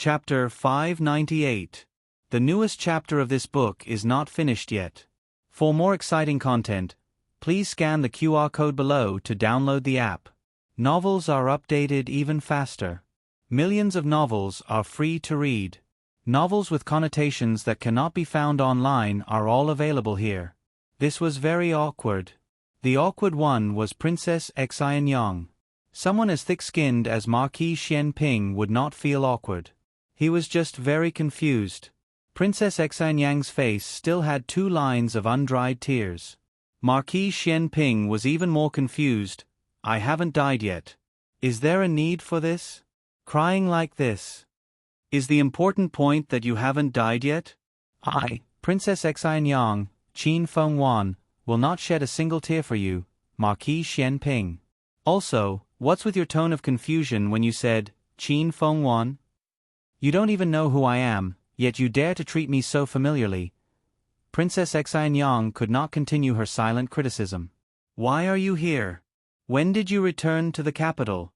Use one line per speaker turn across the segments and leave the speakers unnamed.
Chapter 598. The newest chapter of this book is not finished yet. For more exciting content, please scan the QR code below to download the app. Novels are updated even faster. Millions of novels are free to read. Novels with connotations that cannot be found online are all available here. This was very awkward. The awkward one was Princess Xianyang. Someone as thick-skinned as Marquis Xianping would not feel awkward. He was just very confused. Princess Xianyang's face still had 2 lines of undried tears. Marquis Xianping was even more confused. I haven't died yet. Is there a need for this? Crying like this? Is the important point that you haven't died yet? I, Princess Xianyang, Qin Fengwan, will not shed a single tear for you, Marquis Xianping. Also, what's with your tone of confusion when you said, Qin Fengwan? You don't even know who I am, yet you dare to treat me so familiarly. Princess Xianyang could not continue her silent criticism. Why are you here? When did you return to the capital?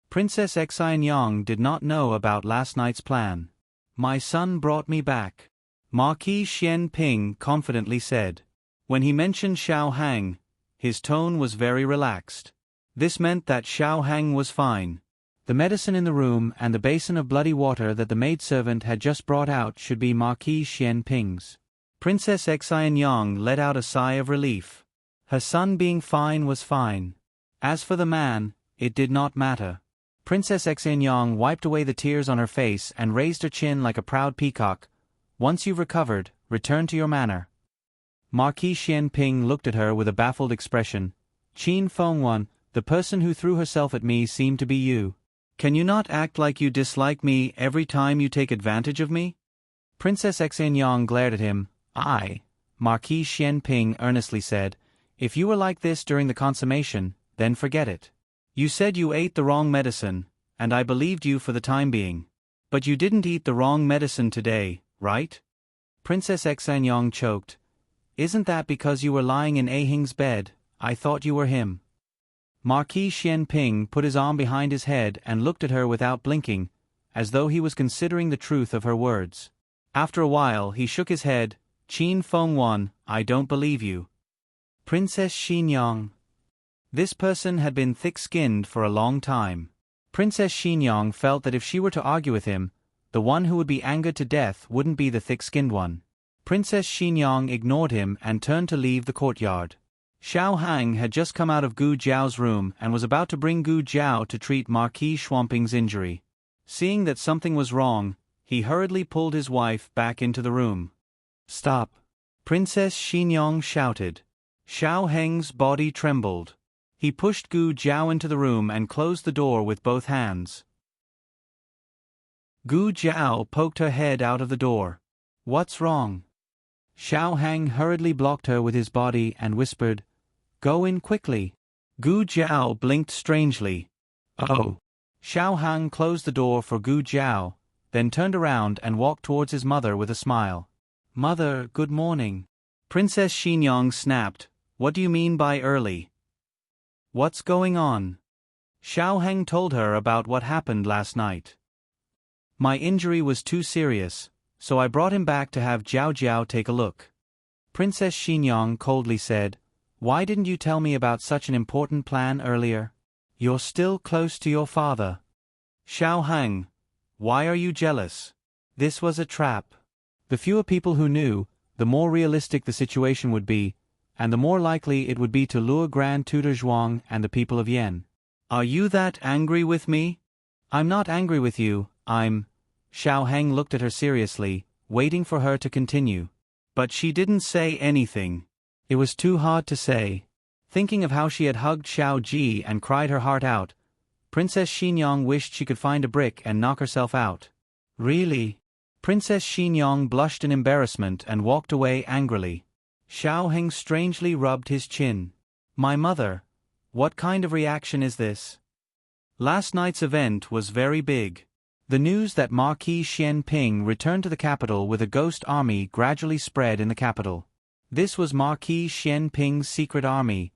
Princess Xianyang did not know about last night's plan. My son brought me back, Marquis Xianping confidently said. When he mentioned Xiao Hang, his tone was very relaxed. This meant that Xiao Hang was fine. The medicine in the room and the basin of bloody water that the maidservant had just brought out should be Marquis Xianping's. Princess Xianyang let out a sigh of relief. Her son being fine was fine. As for the man, it did not matter. Princess Xianyang wiped away the tears on her face and raised her chin like a proud peacock. Once you've recovered, return to your manor. Marquis Xianping looked at her with a baffled expression. Qin Fengwan, the person who threw herself at me seemed to be you. Can you not act like you dislike me every time you take advantage of me? Princess Xianyang glared at him. I, Marquis Xianping earnestly said, if you were like this during the consummation, then forget it. You said you ate the wrong medicine, and I believed you for the time being. But you didn't eat the wrong medicine today, right? Princess Xianyang choked. Isn't that because you were lying in Ahing's bed? I thought you were him. Marquis Xianping put his arm behind his head and looked at her without blinking, as though he was considering the truth of her words. After a while he shook his head. Qin Fengwan, I don't believe you. Princess Xianyang. This person had been thick-skinned for a long time. Princess Xianyang felt that if she were to argue with him, the one who would be angered to death wouldn't be the thick-skinned one. Princess Xianyang ignored him and turned to leave the courtyard. Xiao Hang had just come out of Gu Jiao's room and was about to bring Gu Jiao to treat Marquis Xianping's injury. Seeing that something was wrong, he hurriedly pulled his wife back into the room. Stop! Princess Xianyang shouted. Xiao Heng's body trembled. He pushed Gu Jiao into the room and closed the door with both hands. Gu Jiao poked her head out of the door. What's wrong? Xiao Hang hurriedly blocked her with his body and whispered, Go in quickly. Gu Jiao blinked strangely. Oh. Xiao Hang closed the door for Gu Jiao, then turned around and walked towards his mother with a smile. Mother, good morning. Princess Xianyang snapped, What do you mean by early? What's going on? Xiao Hang told her about what happened last night. My injury was too serious, so I brought him back to have Jiao Jiao take a look. Princess Xianyang coldly said, Why didn't you tell me about such an important plan earlier? You're still close to your father. Xiao Hang, why are you jealous? This was a trap. The fewer people who knew, the more realistic the situation would be, and the more likely it would be to lure Grand Tutor Zhuang and the people of Yen. Are you that angry with me? I'm not angry with you, I'm... Xiao Hang looked at her seriously, waiting for her to continue. But she didn't say anything. It was too hard to say. Thinking of how she had hugged Xiao Ji and cried her heart out, Princess Xianyang wished she could find a brick and knock herself out. Really? Princess Xianyang blushed in embarrassment and walked away angrily. Xiao Heng strangely rubbed his chin. My mother, what kind of reaction is this? Last night's event was very big. The news that Marquis Xianping returned to the capital with a ghost army gradually spread in the capital. This was Marquis Xianping's secret army,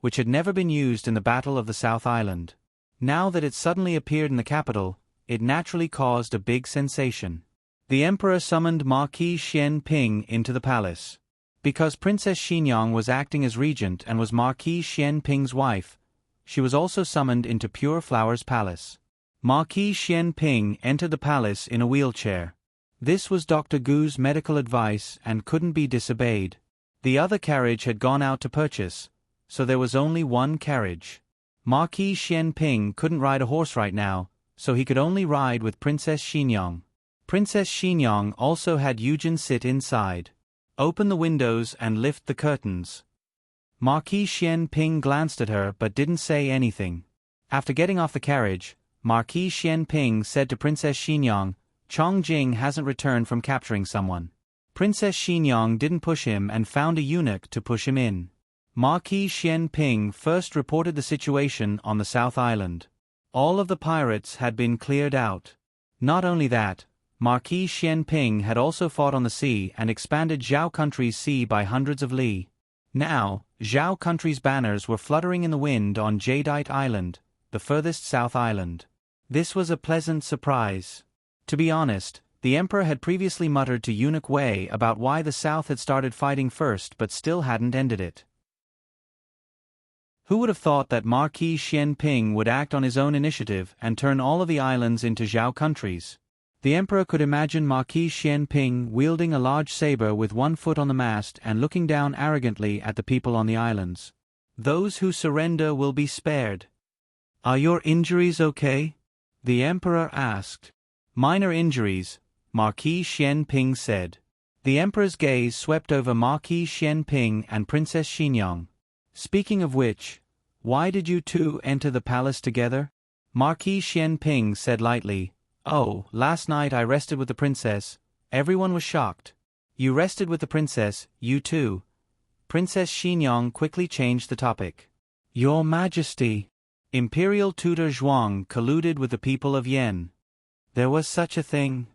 which had never been used in the Battle of the South Island. Now that it suddenly appeared in the capital, it naturally caused a big sensation. The emperor summoned Marquis Xian Ping into the palace. Because Princess Xinyang was acting as regent and was Marquis Xian Ping's wife, she was also summoned into Pure Flower's palace. Marquis Xian Ping entered the palace in a wheelchair. This was Dr. Gu's medical advice and couldn't be disobeyed. The other carriage had gone out to purchase, so there was only one carriage. Marquis Xian Ping couldn't ride a horse right now, so he could only ride with Princess Xinyang. Princess Xinyang also had Yujin sit inside. Open the windows and lift the curtains. Marquis Xian Ping glanced at her but didn't say anything. After getting off the carriage, Marquis Xian Ping said to Princess Xinyang, "Chong Jing hasn't returned from capturing someone." Princess Xinyang didn't push him and found a eunuch to push him in. Marquis Xian Ping first reported the situation on the South Island. All of the pirates had been cleared out. Not only that, Marquis Xian Ping had also fought on the sea and expanded Zhao country's sea by hundreds of li. Now, Zhao country's banners were fluttering in the wind on Jadeite Island, the furthest South Island. This was a pleasant surprise. To be honest, the emperor had previously muttered to Eunuch Wei about why the South had started fighting first but still hadn't ended it. Who would have thought that Marquis Xian Ping would act on his own initiative and turn all of the islands into Zhao countries? The emperor could imagine Marquis Xian Ping wielding a large saber with one foot on the mast and looking down arrogantly at the people on the islands. "Those who surrender will be spared." "Are your injuries okay?" the emperor asked. "Minor injuries," Marquis Xian Ping said. The emperor's gaze swept over Marquis Xian Ping and Princess Xinyang. "Speaking of which, why did you two enter the palace together?" Marquis Xian Ping said lightly, "Oh, last night I rested with the princess." Everyone was shocked. "You rested with the princess, you too?" Princess Xinyang quickly changed the topic. "Your Majesty, Imperial tutor Zhuang colluded with the people of Yen." There was such a thing.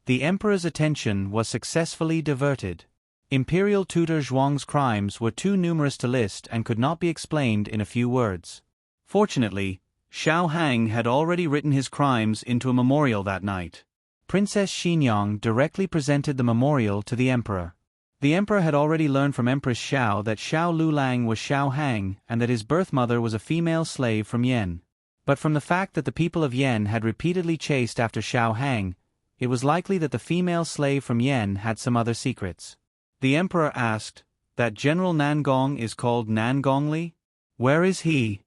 The emperor's attention was successfully diverted. Imperial tutor Zhuang's crimes were too numerous to list and could not be explained in a few words. Fortunately, Xiao Hang had already written his crimes into a memorial that night. Princess Xinyang directly presented the memorial to the emperor. The emperor had already learned from Empress Xiao that Xiao Lulang was Xiao Hang and that his birth mother was a female slave from Yen. But from the fact that the people of Yen had repeatedly chased after Xiao Hang, it was likely that the female slave from Yen had some other secrets. The emperor asked, "That General Nangong is called Nangongli? Where is he?"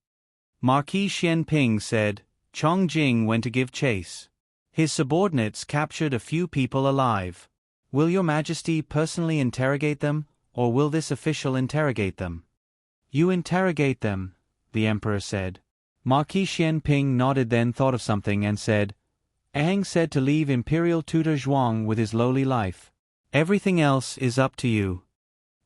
Marquis Xian Ping said, "Chong Jing went to give chase. His subordinates captured a few people alive. Will your Majesty personally interrogate them, or will this official interrogate them?" "You interrogate them," the emperor said. Marquis Xian Ping nodded, then thought of something and said, "Ahang said to leave Imperial tutor Zhuang with his lowly life. Everything else is up to you."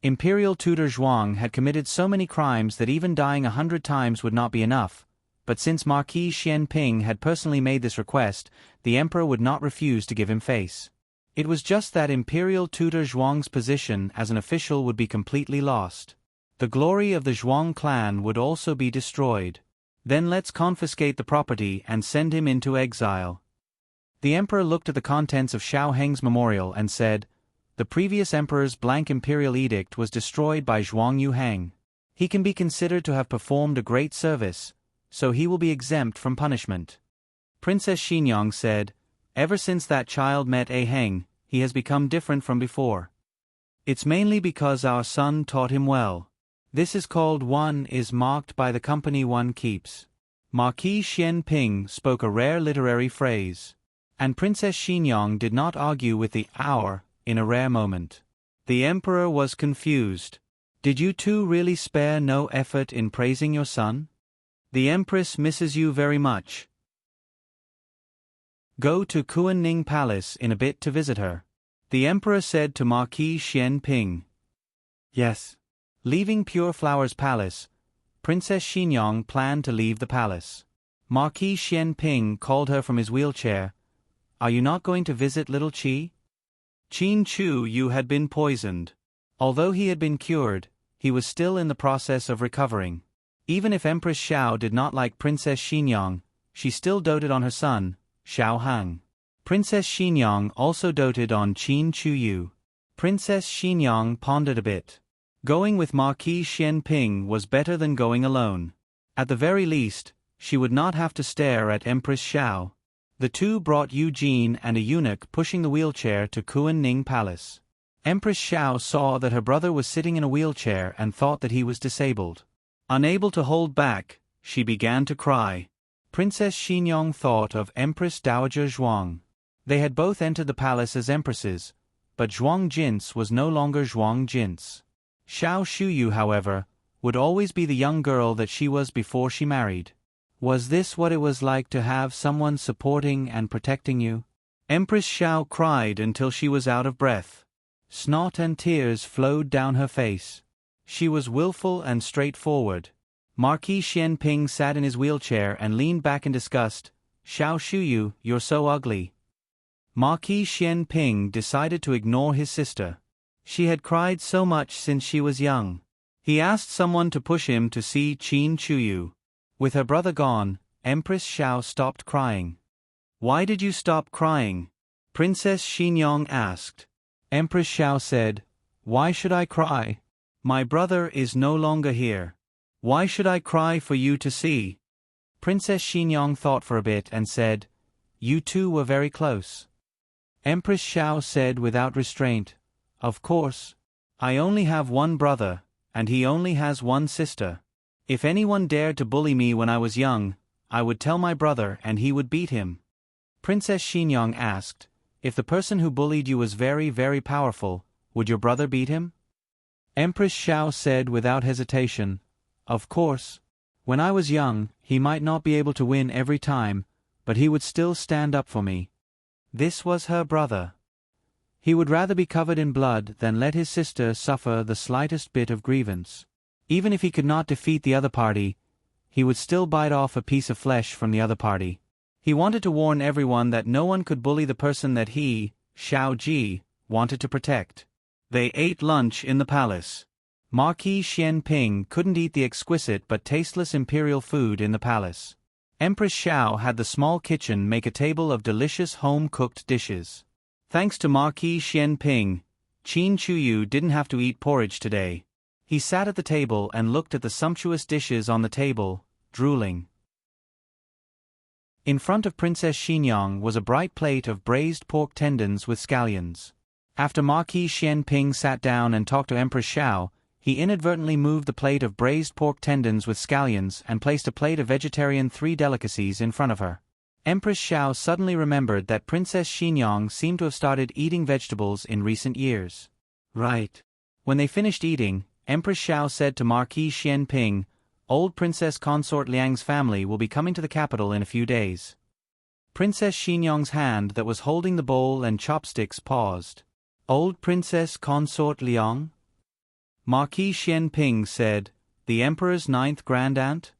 Imperial tutor Zhuang had committed so many crimes that even dying 100 times would not be enough, but since Marquis Xian Ping had personally made this request, the emperor would not refuse to give him face. It was just that Imperial tutor Zhuang's position as an official would be completely lost. The glory of the Zhuang clan would also be destroyed. Then let's confiscate the property and send him into exile. The emperor looked at the contents of Xiao Heng's memorial and said, "The previous emperor's blank imperial edict was destroyed by Zhuang Yuhang. He can be considered to have performed a great service, so he will be exempt from punishment." Princess Xinyang said, "Ever since that child met Aheng, he has become different from before. It's mainly because our son taught him well. This is called one is marked by the company one keeps." Marquis Xian Ping spoke a rare literary phrase. And Princess Xinyang did not argue with the "our" in a rare moment. The emperor was confused. "Did you two really spare no effort in praising your son? The empress misses you very much. Go to Kuan-Ning Palace in a bit to visit her," the emperor said to Marquis Xian Ping. "Yes." Leaving Pure Flower's palace, Princess Xinyang planned to leave the palace. Marquis Xian Ping called her from his wheelchair. "Are you not going to visit little Qi?" Qin Chu Yu had been poisoned. Although he had been cured, he was still in the process of recovering. Even if Empress Xiao did not like Princess Xinyang, she still doted on her son. Xiao Hang. Princess Xinyang also doted on Qin Chuyu. Princess Xinyang pondered a bit. Going with Marquis Xianping was better than going alone. At the very least, she would not have to stare at Empress Xiao. The two brought Eugene and a eunuch pushing the wheelchair to Kuan-Ning Palace. Empress Xiao saw that her brother was sitting in a wheelchair and thought that he was disabled. Unable to hold back, she began to cry. Princess Xinyang thought of Empress Dowager Zhuang. They had both entered the palace as empresses, but Zhuang Jin's was no longer Zhuang Jin's. Xiao Shuyu, however, would always be the young girl that she was before she married. Was this what it was like to have someone supporting and protecting you? Empress Xiao cried until she was out of breath. Snot and tears flowed down her face. She was willful and straightforward. Marquis Xianping sat in his wheelchair and leaned back in disgust. Xiao Shuyu, you're so ugly. Marquis Xianping decided to ignore his sister. She had cried so much since she was young. He asked someone to push him to see Qin Chuyu. With her brother gone, Empress Xiao stopped crying. Why did you stop crying? Princess Xinyang asked. Empress Xiao said, Why should I cry? My brother is no longer here. Why should I cry for you to see? Princess Xinyang thought for a bit and said, You two were very close. Empress Xiao said without restraint, Of course. I only have one brother, and he only has one sister. If anyone dared to bully me when I was young, I would tell my brother and he would beat him. Princess Xinyang asked, If the person who bullied you was very, very powerful, would your brother beat him? Empress Xiao said without hesitation, Of course. When I was young, he might not be able to win every time, but he would still stand up for me. This was her brother. He would rather be covered in blood than let his sister suffer the slightest bit of grievance. Even if he could not defeat the other party, he would still bite off a piece of flesh from the other party. He wanted to warn everyone that no one could bully the person that he, Xiao Ji, wanted to protect. They ate lunch in the palace. Marquis Xianping couldn't eat the exquisite but tasteless imperial food in the palace. Empress Xiao had the small kitchen make a table of delicious home-cooked dishes. Thanks to Marquis Xianping, Qin Chuyu didn't have to eat porridge today. He sat at the table and looked at the sumptuous dishes on the table, drooling. In front of Princess Xinyang was a bright plate of braised pork tendons with scallions. After Marquis Xianping sat down and talked to Empress Xiao, he inadvertently moved the plate of braised pork tendons with scallions and placed a plate of vegetarian three delicacies in front of her. Empress Xiao suddenly remembered that Princess Xinyang seemed to have started eating vegetables in recent years. Right. When they finished eating, Empress Xiao said to Marquis Xianping, Old Princess Consort Liang's family will be coming to the capital in a few days. Princess Xinyang's hand that was holding the bowl and chopsticks paused. Old Princess Consort Liang? Marquis Xianping said, The Emperor's 9th grand-aunt?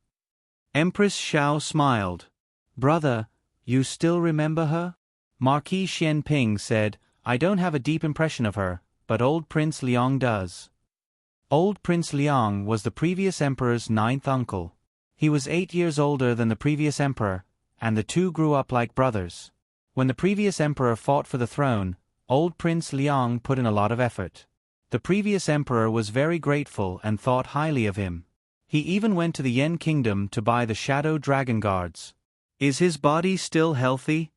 Empress Xiao smiled. Brother, you still remember her? Marquis Xianping said, I don't have a deep impression of her, but old Prince Liang does. Old Prince Liang was the previous emperor's 9th uncle. He was 8 years older than the previous emperor, and the two grew up like brothers. When the previous emperor fought for the throne, old Prince Liang put in a lot of effort. The previous emperor was very grateful and thought highly of him. He even went to the Yen Kingdom to buy the Shadow Dragon Guards. Is his body still healthy?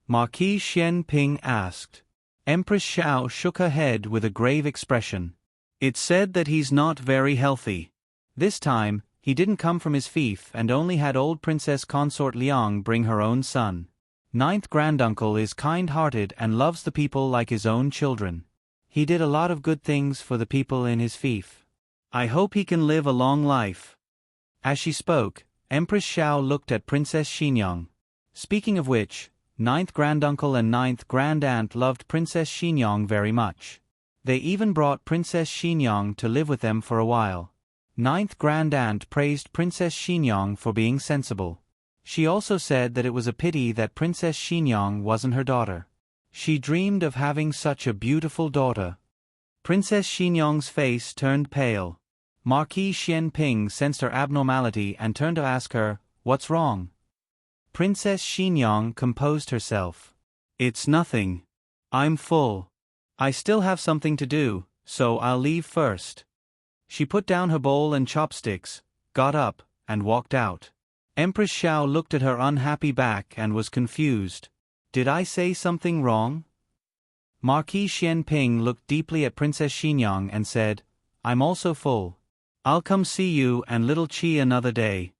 Marquis Xianping asked. Empress Xiao shook her head with a grave expression. It's said that he's not very healthy. This time, he didn't come from his fief and only had old Princess Consort Liang bring her own son. 9th granduncle is kind-hearted and loves the people like his own children. He did a lot of good things for the people in his fief. I hope he can live a long life. As she spoke, Empress Xiao looked at Princess Xinyang. Speaking of which, 9th granduncle and 9th grand-aunt loved Princess Xinyang very much. They even brought Princess Xinyang to live with them for a while. 9th grand-aunt praised Princess Xinyang for being sensible. She also said that it was a pity that Princess Xinyang wasn't her daughter. She dreamed of having such a beautiful daughter. Princess Xinyang's face turned pale. Marquis Xianping sensed her abnormality and turned to ask her, What's wrong? Princess Xinyang composed herself. It's nothing. I'm full. I still have something to do, so I'll leave first. She put down her bowl and chopsticks, got up, and walked out. Empress Xiao looked at her unhappy back and was confused. Did I say something wrong? Marquis Xianping looked deeply at Princess Xinyang and said, I'm also full. I'll come see you and little Qi another day.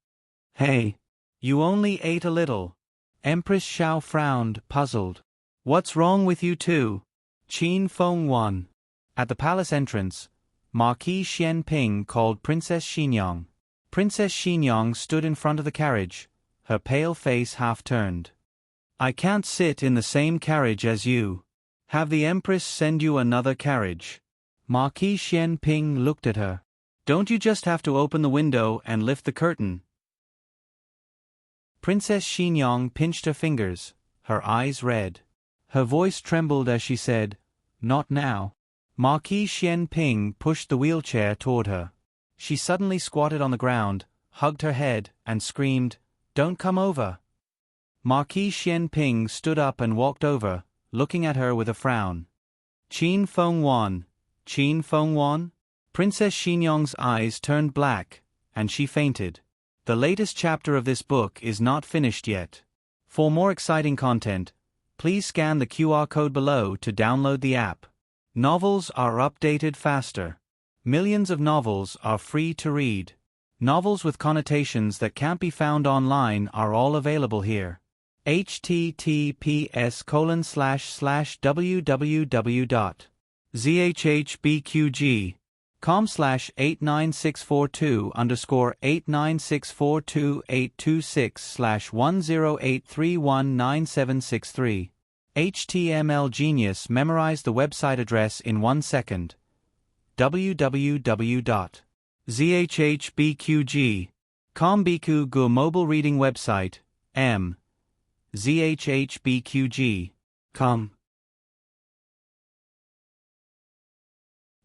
Hey. You only ate a little. Empress Xiao frowned, puzzled. What's wrong with you two? Qin Feng Wan. At the palace entrance, Marquis Xianping called Princess Xinyang. Princess Xinyang stood in front of the carriage, her pale face half turned. I can't sit in the same carriage as you. Have the Empress send you another carriage. Marquis Xianping looked at her. Don't you just have to open the window and lift the curtain? Princess Xinyang pinched her fingers, her eyes red. Her voice trembled as she said, Not now. Marquis Xianping pushed the wheelchair toward her. She suddenly squatted on the ground, hugged her head, and screamed, Don't come over. Marquis Xianping stood up and walked over, looking at her with a frown. Qin Feng Wan. Qin Feng Wan? Princess Xinyang's eyes turned black, and she fainted. The latest chapter of this book is not finished yet. For more exciting content, please scan the QR code below to download the app. Novels are updated faster. Millions of novels are free to read. Novels with connotations that can't be found online are all available here. https://www.zhbqg.com/896428266/1083197763. HTML Genius memorized the website address in 1 second. www.zhbqg.com Biku Gu mobile reading website, m. zhbqg.com.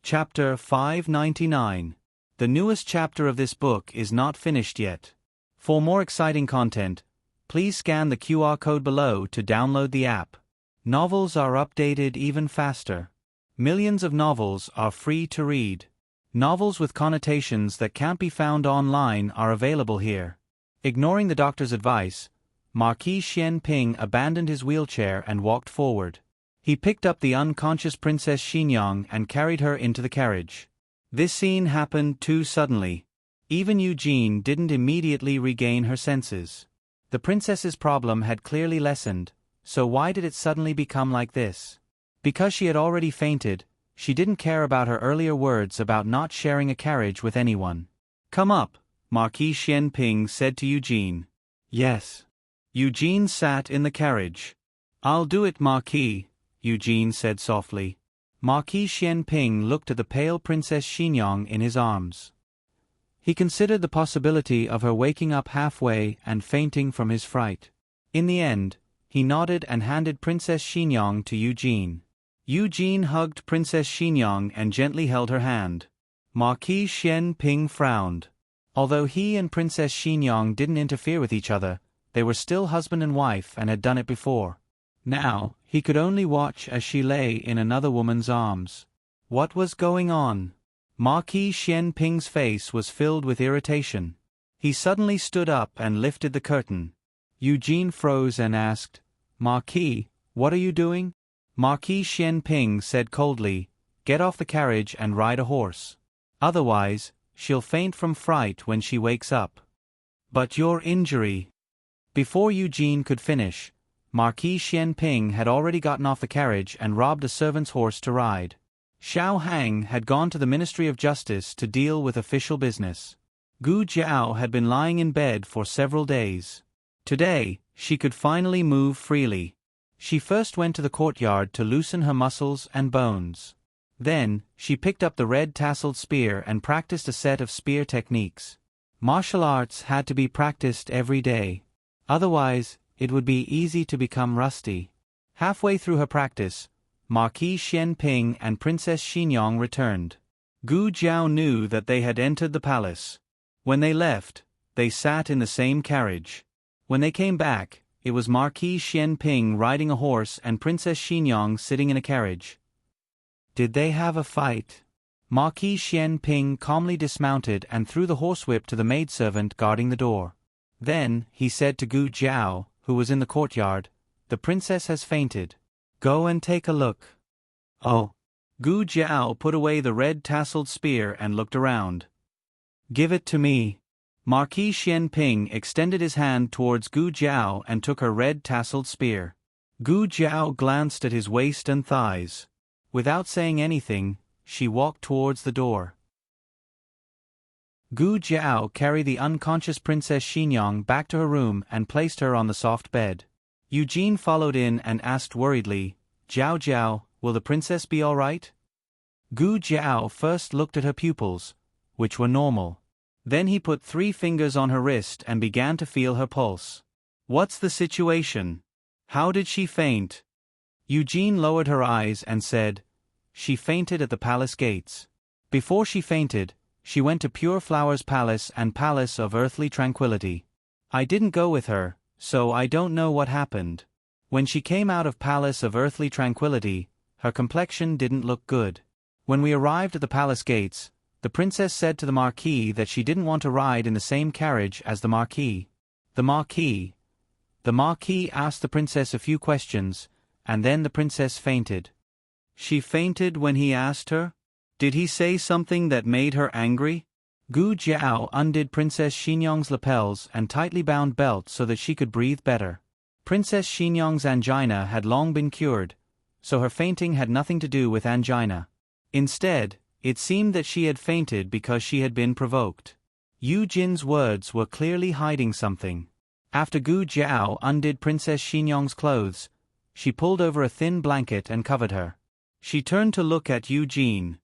Chapter 599. The newest chapter of this book is not finished yet. For more exciting content, please scan the QR code below to download the app. Novels are updated even faster. Millions of novels are free to read. Novels with connotations that can't be found online are available here. Ignoring the doctor's advice, Marquis Xianping abandoned his wheelchair and walked forward. He picked up the unconscious Princess Xinyang and carried her into the carriage. This scene happened too suddenly. Even Eugene didn't immediately regain her senses. The princess's problem had clearly lessened, so why did it suddenly become like this? Because she had already fainted, she didn't care about her earlier words about not sharing a carriage with anyone. Come up, Marquis Xianping said to Eugene. Yes. Eugene sat in the carriage. I'll do it, Marquis, Eugene said softly. Marquis Xianping looked at the pale Princess Xinyang in his arms. He considered the possibility of her waking up halfway and fainting from his fright. In the end, he nodded and handed Princess Xinyang to Eugene. Eugene hugged Princess Xinyang and gently held her hand. Marquis Xianping frowned. Although he and Princess Xinyang didn't interfere with each other, they were still husband and wife and had done it before. Now, he could only watch as she lay in another woman's arms. What was going on? Marquis Xianping's face was filled with irritation. He suddenly stood up and lifted the curtain. Eugene froze and asked, Marquis, what are you doing? Marquis Xianping said coldly, Get off the carriage and ride a horse. Otherwise, she'll faint from fright when she wakes up. But your injury... Before Eugene could finish, Marquis Xianping had already gotten off the carriage and robbed a servant's horse to ride. Xiao Hang had gone to the Ministry of Justice to deal with official business. Gu Jiao had been lying in bed for several days. Today, she could finally move freely. She first went to the courtyard to loosen her muscles and bones. Then, she picked up the red tasseled spear and practiced a set of spear techniques. Martial arts had to be practiced every day. Otherwise, it would be easy to become rusty. Halfway through her practice, Marquis Xianping and Princess Xinyang returned. Gu Jiao knew that they had entered the palace. When they left, they sat in the same carriage. When they came back, it was Marquis Xian Ping riding a horse and Princess Xinyang sitting in a carriage. Did they have a fight? Marquis Xian Ping calmly dismounted and threw the horsewhip to the maidservant guarding the door. Then, he said to Gu Jiao, who was in the courtyard, "The princess has fainted. Go and take a look." Oh. Gu Jiao put away the red tasseled spear and looked around. "Give it to me." Marquis Xian Ping extended his hand towards Gu Jiao and took her red tasseled spear. Gu Jiao glanced at his waist and thighs. Without saying anything, she walked towards the door. Gu Jiao carried the unconscious Princess Xinyang back to her room and placed her on the soft bed. Eugene followed in and asked worriedly, "Jiao Jiao, will the princess be all right?" Gu Jiao first looked at her pupils, which were normal. Then he put 3 fingers on her wrist and began to feel her pulse. "What's the situation? How did she faint?" Eugene lowered her eyes and said, "She fainted at the palace gates. Before she fainted, she went to Pure Flower's palace and Palace of Earthly Tranquility. I didn't go with her, so I don't know what happened. When she came out of Palace of Earthly Tranquility, her complexion didn't look good. When we arrived at the palace gates, the princess said to the Marquis that she didn't want to ride in the same carriage as the Marquis. The Marquis asked the princess a few questions, and then the princess fainted." "She fainted when he asked her? Did he say something that made her angry?" Gu Jiao undid Princess Xinyang's lapels and tightly bound belt so that she could breathe better. Princess Xinyang's angina had long been cured, so her fainting had nothing to do with angina. Instead, it seemed that she had fainted because she had been provoked. Yu Jin's words were clearly hiding something. After Gu Jiao undid Princess Xinyang's clothes, she pulled over a thin blanket and covered her. She turned to look at Eugene.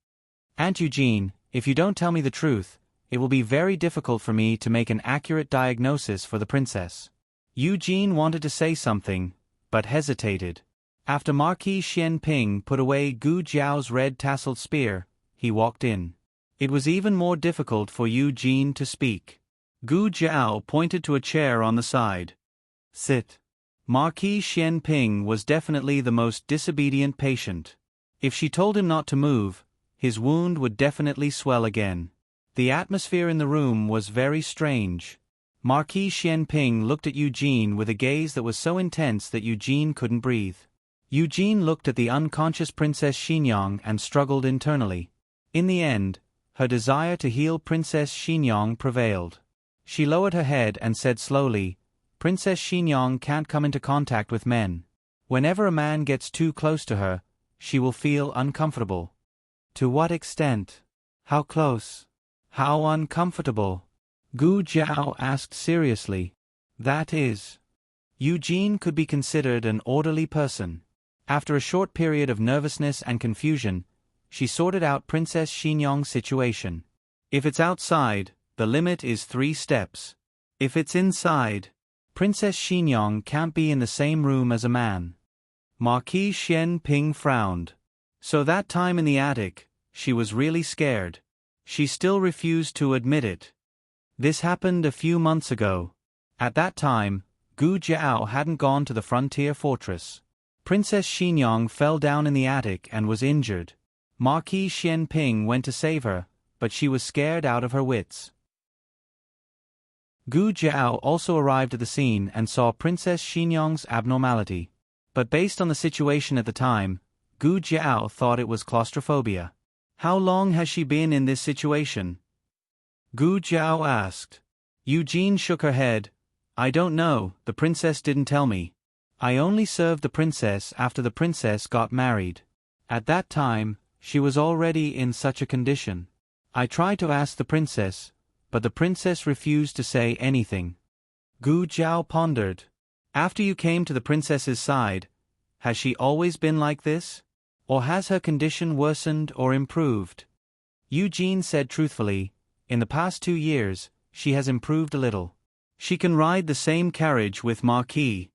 "Aunt Eugene, if you don't tell me the truth, it will be very difficult for me to make an accurate diagnosis for the princess." Eugene wanted to say something, but hesitated. After Marquis Xian Ping put away Gu Jiao's red tasseled spear, he walked in. It was even more difficult for Eugene to speak. Gu Jiao pointed to a chair on the side. "Sit." Marquis Xian Ping was definitely the most disobedient patient. If she told him not to move, his wound would definitely swell again. The atmosphere in the room was very strange. Marquis Xian Ping looked at Eugene with a gaze that was so intense that Eugene couldn't breathe. Eugene looked at the unconscious Princess Xinyang and struggled internally. In the end, her desire to heal Princess Xinyang prevailed. She lowered her head and said slowly, "Princess Xinyang can't come into contact with men. Whenever a man gets too close to her, she will feel uncomfortable." "To what extent? How close? How uncomfortable?" Gu Jiao asked seriously. "That is." Eugene could be considered an orderly person. After a short period of nervousness and confusion, she sorted out Princess Xinyang's situation. "If it's outside, the limit is 3 steps. If it's inside, Princess Xinyang can't be in the same room as a man." Marquis Xian Ping frowned. So that time in the attic, she was really scared. She still refused to admit it. This happened a few months ago. At that time, Gu Jiao hadn't gone to the frontier fortress. Princess Xinyang fell down in the attic and was injured. Marquis Xian Ping went to save her, but she was scared out of her wits. Gu Jiao also arrived at the scene and saw Princess Xinyang's abnormality. But based on the situation at the time, Gu Jiao thought it was claustrophobia. "How long has she been in this situation?" Gu Jiao asked. Eugene shook her head. "I don't know, the princess didn't tell me. I only served the princess after the princess got married. At that time, she was already in such a condition. I tried to ask the princess, but the princess refused to say anything." Gu Jiao pondered. "After you came to the princess's side, has she always been like this? Or has her condition worsened or improved?" Eugene said truthfully, "In the past 2 years, she has improved a little. She can ride the same carriage with Marquis."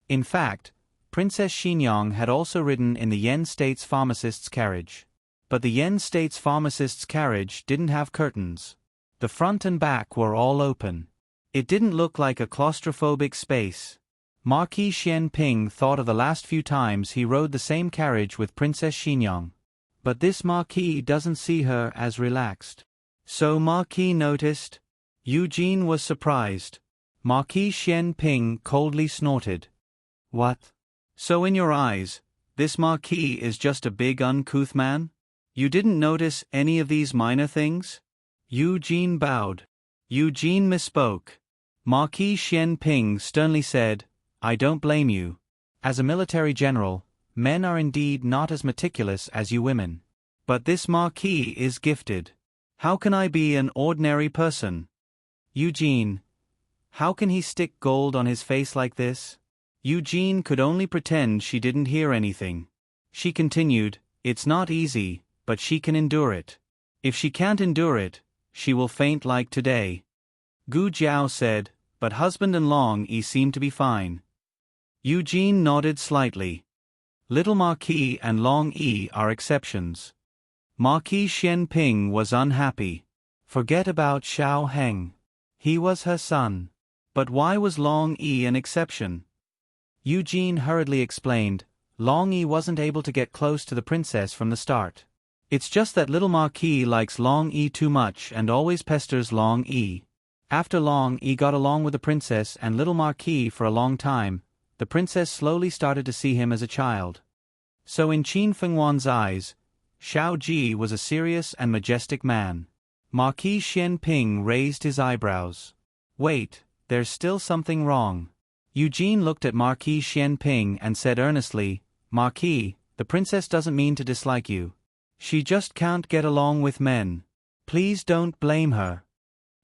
In fact, Princess Xinyang had also ridden in the Yen State's pharmacist's carriage. But the Yen State's pharmacist's carriage didn't have curtains. The front and back were all open. It didn't look like a claustrophobic space. Marquis Xian Ping thought of the last few times he rode the same carriage with Princess Xinyang. But this Marquis doesn't see her as relaxed. So Marquis noticed? Eugene was surprised. Marquis Xian Ping coldly snorted. What? So in your eyes, this Marquis is just a big uncouth man? You didn't notice any of these minor things? Eugene bowed. Eugene misspoke. Marquis Xian Ping sternly said, I don't blame you. As a military general, men are indeed not as meticulous as you women. But this Marquis is gifted. How can I be an ordinary person? Eugene. How can he stick gold on his face like this? Eugene could only pretend she didn't hear anything. She continued, It's not easy, but she can endure it. If she can't endure it, she will faint like today. Gu Jiao said, But husband and Long Yi seem to be fine. Eugene nodded slightly. Little Marquis and Long Yi are exceptions. Marquis Xian Ping was unhappy. Forget about Xiao Heng. He was her son. But why was Long Yi an exception? Eugene hurriedly explained, Long Yi wasn't able to get close to the princess from the start. It's just that little Marquis likes Long Yi too much and always pesters Long Yi. After Long Yi got along with the princess and little Marquis for a long time, the princess slowly started to see him as a child. So in Qin Fengwan's eyes, Xiao Ji was a serious and majestic man. Marquis Xian Ping raised his eyebrows. Wait, there's still something wrong. Eugene looked at Marquis Xian Ping and said earnestly, Marquis, the princess doesn't mean to dislike you. She just can't get along with men. Please don't blame her.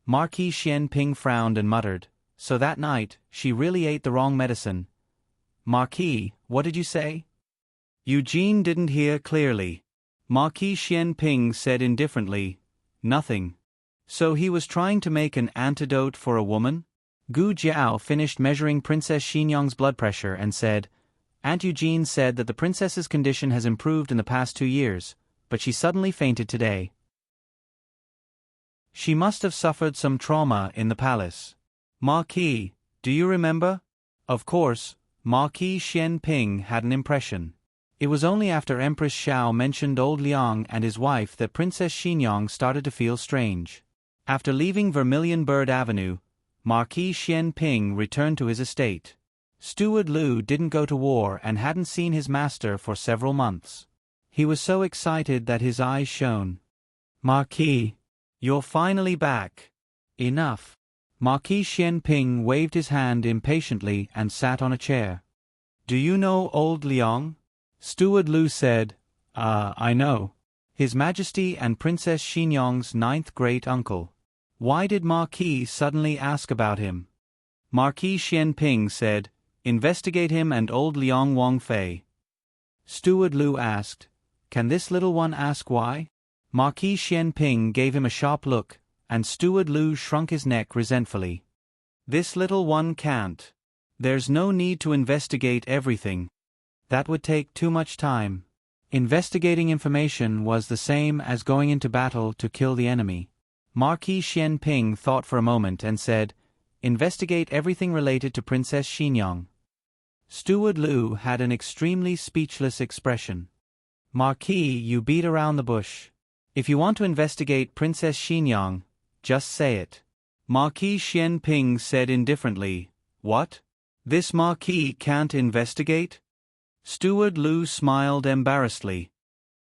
Marquis Xian Ping frowned and muttered, So that night, she really ate the wrong medicine. Marquis, what did you say? Eugene didn't hear clearly. Marquis Xian Ping said indifferently, Nothing. So he was trying to make an antidote for a woman? Gu Jiao finished measuring Princess Xinyang's blood pressure and said, Aunt Eugene said that the princess's condition has improved in the past 2 years, but she suddenly fainted today. She must have suffered some trauma in the palace. Marquis, do you remember? Of course, Marquis Xian Ping had an impression. It was only after Empress Xiao mentioned old Liang and his wife that Princess Xinyang started to feel strange. After leaving Vermilion Bird Avenue, Marquis Xian Ping returned to his estate. Steward Lu didn't go to war and hadn't seen his master for several months. He was so excited that his eyes shone. Marquis, you're finally back. Enough. Marquis Xian Ping waved his hand impatiently and sat on a chair. Do you know old Liang? Steward Lu said, I know. His Majesty and Princess Xinyang's 9th great-uncle. Why did Marquis suddenly ask about him? Marquis Xian Ping said, Investigate him and old Liang Wangfei. Steward Lu asked, Can this little one ask why? Marquis Xian Ping gave him a sharp look, and Steward Lu shrunk his neck resentfully. This little one can't. There's no need to investigate everything. That would take too much time. Investigating information was the same as going into battle to kill the enemy. Marquis Xian Ping thought for a moment and said, Investigate everything related to Princess Xinyang. Steward Lu had an extremely speechless expression. Marquis, you beat around the bush. If you want to investigate Princess Xinyang, just say it. Marquis Xian Ping said indifferently, What? This Marquis can't investigate? Steward Lu smiled embarrassedly.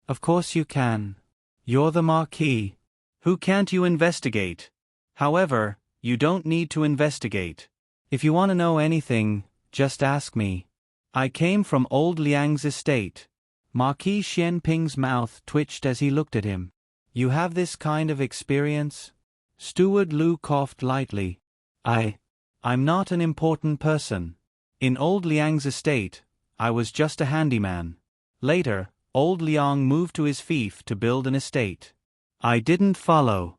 Of course you can. You're the Marquis. Who can't you investigate? However, you don't need to investigate. If you want to know anything, just ask me. I came from old Liang's estate. Marquis Xian Ping's mouth twitched as he looked at him. You have this kind of experience? Steward Lu coughed lightly. I'm not an important person. In old Liang's estate, I was just a handyman. Later, old Liang moved to his fief to build an estate. I didn't follow.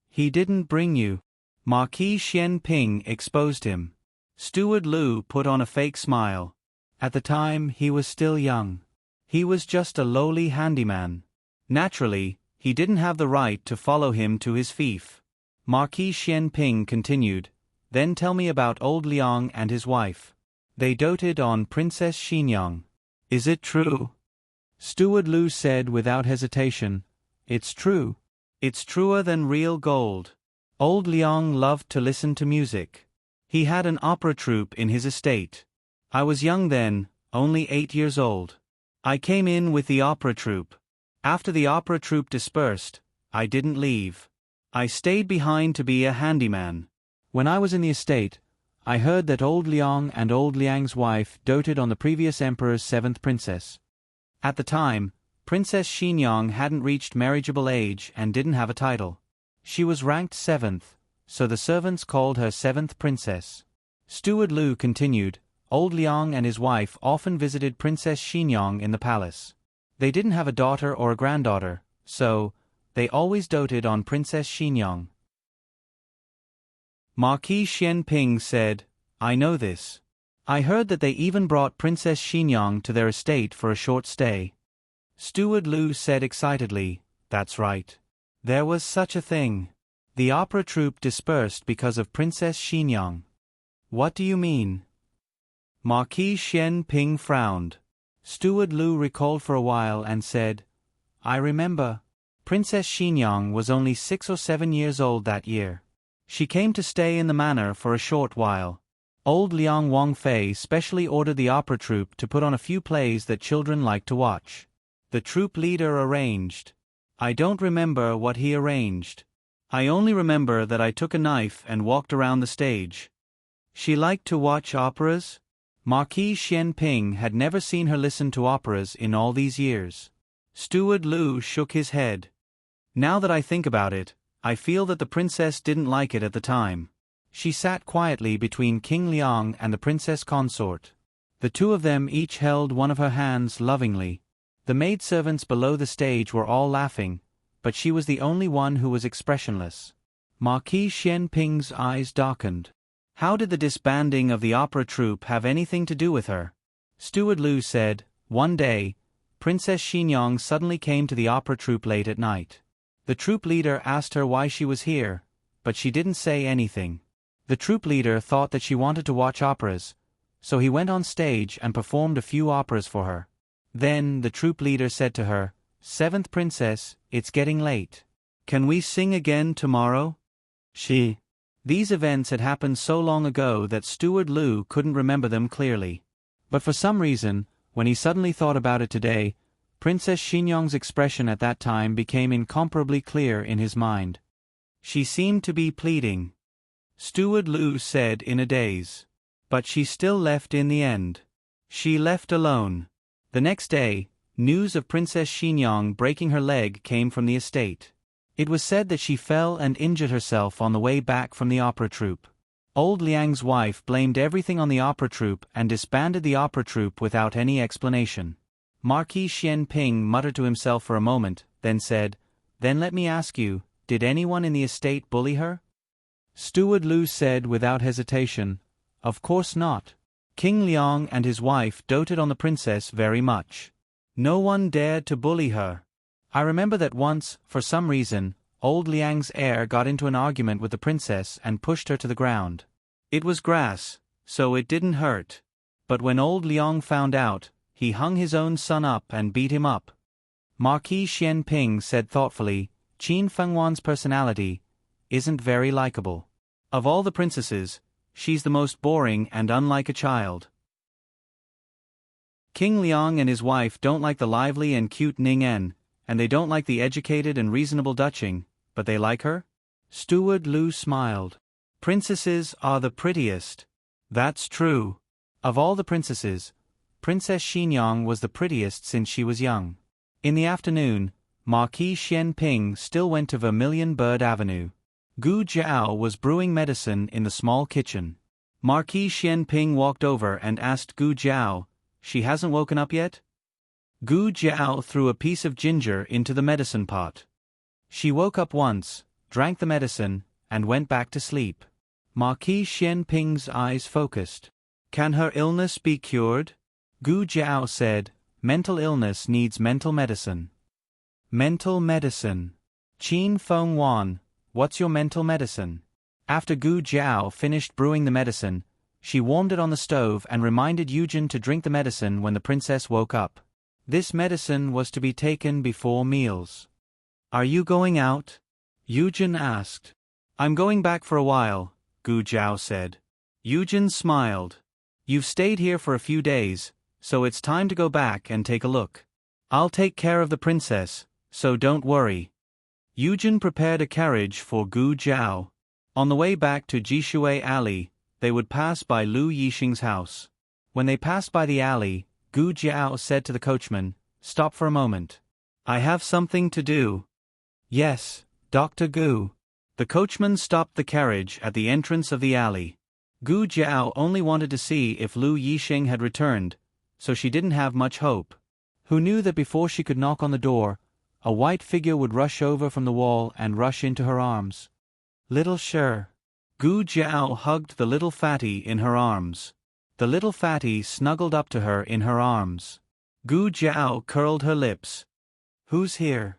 He didn't bring you. Marquis Xian Ping exposed him. Steward Lu put on a fake smile. At the time, he was still young. He was just a lowly handyman. Naturally, he didn't have the right to follow him to his fief. Marquis Xian Ping continued, Then tell me about old Liang and his wife. They doted on Princess Xinyang. Is it true? Steward Lu said without hesitation, It's true. It's truer than real gold. Old Liang loved to listen to music. He had an opera troupe in his estate. I was young then, only 8 years old. I came in with the opera troupe. After the opera troupe dispersed, I didn't leave. I stayed behind to be a handyman. When I was in the estate, I heard that old Liang and old Liang's wife doted on the previous emperor's 7th princess. At the time, Princess Xinyang hadn't reached marriageable age and didn't have a title. She was ranked 7th, so the servants called her 7th princess. Steward Lu continued, Old Liang and his wife often visited Princess Xinyang in the palace. They didn't have a daughter or a granddaughter, so they always doted on Princess Xinyang. Marquis Xianping said, I know this. I heard that they even brought Princess Xinyang to their estate for a short stay. Steward Lu said excitedly, That's right. There was such a thing. The opera troupe dispersed because of Princess Xinyang. What do you mean? Marquis Xianping frowned. Steward Lu recalled for a while and said, I remember. Princess Xinyang was only 6 or 7 years old that year. She came to stay in the manor for a short while. Old Liang Wangfei specially ordered the opera troupe to put on a few plays that children liked to watch. The troupe leader arranged. I don't remember what he arranged. I only remember that I took a knife and walked around the stage. She liked to watch operas? Marquis Xianping had never seen her listen to operas in all these years. Steward Lu shook his head. Now that I think about it, I feel that the princess didn't like it at the time. She sat quietly between King Liang and the princess consort. The two of them each held one of her hands lovingly. The maidservants below the stage were all laughing, but she was the only one who was expressionless. Marquis Xianping's eyes darkened. How did the disbanding of the opera troupe have anything to do with her? Steward Lu said, One day, Princess Xinyang suddenly came to the opera troupe late at night. The troupe leader asked her why she was here, but she didn't say anything. The troupe leader thought that she wanted to watch operas, so he went on stage and performed a few operas for her. Then the troupe leader said to her, 7th princess, it's getting late. Can we sing again tomorrow? These events had happened so long ago that Steward Lu couldn't remember them clearly. But for some reason, when he suddenly thought about it today, Princess Xinyang's expression at that time became incomparably clear in his mind. She seemed to be pleading. Steward Lu said in a daze. But she still left in the end. She left alone. The next day, news of Princess Xinyang breaking her leg came from the estate. It was said that she fell and injured herself on the way back from the opera troupe. Old Liang's wife blamed everything on the opera troupe and disbanded the opera troupe without any explanation. Marquis Xianping muttered to himself for a moment, then said, Then let me ask you, did anyone in the estate bully her? Steward Lu said without hesitation, Of course not. King Liang and his wife doted on the princess very much. No one dared to bully her. I remember that once, for some reason, old Liang's heir got into an argument with the princess and pushed her to the ground. It was grass, so it didn't hurt. But when old Liang found out, he hung his own son up and beat him up. Marquis Xianping said thoughtfully, Qin Fenghuan's personality isn't very likable. Of all the princesses, she's the most boring and unlike a child. King Liang and his wife don't like the lively and cute Ning En, and they don't like the educated and reasonable Duching, but they like her? Steward Lu smiled. Princesses are the prettiest. That's true. Of all the princesses, Princess Xinyang was the prettiest since she was young. In the afternoon, Marquis Xianping still went to Vermilion Bird Avenue. Gu Jiao was brewing medicine in the small kitchen. Marquis Xianping walked over and asked Gu Jiao, She hasn't woken up yet? Gu Jiao threw a piece of ginger into the medicine pot. She woke up once, drank the medicine, and went back to sleep. Marquis Xianping's eyes focused. Can her illness be cured? Gu Jiao said, Mental illness needs mental medicine. Mental medicine. Qin Fenghuan, what's your mental medicine? After Gu Jiao finished brewing the medicine, She warmed it on the stove and reminded Eugen to drink the medicine when the princess woke up. This medicine was to be taken before meals. Are you going out? Eugen asked. I'm going back for a while, Gu Jiao said. Eugen smiled. You've stayed here for a few days, so it's time to go back and take a look. I'll take care of the princess, so don't worry. Eugen prepared a carriage for Gu Jiao. On the way back to Jishui Alley, they would pass by Lu Yixing's house. When they passed by the alley, Gu Jiao said to the coachman, "Stop for a moment. I have something to do." "Yes, Dr. Gu." The coachman stopped the carriage at the entrance of the alley. Gu Jiao only wanted to see if Lu Yixing had returned, so she didn't have much hope. Who knew that before she could knock on the door, a white figure would rush over from the wall and rush into her arms. "Little Sher." Gu Jiao hugged the little fatty in her arms. The little fatty snuggled up to her in her arms. Gu Jiao curled her lips. "Who's here?"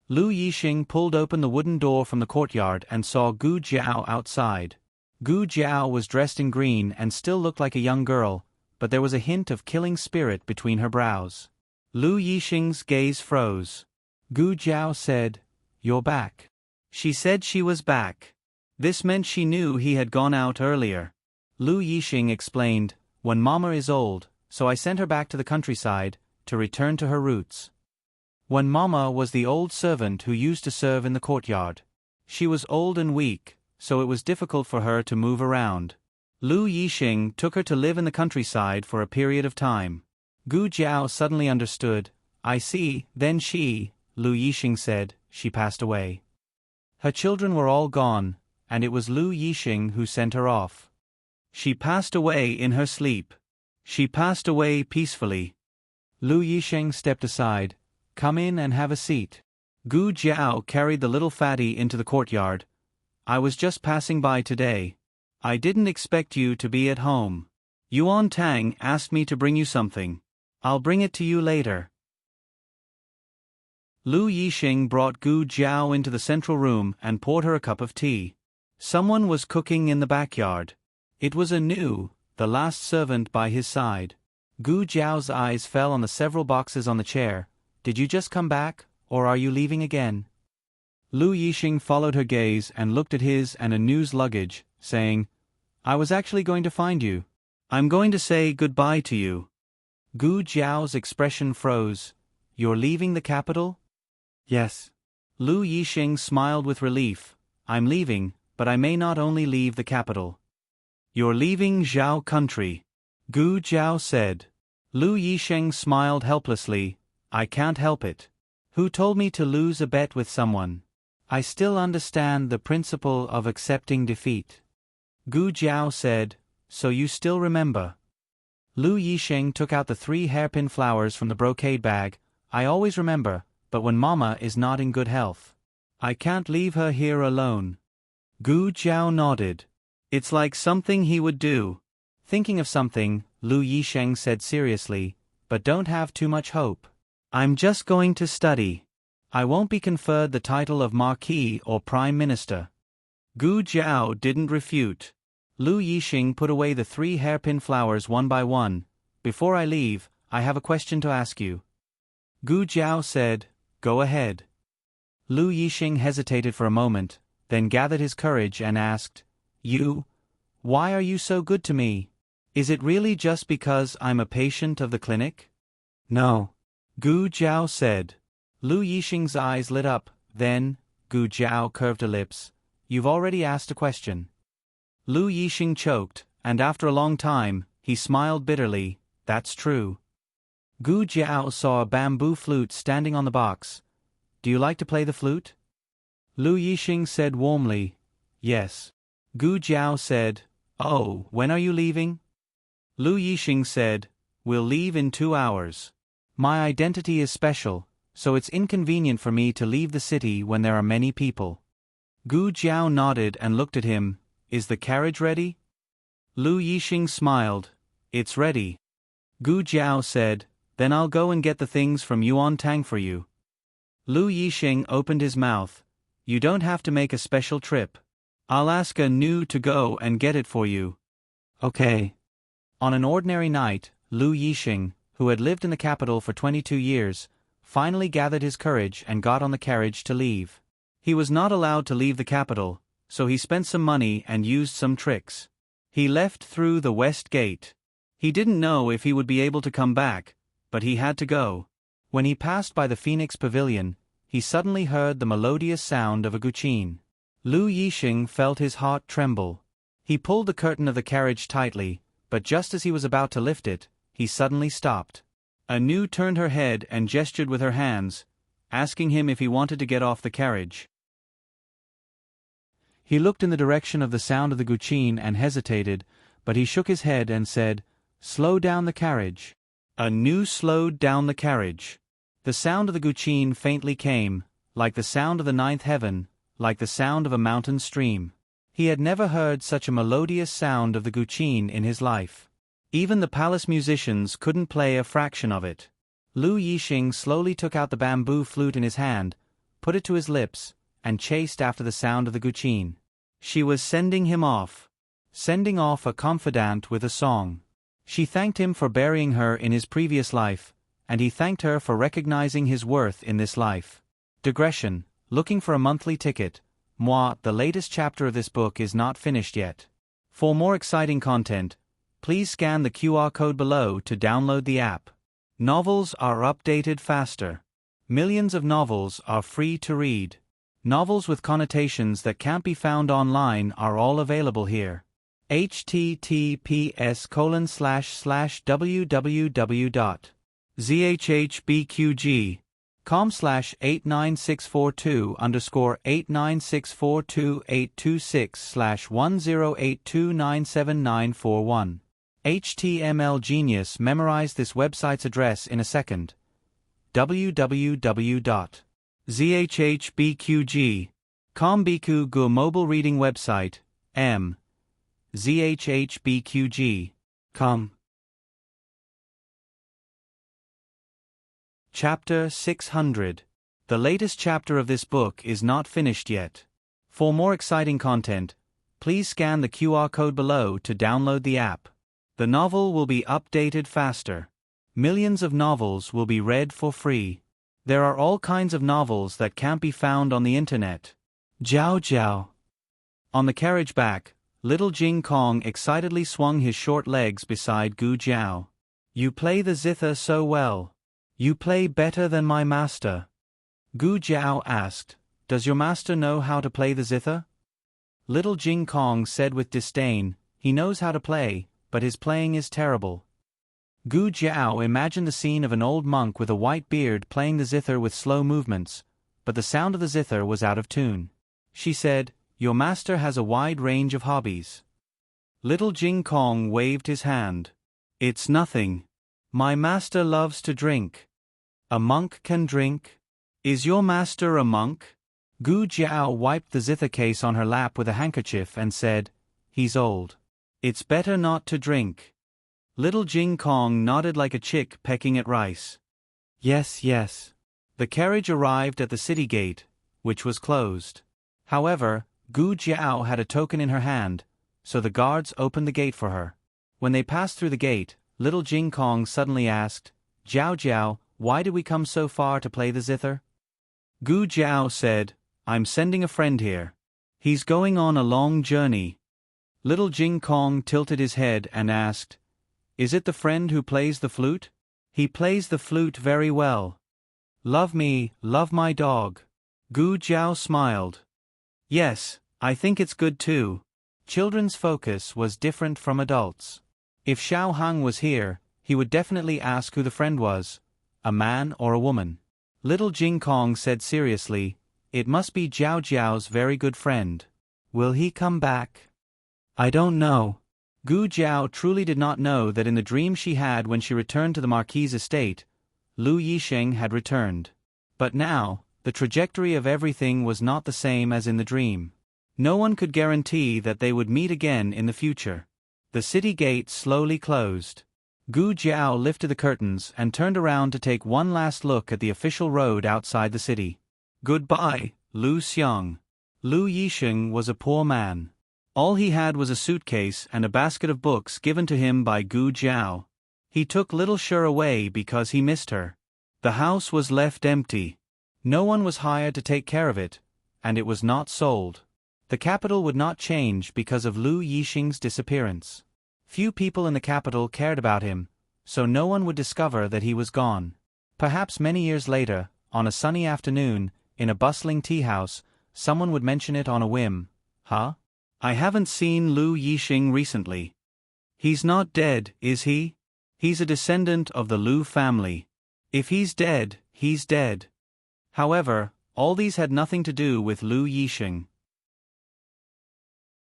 Lu Yixing pulled open the wooden door from the courtyard and saw Gu Jiao outside. Gu Jiao was dressed in green and still looked like a young girl, but there was a hint of killing spirit between her brows. Lu Yixing's gaze froze. Gu Jiao said, "You're back." She said she was back. This meant she knew he had gone out earlier. Lu Yixing explained, "When Mama is old, so I sent her back to the countryside, to return to her roots." When Mama was the old servant who used to serve in the courtyard. She was old and weak, so it was difficult for her to move around. Lu Yixing took her to live in the countryside for a period of time. Gu Jiao suddenly understood. "I see." Then Lu Yixing said, she passed away. Her children were all gone, and it was Lu Yixing who sent her off. She passed away in her sleep. She passed away peacefully. Lu Yixing stepped aside. "Come in and have a seat." Gu Jiao carried the little fatty into the courtyard. "I was just passing by today. I didn't expect you to be at home. Yuan Tang asked me to bring you something. I'll bring it to you later." Lu Yixing brought Gu Jiao into the central room and poured her a cup of tea. Someone was cooking in the backyard. It was Anu, the last servant by his side. Gu Jiao's eyes fell on the several boxes on the chair. "Did you just come back, or are you leaving again?" Lu Yixing followed her gaze and looked at his and Anu's luggage, saying, "I was actually going to find you. I'm going to say goodbye to you." Gu Jiao's expression froze. "You're leaving the capital?" "Yes." Lu Yixing smiled with relief. "I'm leaving, but I may not only leave the capital." "You're leaving Zhao country," Gu Jiao said. Lu Yixing smiled helplessly. "I can't help it. Who told me to lose a bet with someone? I still understand the principle of accepting defeat." Gu Jiao said, "So you still remember?" Lu Yixing took out the 3 hairpin flowers from the brocade bag. "I always remember, but when Mama is not in good health. I can't leave her here alone." Gu Jiao nodded. "It's like something he would do." Thinking of something, Lu Yixing said seriously, "But don't have too much hope. I'm just going to study. I won't be conferred the title of Marquis or Prime Minister." Gu Jiao didn't refute. Lu Yixing put away the 3 hairpin flowers one by one. "Before I leave, I have a question to ask you." Gu Jiao said, "Go ahead." Lu Yixing hesitated for a moment, then gathered his courage and asked, Why are you so good to me? Is it really just because I'm a patient of the clinic?" "No," Gu Jiao said. Lu Yixing's eyes lit up, then, Gu Jiao curved her lips. "You've already asked a question." Lu Yixing choked, and after a long time, he smiled bitterly. "That's true." Gu Jiao saw a bamboo flute standing on the box. "Do you like to play the flute?" Lu Yixing said warmly, "Yes." Gu Jiao said, "Oh, when are you leaving?" Lu Yixing said, "We'll leave in 2 hours. My identity is special, so it's inconvenient for me to leave the city when there are many people." Gu Jiao nodded and looked at him. "Is the carriage ready?" Lu Yixing smiled. "It's ready." Gu Jiao said, "Then I'll go and get the things from Yuan Tang for you." Lu Yixing opened his mouth. "You don't have to make a special trip. I'll ask Anu to go and get it for you." Okay. On an ordinary night, Lu Yixing, who had lived in the capital for 22 years, finally gathered his courage and got on the carriage to leave. He was not allowed to leave the capital, so he spent some money and used some tricks. He left through the west gate. He didn't know if he would be able to come back, but he had to go. When he passed by the Phoenix Pavilion, he suddenly heard the melodious sound of a guqin. Lu Yixing felt his heart tremble. He pulled the curtain of the carriage tightly, but just as he was about to lift it, he suddenly stopped. Anu turned her head and gestured with her hands, asking him if he wanted to get off the carriage. He looked in the direction of the sound of the guqin and hesitated, but he shook his head and said, "Slow down the carriage." Anu slowed down the carriage. The sound of the guqin faintly came, like the sound of the ninth heaven, like the sound of a mountain stream. He had never heard such a melodious sound of the guqin in his life. Even the palace musicians couldn't play a fraction of it. Lu Yixing slowly took out the bamboo flute in his hand, put it to his lips, and chased after the sound of the guqin. She was sending him off. Sending off a confidant with a song. She thanked him for burying her in his previous life, and he thanked her for recognizing his worth in this life. Digression, looking for a monthly ticket. Moi, the latest chapter of this book is not finished yet. For more exciting content, please scan the QR code below to download the app. Novels are updated faster. Millions of novels are free to read. Novels with connotations that can't be found online are all available here. https://www.zhbqg.com/89642_826/1082979141. HTML Genius memorized this website's address in a second. www.zhbqg.com Biku Gu mobile reading website, m. zhbqg.com. Chapter 600. The latest chapter of this book is not finished yet. For more exciting content, please scan the QR code below to download the app. The novel will be updated faster. Millions of novels will be read for free. There are all kinds of novels that can't be found on the internet. Jiao Jiao. On the carriage back, little Jing Kong excitedly swung his short legs beside Gu Jiao. "You play the zither so well. You play better than my master." Gu Jiao asked, "Does your master know how to play the zither?" Little Jing Kong said with disdain, "He knows how to play, but his playing is terrible." Gu Jiao imagined the scene of an old monk with a white beard playing the zither with slow movements, but the sound of the zither was out of tune. She said, "Your master has a wide range of hobbies." Little Jing Kong waved his hand. "It's nothing. My master loves to drink." "A monk can drink? Is your master a monk?" Gu Jiao wiped the zither case on her lap with a handkerchief and said, "He's old. It's better not to drink." Little Jing Kong nodded like a chick pecking at rice. "Yes, yes." The carriage arrived at the city gate, which was closed. However, Gu Jiao had a token in her hand, so the guards opened the gate for her. When they passed through the gate, little Jing Kong suddenly asked, "Jiao Jiao, why did we come so far to play the zither?" Gu Jiao said, "I'm sending a friend here. He's going on a long journey." Little Jing Kong tilted his head and asked, "Is it the friend who plays the flute?" "He plays the flute very well." "Love me, love my dog." Gu Jiao smiled. "Yes, I think it's good too." Children's focus was different from adults. If Xiao Hang was here, he would definitely ask who the friend was, a man or a woman. Little Jing Kong said seriously, "It must be Jiao Jiao's very good friend. Will he come back?" "I don't know." Gu Jiao truly did not know that in the dream she had when she returned to the Marquis's estate, Lu Yixing had returned. But now, the trajectory of everything was not the same as in the dream. No one could guarantee that they would meet again in the future. The city gate slowly closed. Gu Jiao lifted the curtains and turned around to take one last look at the official road outside the city. "Goodbye, Lu Xiang." Lu Yixing was a poor man. All he had was a suitcase and a basket of books given to him by Gu Jiao. He took little Sher away because he missed her. The house was left empty. No one was hired to take care of it, and it was not sold. The capital would not change because of Lu Yixing's disappearance. Few people in the capital cared about him, so no one would discover that he was gone. Perhaps many years later, on a sunny afternoon, in a bustling tea house, someone would mention it on a whim. Huh? I haven't seen Lu Yixing recently. He's not dead, is he? He's a descendant of the Lu family. If he's dead, he's dead. However, all these had nothing to do with Lu Yixing.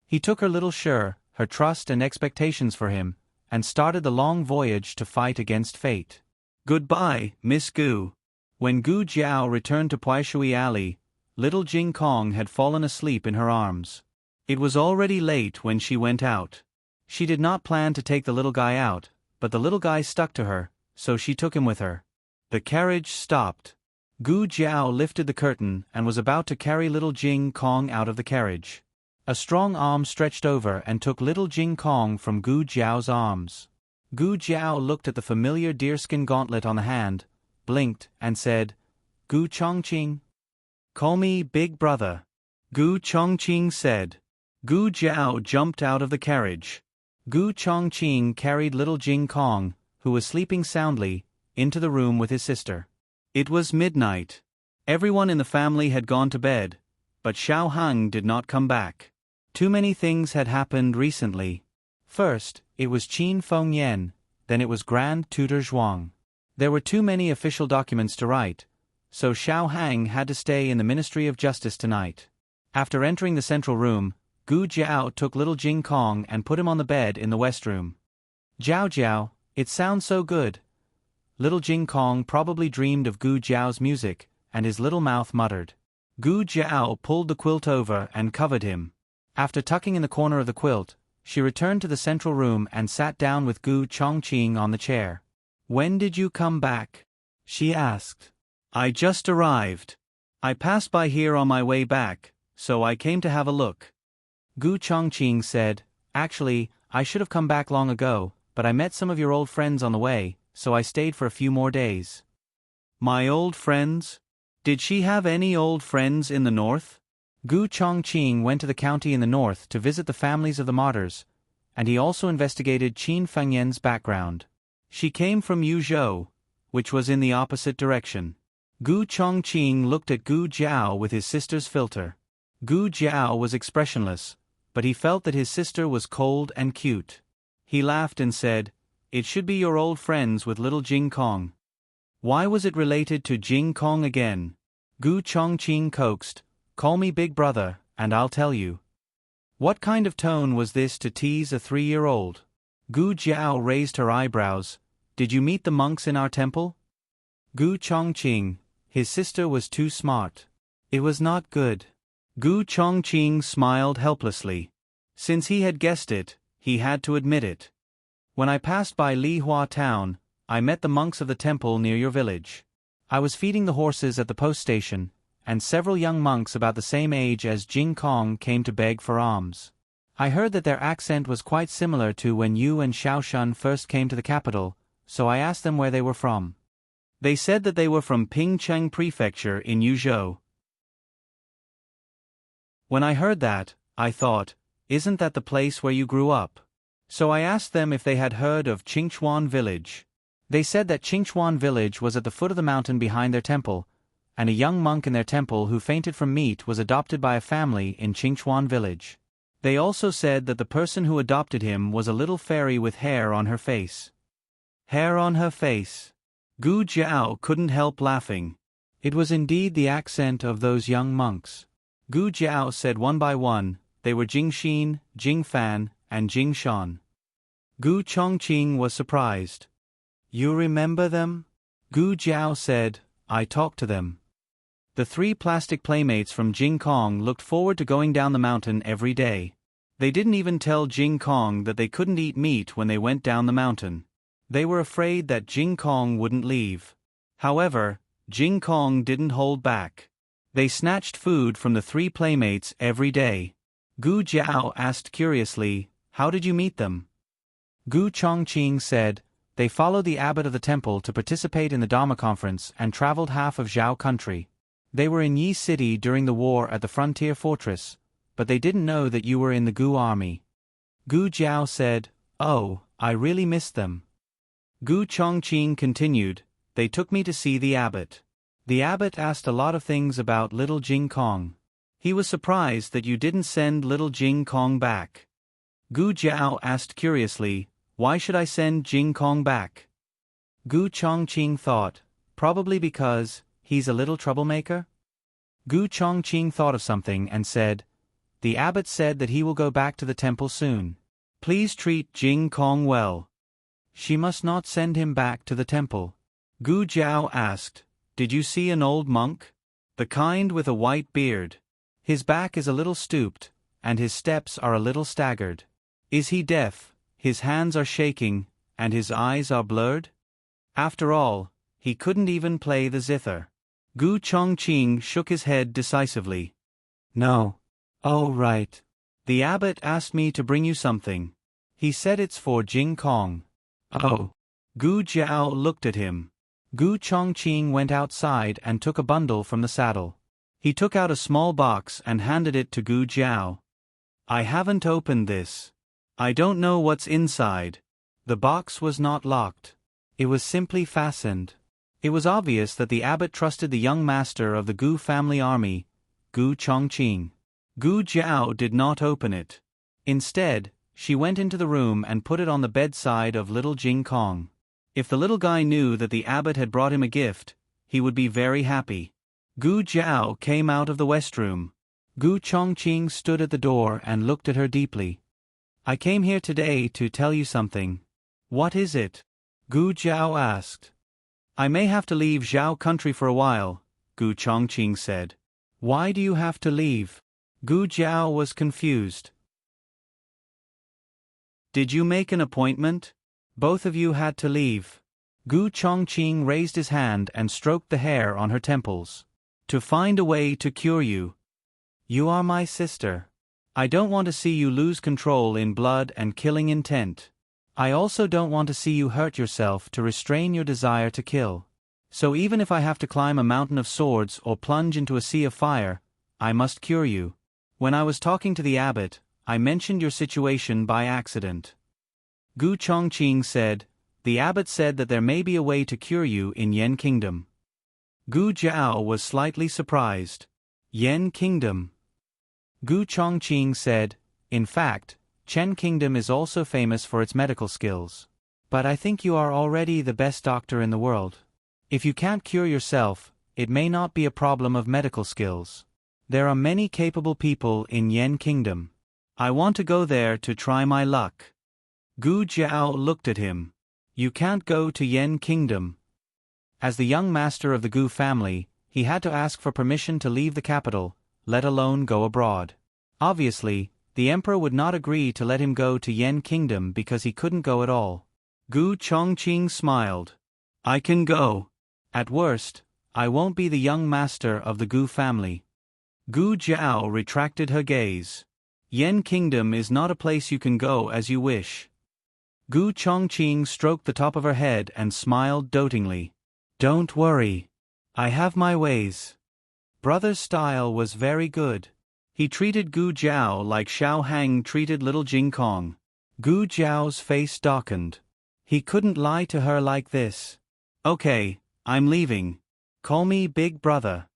He took her little Sher, her trust and expectations for him, and started the long voyage to fight against fate. Goodbye, Miss Gu. When Gu Jiao returned to Puishui Alley, little Jing Kong had fallen asleep in her arms. It was already late when she went out. She did not plan to take the little guy out, but the little guy stuck to her, so she took him with her. The carriage stopped. Gu Jiao lifted the curtain and was about to carry little Jing Kong out of the carriage. A strong arm stretched over and took little Jing Kong from Gu Jiao's arms. Gu Jiao looked at the familiar deerskin gauntlet on the hand, blinked, and said, "Gu Chongqing. Call me Big Brother." Gu Chongqing said. Gu Jiao jumped out of the carriage. Gu Chongqing carried little Jing Kong, who was sleeping soundly, into the room with his sister. It was midnight. Everyone in the family had gone to bed, but Xiao Hang did not come back. Too many things had happened recently. First, it was Qin Fengyan, then it was Grand Tutor Zhuang. There were too many official documents to write, so Xiao Hang had to stay in the Ministry of Justice tonight. After entering the central room, Gu Jiao took little Jing Kong and put him on the bed in the west room. "Jiao Jiao, it sounds so good." Little Jing Kong probably dreamed of Gu Jiao's music, and his little mouth muttered. Gu Jiao pulled the quilt over and covered him. After tucking in the corner of the quilt, she returned to the central room and sat down with Gu Chongqing on the chair. "When did you come back?" she asked. "I just arrived. I passed by here on my way back, so I came to have a look." Gu Chongqing said, "Actually, I should have come back long ago, but I met some of your old friends on the way, so I stayed for a few more days." "My old friends? Did she have any old friends in the north?" Gu Chongqing went to the county in the north to visit the families of the martyrs, and he also investigated Qin Fengyan's background. She came from Yuzhou, which was in the opposite direction. Gu Chongqing looked at Gu Jiao with his sister's filter. Gu Jiao was expressionless, but he felt that his sister was cold and cute. He laughed and said, "It should be your old friends with little Jing Kong." Why was it related to Jing Kong again? Gu Chongqing coaxed, "Call me Big Brother, and I'll tell you." What kind of tone was this to tease a 3-year-old? Gu Jiao raised her eyebrows. "Did you meet the monks in our temple?" Gu Chongqing, his sister was too smart. It was not good. Gu Chongqing smiled helplessly. Since he had guessed it, he had to admit it. "When I passed by Lihua town, I met the monks of the temple near your village. I was feeding the horses at the post station, and several young monks about the same age as Jing Kong came to beg for alms. I heard that their accent was quite similar to when you and Xiaoshan first came to the capital, so I asked them where they were from. They said that they were from Pingcheng Prefecture in Yuzhou. When I heard that, I thought, isn't that the place where you grew up? So I asked them if they had heard of Qingchuan village. They said that Qingchuan village was at the foot of the mountain behind their temple, and a young monk in their temple who fainted from meat was adopted by a family in Qingchuan village. They also said that the person who adopted him was a little fairy with hair on her face." Hair on her face. Gu Jiao couldn't help laughing. It was indeed the accent of those young monks. Gu Jiao said one by one, they were Jing Xin, Jing Fan, and Jing Shan. Gu Chongqing was surprised. "You remember them?" Gu Jiao said, "I talked to them." The 3 plastic playmates from Jing Kong looked forward to going down the mountain every day. They didn't even tell Jing Kong that they couldn't eat meat when they went down the mountain. They were afraid that Jing Kong wouldn't leave. However, Jing Kong didn't hold back. They snatched food from the 3 playmates every day. Gu Jiao asked curiously, "How did you meet them?" Gu Chongqing said, "They followed the abbot of the temple to participate in the Dharma conference and traveled half of Zhao country. They were in Yi City during the war at the frontier fortress, but they didn't know that you were in the Gu army." Gu Jiao said, "Oh, I really missed them." Gu Chongqing continued, "They took me to see the abbot. The abbot asked a lot of things about little Jing Kong. He was surprised that you didn't send little Jing Kong back." Gu Jiao asked curiously, "Why should I send Jing Kong back?" Gu Chongqing thought, "Probably because he's a little troublemaker." Gu Chongqing thought of something and said, "The abbot said that he will go back to the temple soon. Please treat Jing Kong well." "She must not send him back to the temple." Gu Jiao asked, "Did you see an old monk? The kind with a white beard. His back is a little stooped, and his steps are a little staggered. Is he deaf? His hands are shaking, and his eyes are blurred? After all, he couldn't even play the zither." Gu Chongqing shook his head decisively. "No." "Oh, right. The abbot asked me to bring you something. He said it's for Jing Kong." "Oh." Gu Jiao looked at him. Gu Chongqing went outside and took a bundle from the saddle. He took out a small box and handed it to Gu Jiao. "I haven't opened this. I don't know what's inside." The box was not locked. It was simply fastened. It was obvious that the abbot trusted the young master of the Gu family army, Gu Chongqing. Gu Jiao did not open it. Instead, she went into the room and put it on the bedside of little Jing Kong. If the little guy knew that the abbot had brought him a gift, he would be very happy. Gu Jiao came out of the west room. Gu Chongqing stood at the door and looked at her deeply. "I came here today to tell you something." "What is it?" Gu Jiao asked. "I may have to leave Zhao country for a while," Gu Chongqing said. "Why do you have to leave?" Gu Jiao was confused. "Did you make an appointment? Both of you had to leave." Gu Chongqing raised his hand and stroked the hair on her temples. "To find a way to cure you. You are my sister. I don't want to see you lose control in blood and killing intent. I also don't want to see you hurt yourself to restrain your desire to kill. So even if I have to climb a mountain of swords or plunge into a sea of fire, I must cure you. When I was talking to the abbot, I mentioned your situation by accident." Gu Chongqing said, "The abbot said that there may be a way to cure you in Yen Kingdom." Gu Jiao was slightly surprised. "Yen Kingdom?" Gu Chongqing said, "In fact, Chen Kingdom is also famous for its medical skills. But I think you are already the best doctor in the world. If you can't cure yourself, it may not be a problem of medical skills. There are many capable people in Yen Kingdom. I want to go there to try my luck." Gu Jiao looked at him. "You can't go to Yen Kingdom." As the young master of the Gu family, he had to ask for permission to leave the capital, let alone go abroad. Obviously, the emperor would not agree to let him go to Yen Kingdom because he couldn't go at all. Gu Chongqing smiled. "I can go. At worst, I won't be the young master of the Gu family." Gu Jiao retracted her gaze. "Yen Kingdom is not a place you can go as you wish." Gu Chongqing stroked the top of her head and smiled dotingly. "Don't worry. I have my ways." Brother's style was very good. He treated Gu Jiao like Xiao Hang treated little Jing Kong. Gu Jiao's face darkened. He couldn't lie to her like this. "Okay, I'm leaving. Call me Big Brother."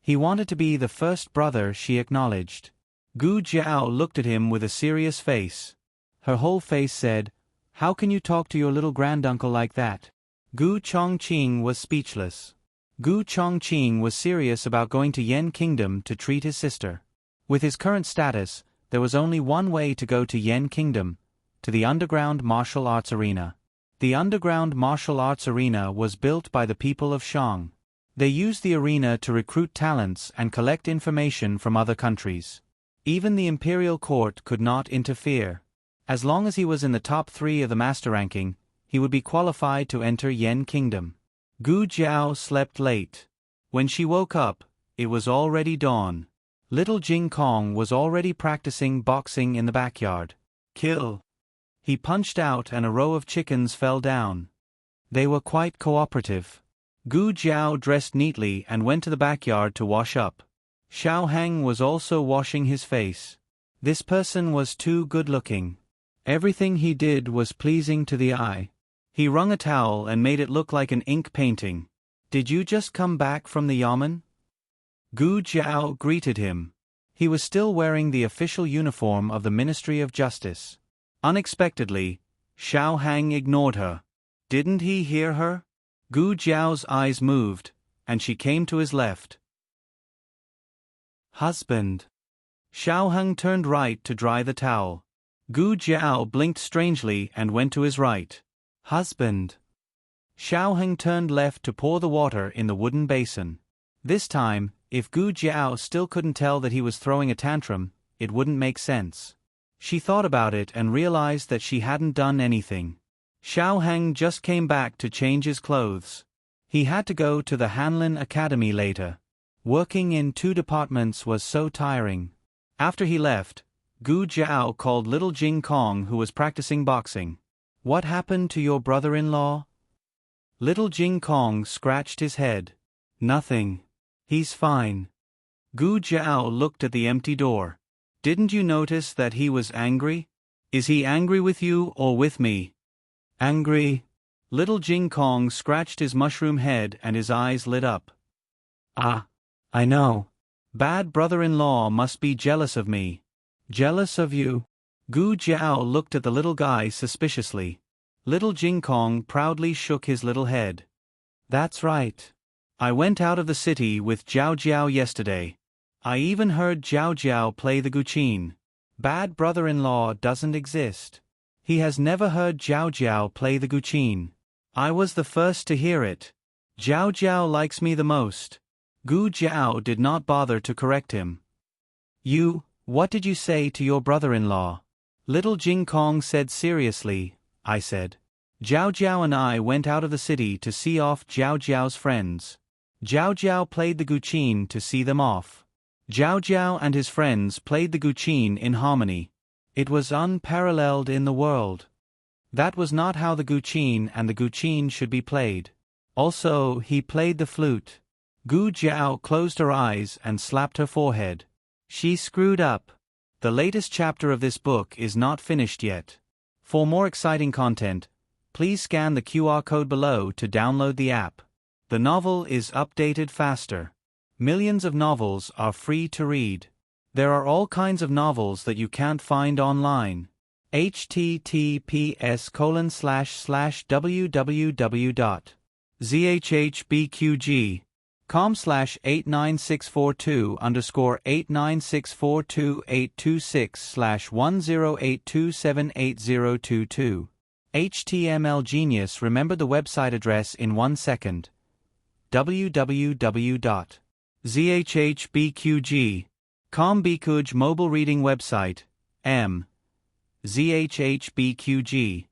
He wanted to be the first brother she acknowledged. Gu Jiao looked at him with a serious face. Her whole face said, "How can you talk to your little granduncle like that?" Gu Chongqing was speechless. Gu Chongqing was serious about going to Yen Kingdom to treat his sister. With his current status, there was only one way to go to Yen Kingdom, to the underground martial arts arena. The underground martial arts arena was built by the people of Shang. They used the arena to recruit talents and collect information from other countries. Even the imperial court could not interfere. As long as he was in the top 3 of the master ranking, he would be qualified to enter Yen Kingdom. Gu Jiao slept late. When she woke up, it was already dawn. Little Jing Kong was already practicing boxing in the backyard. Kill! He punched out and a row of chickens fell down. They were quite cooperative. Gu Jiao dressed neatly and went to the backyard to wash up. Xiao Hang was also washing his face. This person was too good-looking. Everything he did was pleasing to the eye. He wrung a towel and made it look like an ink painting. "Did you just come back from the yamen?" Gu Jiao greeted him. He was still wearing the official uniform of the Ministry of Justice. Unexpectedly, Xiao Hang ignored her. Didn't he hear her? Gu Jiao's eyes moved, and she came to his left. Husband. Xiao Hang turned right to dry the towel. Gu Jiao blinked strangely and went to his right. Husband. Xiao Hang turned left to pour the water in the wooden basin. This time, if Gu Jiao still couldn't tell that he was throwing a tantrum, it wouldn't make sense. She thought about it and realized that she hadn't done anything. Xiao Hang just came back to change his clothes. He had to go to the Hanlin Academy later. Working in 2 departments was so tiring. After he left, Gu Jiao called little Jing Kong, who was practicing boxing. "What happened to your brother-in-law?" Little Jing Kong scratched his head. "Nothing. He's fine." Gu Jiao looked at the empty door. "Didn't you notice that he was angry? Is he angry with you or with me?" "Angry." Little Jing Kong scratched his mushroom head and his eyes lit up. "Ah, I know. Bad brother-in-law must be jealous of me." "Jealous of you?" Gu Jiao looked at the little guy suspiciously. Little Jing Kong proudly shook his little head. "That's right. I went out of the city with Jiao Jiao yesterday. I even heard Jiao Jiao play the guqin. Bad brother-in-law doesn't exist. He has never heard Jiao Jiao play the guqin. I was the first to hear it. Jiao Jiao likes me the most." Gu Jiao did not bother to correct him. What did you say to your brother-in-law?" Little Jing Kong said seriously. "I said, Jiao Jiao and I went out of the city to see off Jiao Jiao's friends. Jiao Jiao played the guqin to see them off. Jiao Jiao and his friends played the guqin in harmony. It was unparalleled in the world. That was not how the guqin and the guqin should be played. Also, he played the flute." Gu Jiao closed her eyes and slapped her forehead. She screwed up. The latest chapter of this book is not finished yet. For more exciting content, please scan the QR code below to download the app. The novel is updated faster. Millions of novels are free to read. There are all kinds of novels that you can't find online. https://www.zhbqg.com/89642_8964280278022. HTML Genius remembered the website address in 1 second. www.zhbqg.com Bikuj mobile reading website. zhbqg.com.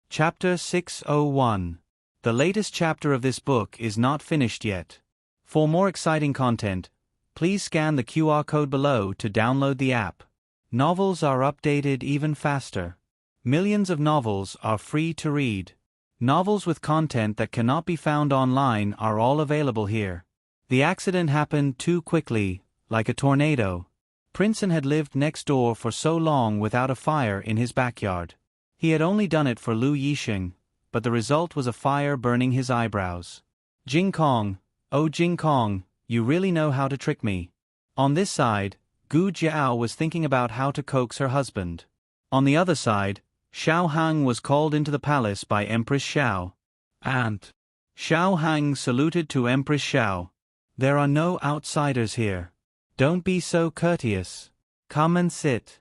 Chapter 601. The latest chapter of this book is not finished yet. For more exciting content, please scan the QR code below to download the app. Novels are updated even faster. Millions of novels are free to read. Novels with content that cannot be found online are all available here. The accident happened too quickly, like a tornado. Princeton had lived next door for so long without a fire in his backyard. He had only done it for Lu Yixing, but the result was a fire burning his eyebrows. Jing Kong, oh Jing Kong, you really know how to trick me. On this side, Gu Jiao was thinking about how to coax her husband. On the other side, Xiao Hang was called into the palace by Empress Xiao. And Xiao Hang saluted to Empress Xiao. "There are no outsiders here. Don't be so courteous. Come and sit."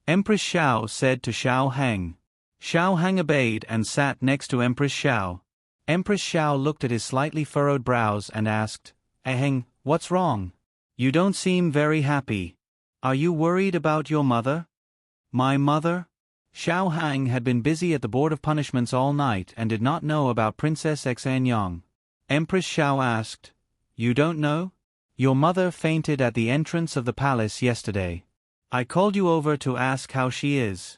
Empress Xiao said to Xiao Hang. Xiao Hang obeyed and sat next to Empress Xiao. Empress Xiao looked at his slightly furrowed brows and asked, "Hang, what's wrong? You don't seem very happy. Are you worried about your mother?" "My mother?" Xiao Hang had been busy at the Board of Punishments all night and did not know about Princess Xanyang. Empress Xiao asked. You don't know? Your mother fainted at the entrance of the palace yesterday. I called you over to ask how she is.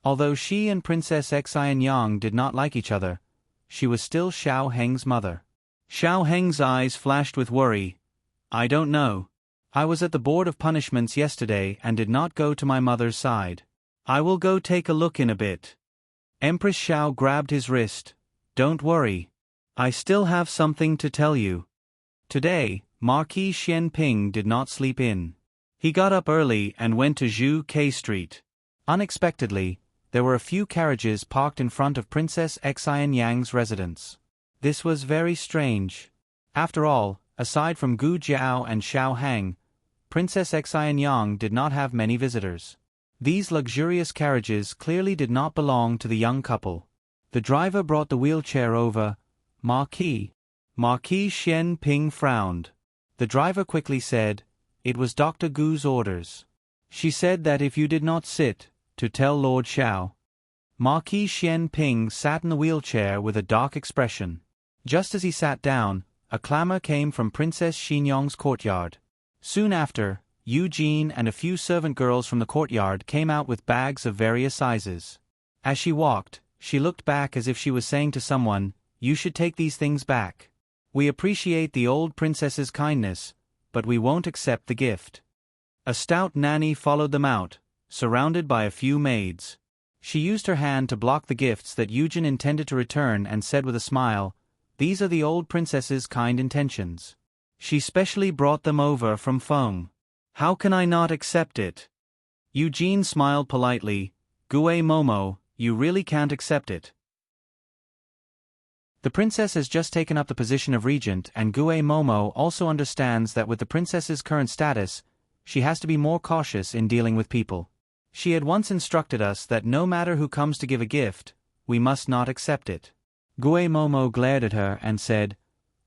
Although she and Princess Xianyang did not like each other, she was still Xiao Heng's mother. Xiao Heng's eyes flashed with worry. I don't know. I was at the Board of Punishments yesterday and did not go to my mother's side. I will go take a look in a bit. Empress Xiao grabbed his wrist. Don't worry. I still have something to tell you. Today, Marquis Xianping did not sleep in. He got up early and went to Zhu K Street. Unexpectedly, there were a few carriages parked in front of Princess Xianyang's residence. This was very strange. After all, aside from Gu Jiao and Xiao Hang, Princess Xianyang did not have many visitors. These luxurious carriages clearly did not belong to the young couple. The driver brought the wheelchair over. Marquis Xianping frowned. The driver quickly said, it was Dr. Gu's orders. She said that if you did not sit, to tell Lord Xiao. Marquis Xianping sat in the wheelchair with a dark expression. Just as he sat down, a clamor came from Princess Xinyong's courtyard. Soon after, Eugene and a few servant girls from the courtyard came out with bags of various sizes. As she walked, she looked back as if she was saying to someone, you should take these things back. We appreciate the old princess's kindness, but we won't accept the gift. A stout nanny followed them out, surrounded by a few maids. She used her hand to block the gifts that Eugene intended to return and said with a smile, these are the old princess's kind intentions. She specially brought them over from Feng. How can I not accept it? Eugene smiled politely. Gue Momo, you really can't accept it. The princess has just taken up the position of regent, and Gue Momo also understands that with the princess's current status, she has to be more cautious in dealing with people. She had once instructed us that no matter who comes to give a gift, we must not accept it. Gue Momo glared at her and said,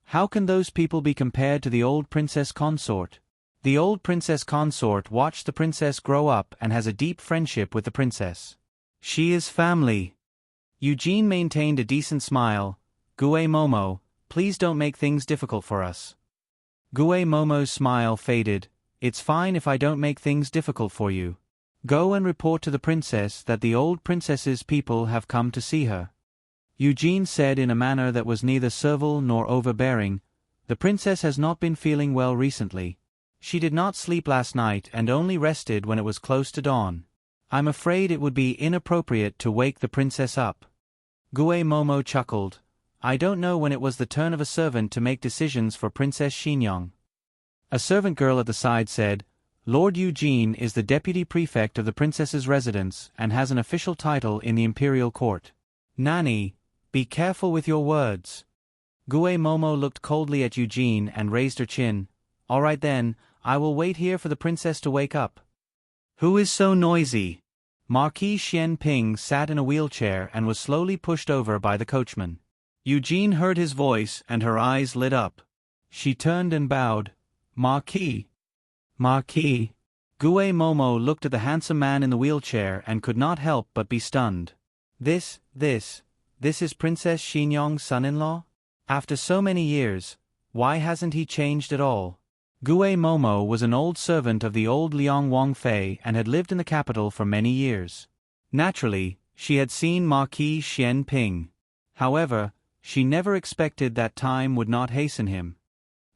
how can those people be compared to the old princess consort? The old princess consort watched the princess grow up and has a deep friendship with the princess. She is family. Eugene maintained a decent smile. Gue Momo, please don't make things difficult for us. Gue Momo's smile faded. It's fine if I don't make things difficult for you. Go and report to the princess that the old princess's people have come to see her. Eugene said in a manner that was neither servile nor overbearing, the princess has not been feeling well recently. She did not sleep last night and only rested when it was close to dawn. I'm afraid it would be inappropriate to wake the princess up. Gue Momo chuckled. I don't know when it was the turn of a servant to make decisions for Princess Xinyong. A servant girl at the side said, Lord Eugene is the deputy prefect of the princess's residence and has an official title in the imperial court. Nanny, be careful with your words. Gue Momo looked coldly at Eugene and raised her chin. All right then, I will wait here for the princess to wake up. Who is so noisy? Marquis Xianping sat in a wheelchair and was slowly pushed over by the coachman. Eugene heard his voice and her eyes lit up. She turned and bowed. Marquis. Marquis. Gue Momo looked at the handsome man in the wheelchair and could not help but be stunned. This is Princess Xinyong's son-in-law? After so many years, why hasn't he changed at all? Gue Momo was an old servant of the old Liang Wangfei and had lived in the capital for many years. Naturally, she had seen Marquis Xianping. However, she never expected that time would not hasten him.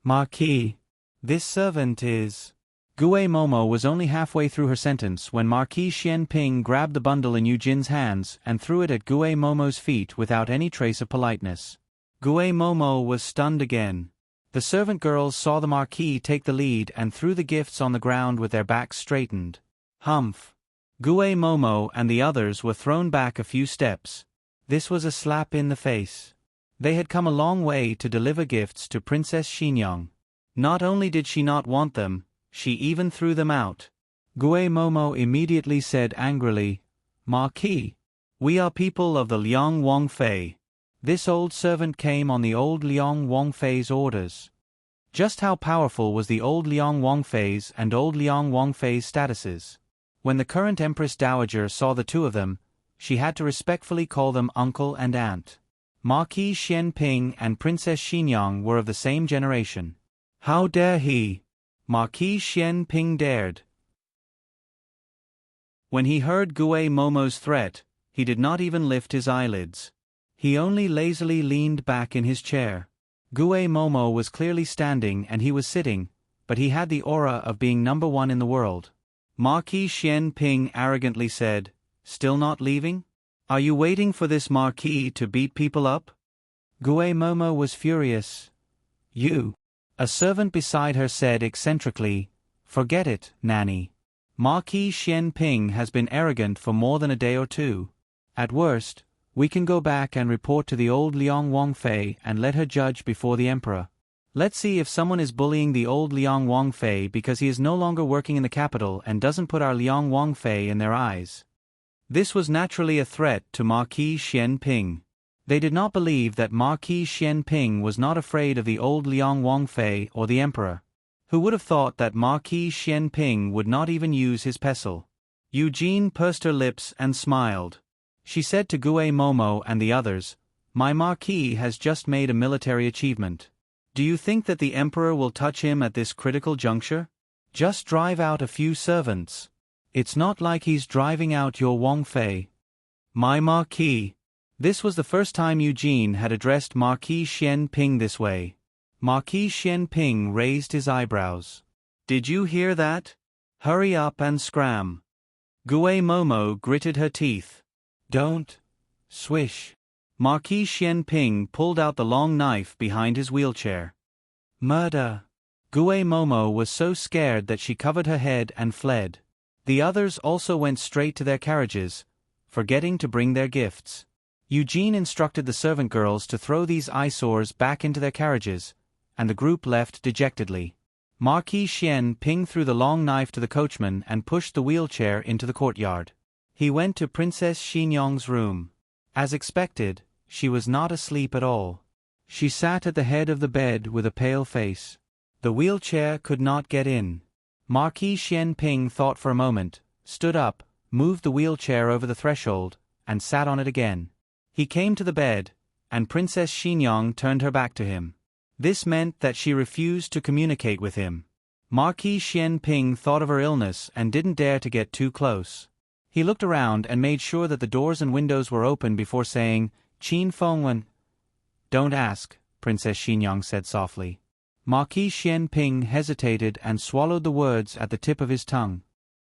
Marquis. This servant is... Gue Momo was only halfway through her sentence when Marquis Xianping grabbed the bundle in Eugene's hands and threw it at Gue Momo's feet without any trace of politeness. Gue Momo was stunned again. The servant girls saw the Marquis take the lead and threw the gifts on the ground with their backs straightened. Humph! Gue Momo and the others were thrown back a few steps. This was a slap in the face. They had come a long way to deliver gifts to Princess Xinyong. Not only did she not want them, she even threw them out. Gue Momo immediately said angrily, Marquis, we are people of the Liang Wangfei. This old servant came on the old Liang Wangfei's orders. Just how powerful was the old Liang Wangfei's and old Liang Wangfei's statuses? When the current Empress Dowager saw the two of them, she had to respectfully call them uncle and aunt. Marquis Xianping and Princess Xinyang were of the same generation. How dare he? Marquis Xianping dared. When he heard Gue Momo's threat, he did not even lift his eyelids. He only lazily leaned back in his chair. Gue Momo was clearly standing and he was sitting, but he had the aura of being number one in the world. Marquis Xianping arrogantly said, "Still not leaving? Are you waiting for this marquis to beat people up?" Gue Momo was furious. "You." A servant beside her said eccentrically, "Forget it, Nanny. Marquis Xianping has been arrogant for more than a day or two. At worst, we can go back and report to the old Liang Wangfei and let her judge before the emperor. Let's see if someone is bullying the old Liang Wangfei because he is no longer working in the capital and doesn't put our Liang Wangfei in their eyes." This was naturally a threat to Marquis Xianping. They did not believe that Marquis Xianping was not afraid of the old Liang Wangfei or the emperor. Who would have thought that Marquis Xianping would not even use his pestle? Eugene pursed her lips and smiled. She said to Gue Momo and the others, "My marquis has just made a military achievement. Do you think that the emperor will touch him at this critical juncture? Just drive out a few servants. It's not like he's driving out your Wangfei. My marquis." This was the first time Eugene had addressed Marquis Xianping this way. Marquis Xianping raised his eyebrows. "Did you hear that? Hurry up and scram." Gue Momo gritted her teeth. "Don't." Swish. Marquis Xianping pulled out the long knife behind his wheelchair. "Murder." Gue Momo was so scared that she covered her head and fled. The others also went straight to their carriages, forgetting to bring their gifts. Eugene instructed the servant girls to throw these eyesores back into their carriages, and the group left dejectedly. Marquis Xianping threw the long knife to the coachman and pushed the wheelchair into the courtyard. He went to Princess Xinyang's room. As expected, she was not asleep at all. She sat at the head of the bed with a pale face. The wheelchair could not get in. Marquis Xianping thought for a moment, stood up, moved the wheelchair over the threshold, and sat on it again. He came to the bed, and Princess Xinyang turned her back to him. This meant that she refused to communicate with him. Marquis Xianping thought of her illness and didn't dare to get too close. He looked around and made sure that the doors and windows were open before saying, "Qin Fengwen." "Don't ask," Princess Xinyang said softly. Marquis Xianping hesitated and swallowed the words at the tip of his tongue.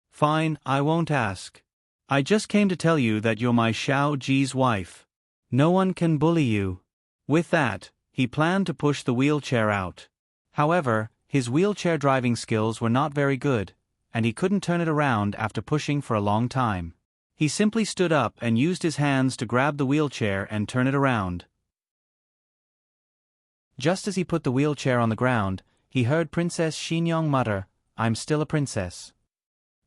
"Fine, I won't ask. I just came to tell you that you're my Shao Ji's wife. No one can bully you." With that, he planned to push the wheelchair out. However, his wheelchair driving skills were not very good, and he couldn't turn it around after pushing for a long time. He simply stood up and used his hands to grab the wheelchair and turn it around. Just as he put the wheelchair on the ground, he heard Princess Xinyang mutter, "I'm still a princess."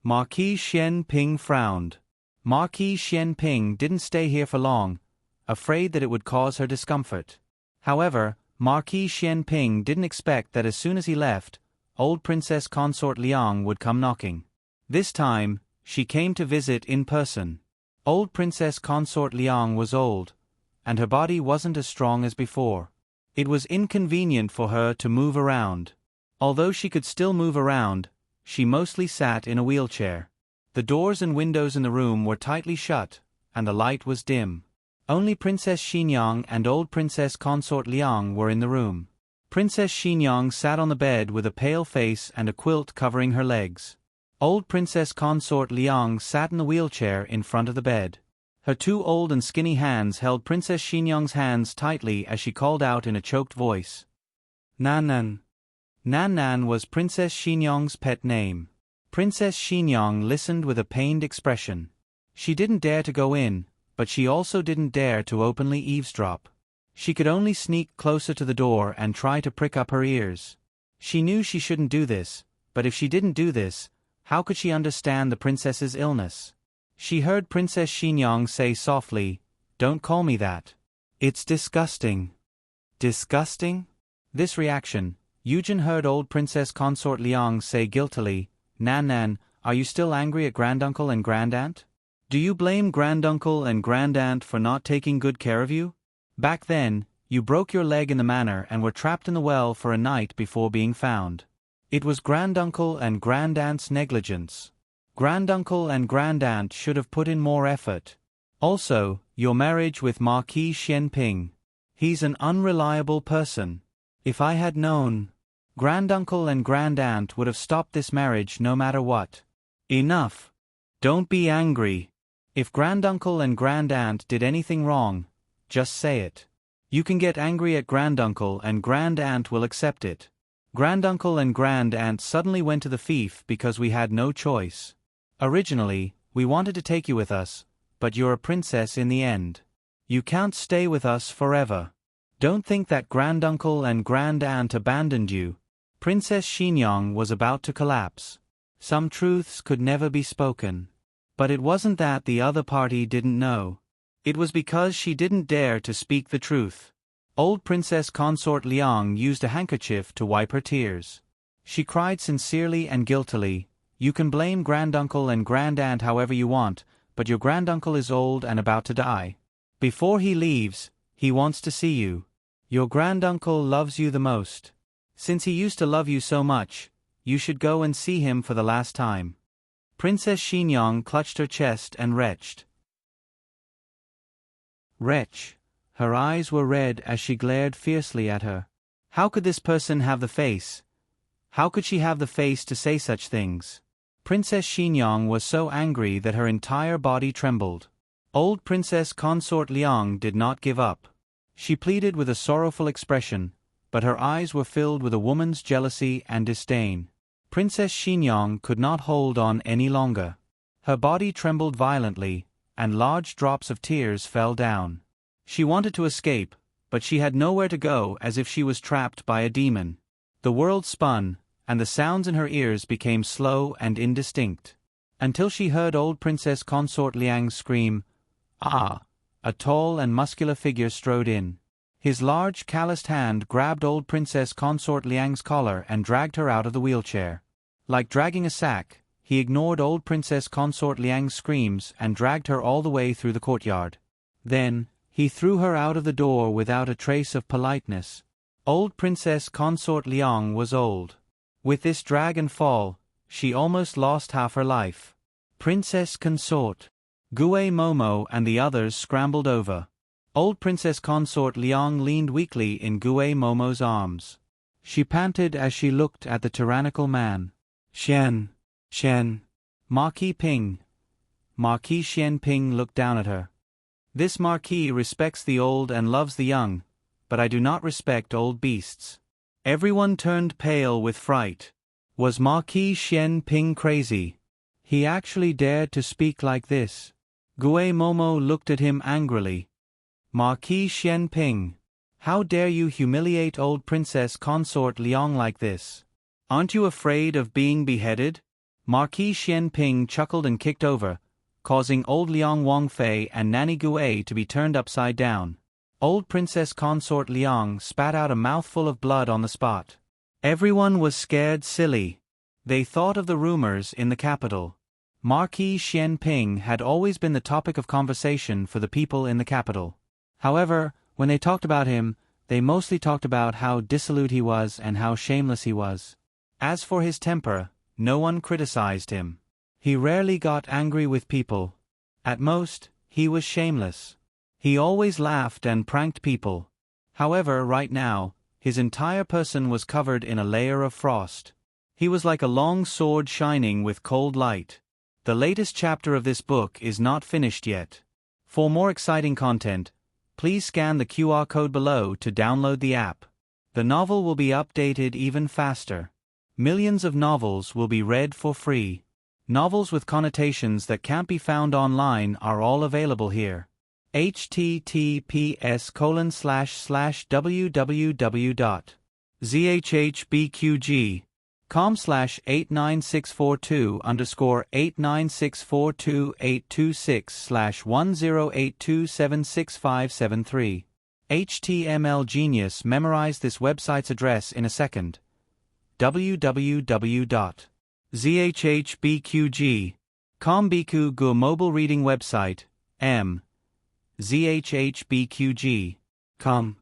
Marquis Xianping frowned. Marquis Xianping didn't stay here for long, afraid that it would cause her discomfort. However, Marquis Xianping didn't expect that as soon as he left, old Princess Consort Liang would come knocking. This time, she came to visit in person. Old Princess Consort Liang was old, and her body wasn't as strong as before. It was inconvenient for her to move around. Although she could still move around, she mostly sat in a wheelchair. The doors and windows in the room were tightly shut, and the light was dim. Only Princess Xinyang and old Princess Consort Liang were in the room. Princess Xinyang sat on the bed with a pale face and a quilt covering her legs. Old Princess Consort Liang sat in the wheelchair in front of the bed. Her two old and skinny hands held Princess Xinyang's hands tightly as she called out in a choked voice. "Nan Nan." Nan Nan was Princess Xinyang's pet name. Princess Xinyang listened with a pained expression. She didn't dare to go in, but she also didn't dare to openly eavesdrop. She could only sneak closer to the door and try to prick up her ears. She knew she shouldn't do this, but if she didn't do this, how could she understand the princess's illness? She heard Princess Xinyang say softly, "Don't call me that. It's disgusting." Disgusting? This reaction, Eugen heard old Princess Consort Liang say guiltily, "Nan Nan, are you still angry at granduncle and grandaunt? Do you blame granduncle and grandaunt for not taking good care of you? Back then, you broke your leg in the manor and were trapped in the well for a night before being found. It was granduncle and grandaunt's negligence. Granduncle and grandaunt should have put in more effort. Also, your marriage with Marquis Xianping. He's an unreliable person. If I had known, granduncle and grandaunt would have stopped this marriage no matter what. Enough. Don't be angry. If granduncle and grandaunt did anything wrong, just say it. You can get angry at granduncle and grandaunt will accept it. Granduncle and grandaunt suddenly went to the fief because we had no choice. Originally, we wanted to take you with us, but you're a princess in the end. You can't stay with us forever. Don't think that granduncle and grandaunt abandoned you. Princess Xinyang was about to collapse. Some truths could never be spoken. But it wasn't that the other party didn't know. It was because she didn't dare to speak the truth. Old Princess Consort Liang used a handkerchief to wipe her tears. She cried sincerely and guiltily. You can blame granduncle and grandaunt however you want, but your granduncle is old and about to die. Before he leaves, he wants to see you. Your granduncle loves you the most. Since he used to love you so much, you should go and see him for the last time. Princess Xinyang clutched her chest and retched. Her eyes were red as she glared fiercely at her. How could this person have the face? How could she have the face to say such things? Princess Xinyang was so angry that her entire body trembled. Old Princess Consort Liang did not give up. She pleaded with a sorrowful expression, but her eyes were filled with a woman's jealousy and disdain. Princess Xinyang could not hold on any longer. Her body trembled violently, and large drops of tears fell down. She wanted to escape, but she had nowhere to go, as if she was trapped by a demon. The world spun, and the sounds in her ears became slow and indistinct. Until she heard old Princess Consort Liang scream, "Ah!" A tall and muscular figure strode in. His large, calloused hand grabbed old Princess Consort Liang's collar and dragged her out of the wheelchair. Like dragging a sack, he ignored old Princess Consort Liang's screams and dragged her all the way through the courtyard. Then, he threw her out of the door without a trace of politeness. Old Princess Consort Liang was old. With this drag and fall, she almost lost half her life. Princess Consort Gue Momo and the others scrambled over. Old Princess Consort Liang leaned weakly in Gue Momo's arms. She panted as she looked at the tyrannical man. Shen. Marquis Ping. Marquis Xianping looked down at her. This marquis respects the old and loves the young, but I do not respect old beasts. Everyone turned pale with fright. Was Marquis Xianping crazy? He actually dared to speak like this. Gue Momo looked at him angrily. Marquis Xianping, how dare you humiliate old Princess Consort Liang like this? Aren't you afraid of being beheaded? Marquis Xianping chuckled and kicked over, causing old Liang Wangfei and Nanny Gue to be turned upside down. Old Princess Consort Liang spat out a mouthful of blood on the spot. Everyone was scared silly. They thought of the rumors in the capital. Marquis Xianping had always been the topic of conversation for the people in the capital. However, when they talked about him, they mostly talked about how dissolute he was and how shameless he was. As for his temper, no one criticized him. He rarely got angry with people. At most, he was shameless. He always laughed and pranked people. However, right now, his entire person was covered in a layer of frost. He was like a long sword shining with cold light. The latest chapter of this book is not finished yet. For more exciting content, please scan the QR code below to download the app. The novel will be updated even faster. Millions of novels will be read for free. Novels with connotations that can't be found online are all available here. https://www.zhbqg.com/89642-8264286/1082765773. HTML Genius memorized this website's address in a second. www.zhbqg.com Biku Gu mobile reading website, M. zhbqg Come.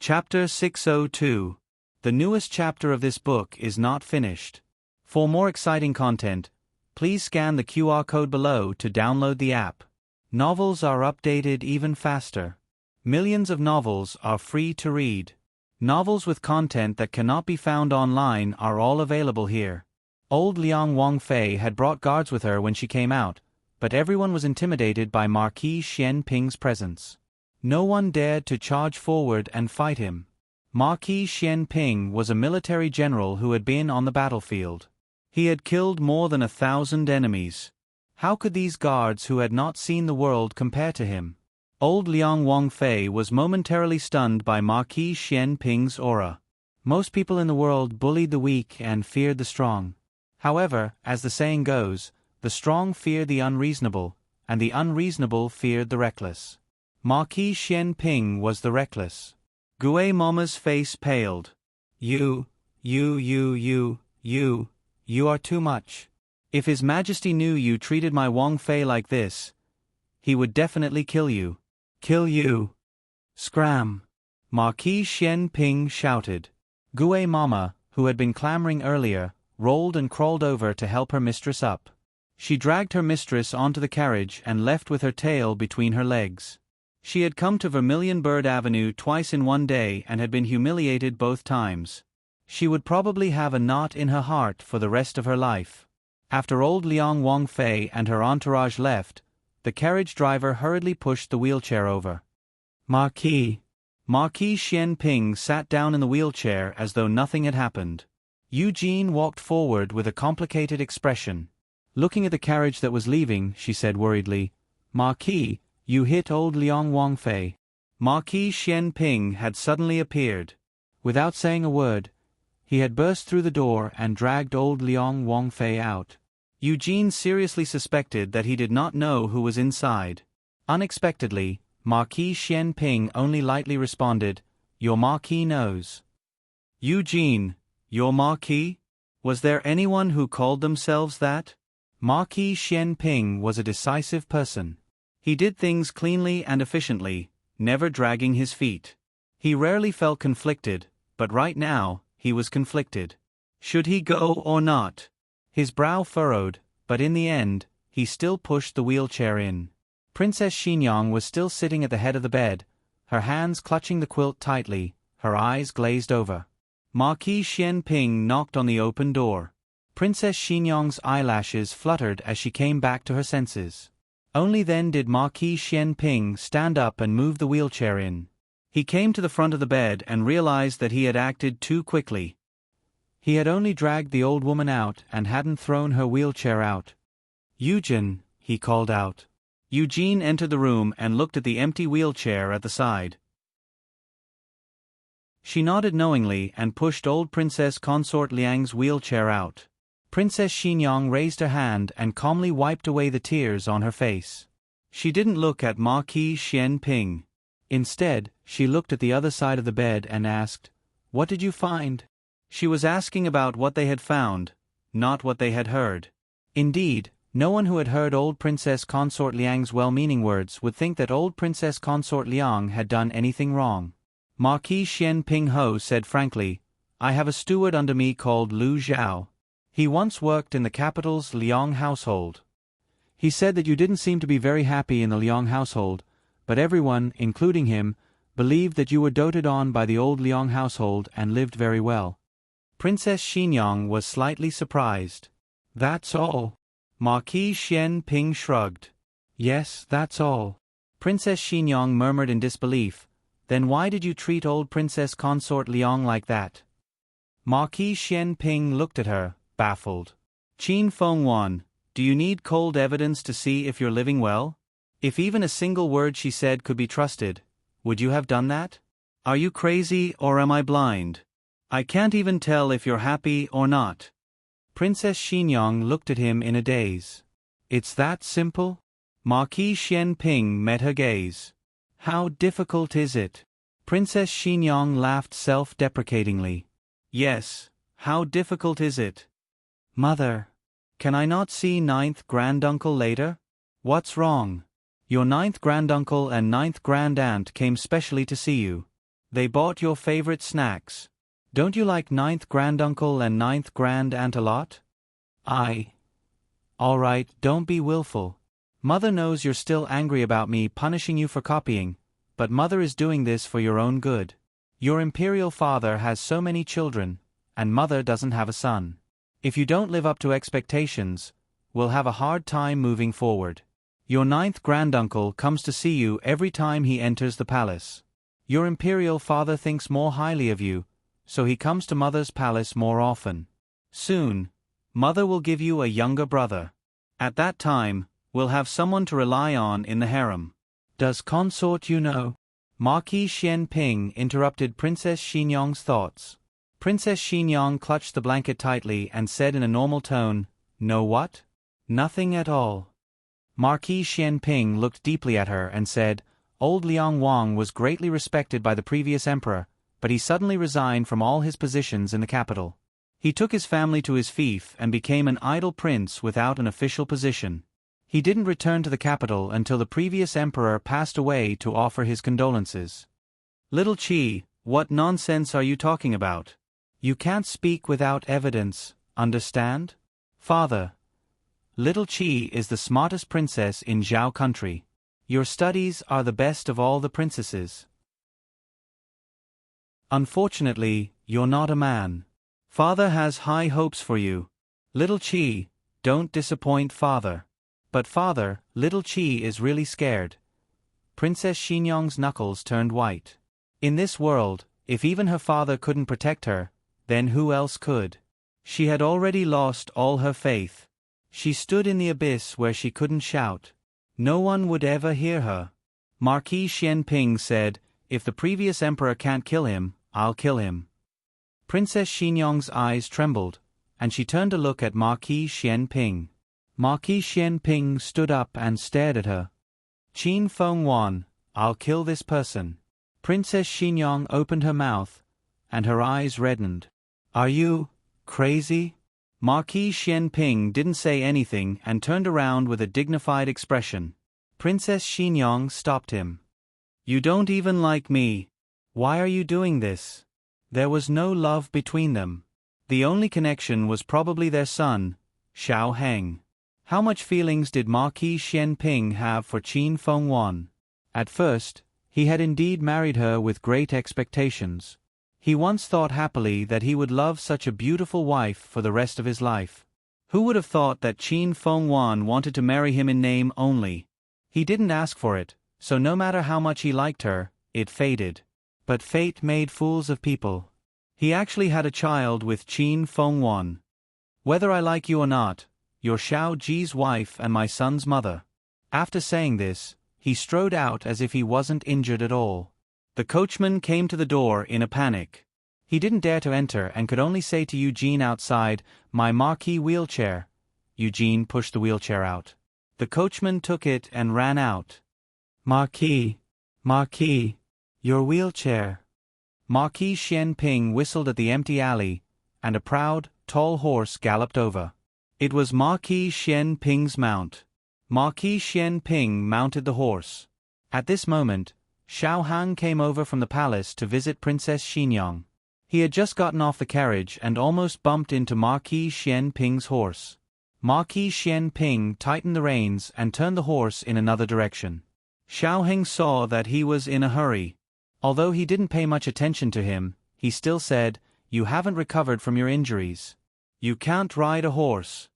Chapter 602. The newest chapter of this book is not finished. For more exciting content, please scan the QR code below to download the app. Novels are updated even faster. Millions of novels are free to read. Novels with content that cannot be found online are all available here. Old Liang Wangfei had brought guards with her when she came out, but everyone was intimidated by Marquis Xian Ping's presence. No one dared to charge forward and fight him. Marquis Xian Ping was a military general who had been on the battlefield. He had killed more than 1,000 enemies. How could these guards who had not seen the world compare to him? Old Liang Wangfei was momentarily stunned by Marquis Xian Ping's aura. Most people in the world bullied the weak and feared the strong. However, as the saying goes, the strong fear the unreasonable, and the unreasonable feared the reckless. Marquis Xian Ping was the reckless. Gui Mama's face paled. You are too much. If His Majesty knew you treated my Wangfei like this, he would definitely kill you. Kill you. Scram! Marquis Xian Ping shouted. Gui Mama, who had been clamoring earlier, rolled and crawled over to help her mistress up. She dragged her mistress onto the carriage and left with her tail between her legs. She had come to Vermilion Bird Avenue twice in one day and had been humiliated both times. She would probably have a knot in her heart for the rest of her life. After old Liang Wangfei and her entourage left, the carriage driver hurriedly pushed the wheelchair over. Marquis Xian Ping sat down in the wheelchair as though nothing had happened. Eugene walked forward with a complicated expression. Looking at the carriage that was leaving, she said worriedly, Marquis, you hit old Liang Wangfei. Marquis Xian Ping had suddenly appeared. Without saying a word, he had burst through the door and dragged old Liang Wangfei out. Eugene seriously suspected that he did not know who was inside. Unexpectedly, Marquis Xian Ping only lightly responded, Your Marquis knows. Eugene, your Marquis? Was there anyone who called themselves that? Marquis Xian Ping was a decisive person. He did things cleanly and efficiently, never dragging his feet. He rarely felt conflicted, but right now, he was conflicted. Should he go or not? His brow furrowed, but in the end, he still pushed the wheelchair in. Princess Xinyang was still sitting at the head of the bed, her hands clutching the quilt tightly, her eyes glazed over. Marquis Xian Ping knocked on the open door. Princess Xinyang's eyelashes fluttered as she came back to her senses. Only then did Marquis Xian Ping stand up and move the wheelchair in. He came to the front of the bed and realized that he had acted too quickly. He had only dragged the old woman out and hadn't thrown her wheelchair out. Eugene, he called out. Eugene entered the room and looked at the empty wheelchair at the side. She nodded knowingly and pushed old Princess Consort Liang's wheelchair out. Princess Xinyang raised her hand and calmly wiped away the tears on her face. She didn't look at Marquis Xian Ping. Instead, she looked at the other side of the bed and asked, What did you find? She was asking about what they had found, not what they had heard. Indeed, no one who had heard old Princess Consort Liang's well-meaning words would think that old Princess Consort Liang had done anything wrong. Marquis Xian Ping Ho said frankly, I have a steward under me called Lu Zhao. He once worked in the capital's Liang household. He said that you didn't seem to be very happy in the Liang household, but everyone, including him, believed that you were doted on by the old Liang household and lived very well. Princess Xinyang was slightly surprised. That's all. Marquis Xian Ping shrugged. Yes, that's all. Princess Xinyang murmured in disbelief. Then why did you treat old Princess Consort Liang like that? Marquis Xian Ping looked at her, baffled. Qin Fengwan, do you need cold evidence to see if you're living well? If even a single word she said could be trusted, would you have done that? Are you crazy or am I blind? I can't even tell if you're happy or not. Princess Xinyang looked at him in a daze. It's that simple? Marquis Xian Ping met her gaze. How difficult is it? Princess Xinyang laughed self-deprecatingly. Yes, how difficult is it? Mother, can I not see ninth granduncle later? What's wrong? Your ninth granduncle and ninth grandaunt came specially to see you. They bought your favorite snacks. Don't you like ninth granduncle and ninth grandaunt a lot? All right, don't be willful. Mother knows you're still angry about me punishing you for copying, but Mother is doing this for your own good. Your imperial father has so many children, and Mother doesn't have a son. If you don't live up to expectations, we'll have a hard time moving forward. Your ninth granduncle comes to see you every time he enters the palace. Your imperial father thinks more highly of you, so he comes to Mother's palace more often. Soon, Mother will give you a younger brother. At that time, we'll have someone to rely on in the harem. Does consort you know? Marquis Xian Ping interrupted Princess Xinyong's thoughts. Princess Xinyong clutched the blanket tightly and said in a normal tone, "Know what?" "Nothing at all." Marquis Xian Ping looked deeply at her and said, "Old Liang Wang was greatly respected by the previous emperor, but he suddenly resigned from all his positions in the capital. He took his family to his fief and became an idle prince without an official position. He didn't return to the capital until the previous emperor passed away to offer his condolences." "Little Qi, what nonsense are you talking about? You can't speak without evidence, understand? Father, Little Qi is the smartest princess in Zhao country. Your studies are the best of all the princesses. Unfortunately, you're not a man. Father has high hopes for you. Little Qi, don't disappoint Father." "But Father, Little Qi is really scared." Princess Xinyong's knuckles turned white. In this world, if even her father couldn't protect her, then who else could? She had already lost all her faith. She stood in the abyss where she couldn't shout. No one would ever hear her. Marquis Xian Ping said, "If the previous emperor can't kill him, I'll kill him." Princess Xinyong's eyes trembled, and she turned to look at Marquis Xian Ping. Marquis Xian Ping stood up and stared at her. "Qin Feng Wan, I'll kill this person." Princess Xinyong opened her mouth, and her eyes reddened. "Are you crazy?" Marquis Xian Ping didn't say anything and turned around with a dignified expression. Princess Xinyong stopped him. "You don't even like me. Why are you doing this?" There was no love between them. The only connection was probably their son, Xiao Heng. How much feelings did Marquis Xian Ping have for Qin Feng Wan? At first, he had indeed married her with great expectations. He once thought happily that he would love such a beautiful wife for the rest of his life. Who would have thought that Qin Feng Wan wanted to marry him in name only? He didn't ask for it, so no matter how much he liked her, it faded. But fate made fools of people. He actually had a child with Qin Feng Wan. "Whether I like you or not, you're Xiao Ji's wife and my son's mother." After saying this, he strode out as if he wasn't injured at all. The coachman came to the door in a panic. He didn't dare to enter and could only say to Eugene outside, "My Marquis wheelchair." Eugene pushed the wheelchair out. The coachman took it and ran out. Marquis, your wheelchair." Marquis Xian Ping whistled at the empty alley, and a proud, tall horse galloped over. It was Marquis Xian Ping's mount. Marquis Xian Ping mounted the horse. At this moment, Xiao Hang came over from the palace to visit Princess Xinyong. He had just gotten off the carriage and almost bumped into Marquis Xian Ping's horse. Marquis Xian Ping tightened the reins and turned the horse in another direction. Xiao Heng saw that he was in a hurry. Although he didn't pay much attention to him, he still said, "You haven't recovered from your injuries. You can't ride a horse."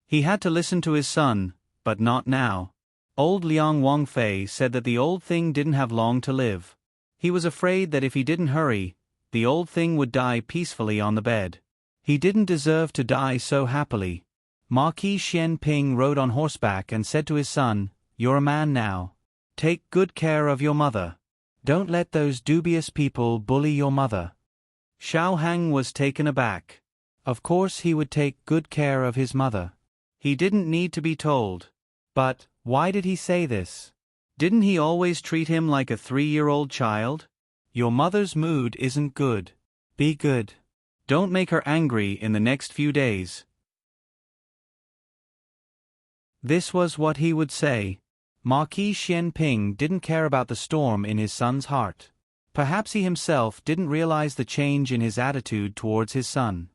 He had to listen to his son, but not now. Old Liang Wangfei said that the old thing didn't have long to live. He was afraid that if he didn't hurry, the old thing would die peacefully on the bed. He didn't deserve to die so happily. Marquis Xian Ping rode on horseback and said to his son, "You're a man now. Take good care of your mother. Don't let those dubious people bully your mother." Xiao Hang was taken aback. Of course he would take good care of his mother. He didn't need to be told. But, why did he say this? Didn't he always treat him like a 3-year-old child? Your mother's mood isn't good. Be good. Don't make her angry in the next few days. This was what he would say. Marquis Xianping didn't care about the storm in his son's heart. Perhaps he himself didn't realize the change in his attitude towards his son.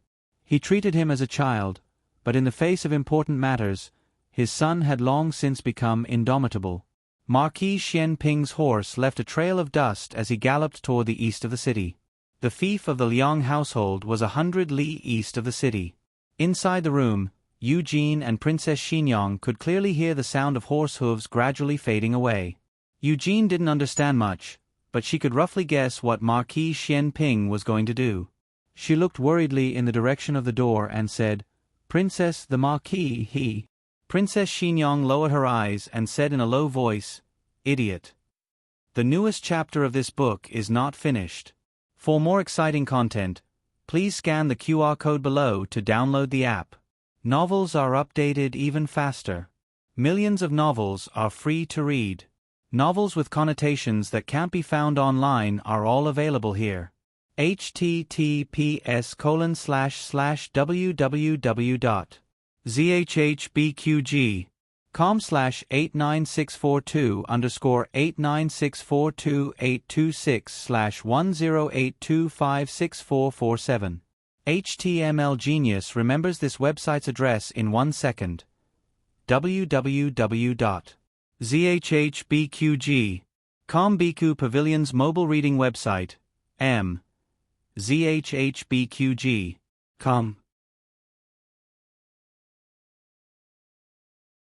He treated him as a child, but in the face of important matters, his son had long since become indomitable. Marquis Xianping's horse left a trail of dust as he galloped toward the east of the city. The fief of the Liang household was 100 li east of the city. Inside the room, Eugene and Princess Xinyang could clearly hear the sound of horse hooves gradually fading away. Eugene didn't understand much, but she could roughly guess what Marquis Xianping was going to do. She looked worriedly in the direction of the door and said, "Princess, the Marquis, he." Princess Xinyang lowered her eyes and said in a low voice, "Idiot. The newest chapter of this book is not finished. For more exciting content, please scan the QR code below to download the app. Novels are updated even faster. Millions of novels are free to read. Novels with connotations that can't be found online are all available here. https://www.zhbqg.com/896428266/10825647. HTML Genius remembers this website's address in 1 second. www.zhbqg.com Biku Pavilion's mobile reading website, zhbqg.com.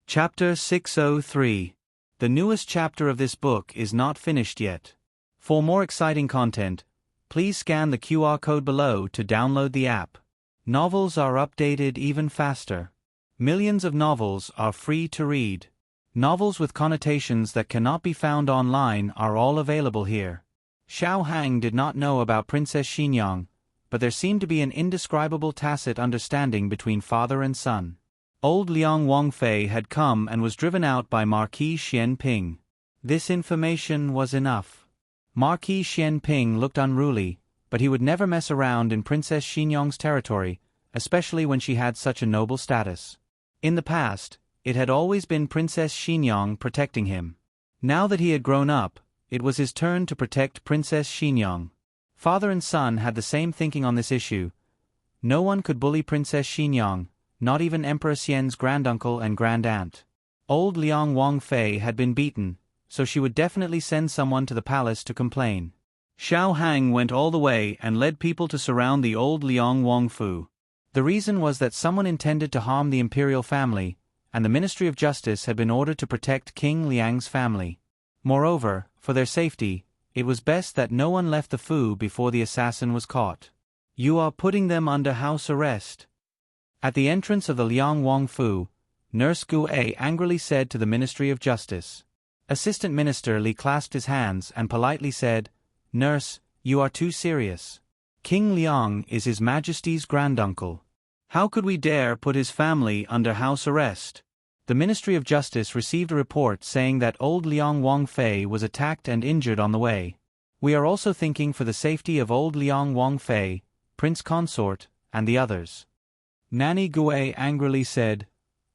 Chapter 603. The newest chapter of this book is not finished yet. For more exciting content, please scan the QR code below to download the app. Novels are updated even faster. Millions of novels are free to read. Novels with connotations that cannot be found online are all available here. Xiao Hang did not know about Princess Xinyang, but there seemed to be an indescribable tacit understanding between father and son. Old Liang Wangfei had come and was driven out by Marquis Xianping. This information was enough. Marquis Xianping looked unruly, but he would never mess around in Princess Xinyang's territory, especially when she had such a noble status. In the past, it had always been Princess Xinyang protecting him. Now that he had grown up, it was his turn to protect Princess Xinyang. Father and son had the same thinking on this issue. No one could bully Princess Xinyang, not even Emperor Xian's granduncle and grandaunt. Old Liang Wangfei had been beaten, so she would definitely send someone to the palace to complain. Xiao Hang went all the way and led people to surround the old Liang Wangfu. The reason was that someone intended to harm the imperial family, and the Ministry of Justice had been ordered to protect King Liang's family. Moreover, for their safety, it was best that no one left the Fu before the assassin was caught. "You are putting them under house arrest." At the entrance of the Liang Wangfu, Nurse Gu-ei angrily said to the Ministry of Justice. Assistant Minister Li clasped his hands and politely said, "Nurse, you are too serious. King Liang is His Majesty's granduncle. How could we dare put his family under house arrest?" The Ministry of Justice received a report saying that old Liang Wangfei was attacked and injured on the way. "We are also thinking for the safety of old Liang Wangfei, Prince Consort, and the others." Nanny Gu-ei angrily said,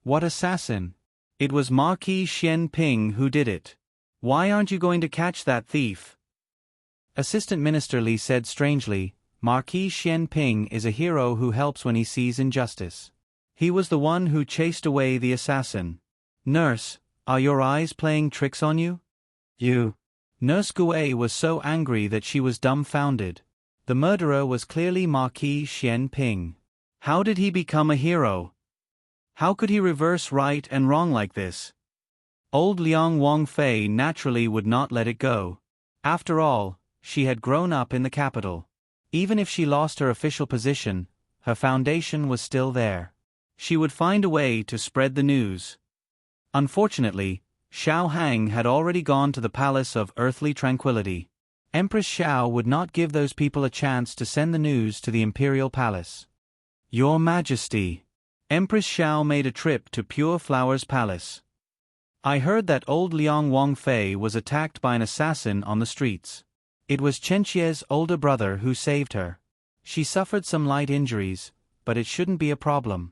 "What assassin? It was Marquis Xianping who did it. Why aren't you going to catch that thief?" Assistant Minister Li said strangely, "Marquis Xianping is a hero who helps when he sees injustice. He was the one who chased away the assassin." "Nurse, are your eyes playing tricks on you?" Nurse Gu-ei was so angry that she was dumbfounded. The murderer was clearly Marquis Xianping. How did he become a hero? How could he reverse right and wrong like this? Old Liang Wangfei naturally would not let it go. After all, she had grown up in the capital. Even if she lost her official position, her foundation was still there. She would find a way to spread the news. Unfortunately, Xiao Hang had already gone to the Palace of Earthly Tranquility. Empress Xiao would not give those people a chance to send the news to the Imperial Palace. "Your Majesty." Empress Xiao made a trip to Pure Flower's palace. "I heard that old Liang Wangfei was attacked by an assassin on the streets. It was Chenxie's older brother who saved her. She suffered some light injuries, but it shouldn't be a problem."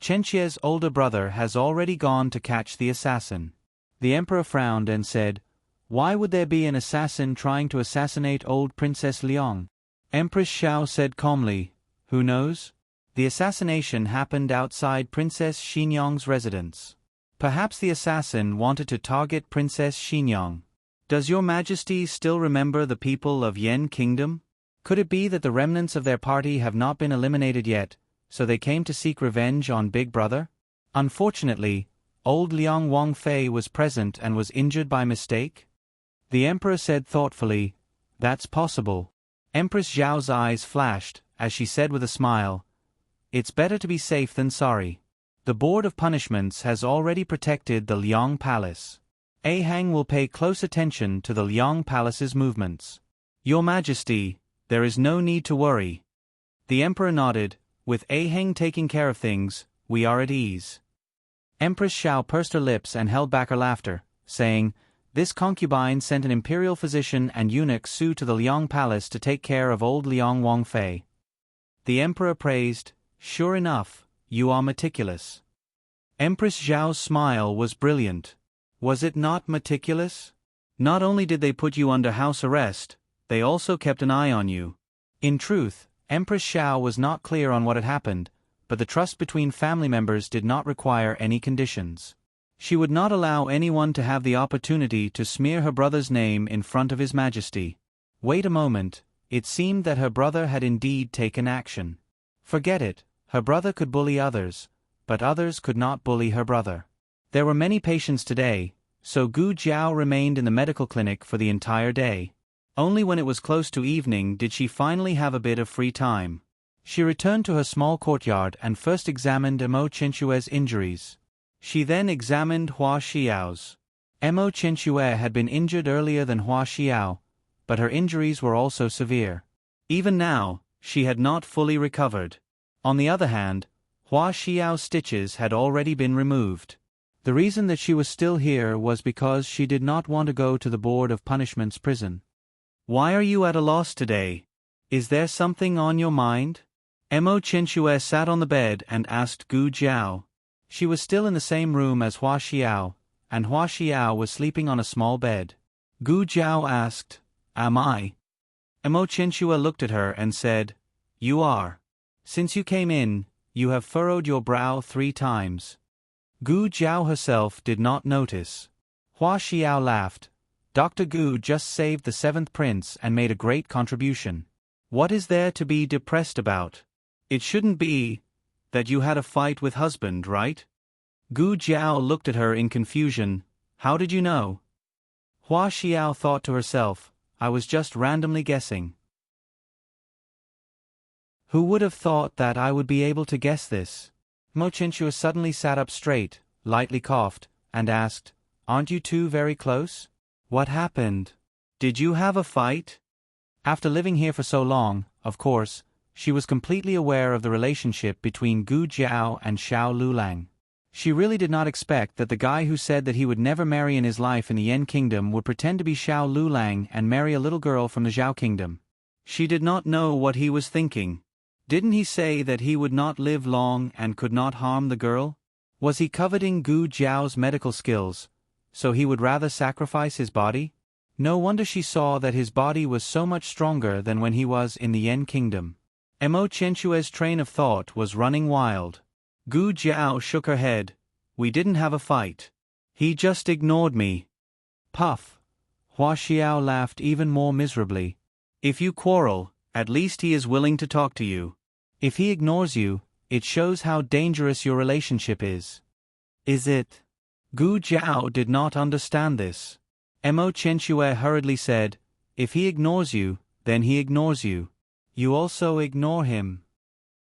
Chen older brother has already gone to catch the assassin. The emperor frowned and said, "Why would there be an assassin trying to assassinate old Princess Liang?" Empress Xiao said calmly, "Who knows? The assassination happened outside Princess Xinyang's residence. Perhaps the assassin wanted to target Princess Xinyang. Does your majesty still remember the people of Yan Kingdom? Could it be that the remnants of their party have not been eliminated yet, so they came to seek revenge on Big Brother? Unfortunately, old Liang Wangfei was present and was injured by mistake?" The emperor said thoughtfully, "That's possible." Empress Zhao's eyes flashed, as she said with a smile, "It's better to be safe than sorry. The Board of Punishments has already protected the Liang Palace. Ahang will pay close attention to the Liang Palace's movements. Your Majesty, there is no need to worry." The emperor nodded. "With Ahang taking care of things, we are at ease." Empress Xiao pursed her lips and held back her laughter, saying, "This concubine sent an imperial physician and eunuch Su to the Liang Palace to take care of old Liang Wangfei." The emperor praised, "Sure enough, you are meticulous." Empress Zhao's smile was brilliant. "Was it not meticulous? Not only did they put you under house arrest, they also kept an eye on you." In truth, Empress Xiao was not clear on what had happened, but the trust between family members did not require any conditions. She would not allow anyone to have the opportunity to smear her brother's name in front of His Majesty. Wait a moment, it seemed that her brother had indeed taken action. Forget it, her brother could bully others, but others could not bully her brother. There were many patients today, so Gu Jiao remained in the medical clinic for the entire day. Only when it was close to evening did she finally have a bit of free time. She returned to her small courtyard and first examined Mo Chenxue's injuries. She then examined Hua Xiao's. Mo Chenxue had been injured earlier than Hua Xiao, but her injuries were also severe. Even now, she had not fully recovered. On the other hand, Hua Xiao's stitches had already been removed. The reason that she was still here was because she did not want to go to the Board of Punishment's prison. "Why are you at a loss today? Is there something on your mind?" Mo Chenxue sat on the bed and asked Gu Jiao. She was still in the same room as Hua Xiao, and Hua Xiao was sleeping on a small bed. Gu Jiao asked, "Am I?" Mo Chenxue looked at her and said, "You are. Since you came in, you have furrowed your brow 3 times." Gu Jiao herself did not notice. Hua Xiao laughed. "Dr. Gu just saved the 7th prince and made a great contribution. What is there to be depressed about? It shouldn't be that you had a fight with husband, right?" Gu Jiao looked at her in confusion. "How did you know?" Hua Xiao thought to herself, "I was just randomly guessing." Who would have thought that I would be able to guess this? Mo Chenxue suddenly sat up straight, lightly coughed, and asked, "Aren't you two very close? What happened? Did you have a fight?" After living here for so long, of course, she was completely aware of the relationship between Gu Jiao and Xiao Lulang. She really did not expect that the guy who said that he would never marry in his life in the Yan Kingdom would pretend to be Xiao Lulang and marry a little girl from the Zhao Kingdom. She did not know what he was thinking. Didn't he say that he would not live long and could not harm the girl? Was he coveting Gu Jiao's medical skills, so he would rather sacrifice his body? No wonder she saw that his body was so much stronger than when he was in the Yan Kingdom. Mo Chenxue's train of thought was running wild. Gu Jiao shook her head. "We didn't have a fight. He just ignored me." Puff. Hua Xiao laughed even more miserably. "If you quarrel, at least he is willing to talk to you. If he ignores you, it shows how dangerous your relationship is." "Is it?" Gu Jiao did not understand this. Mo Chenxue hurriedly said, "If he ignores you, then he ignores you. You also ignore him."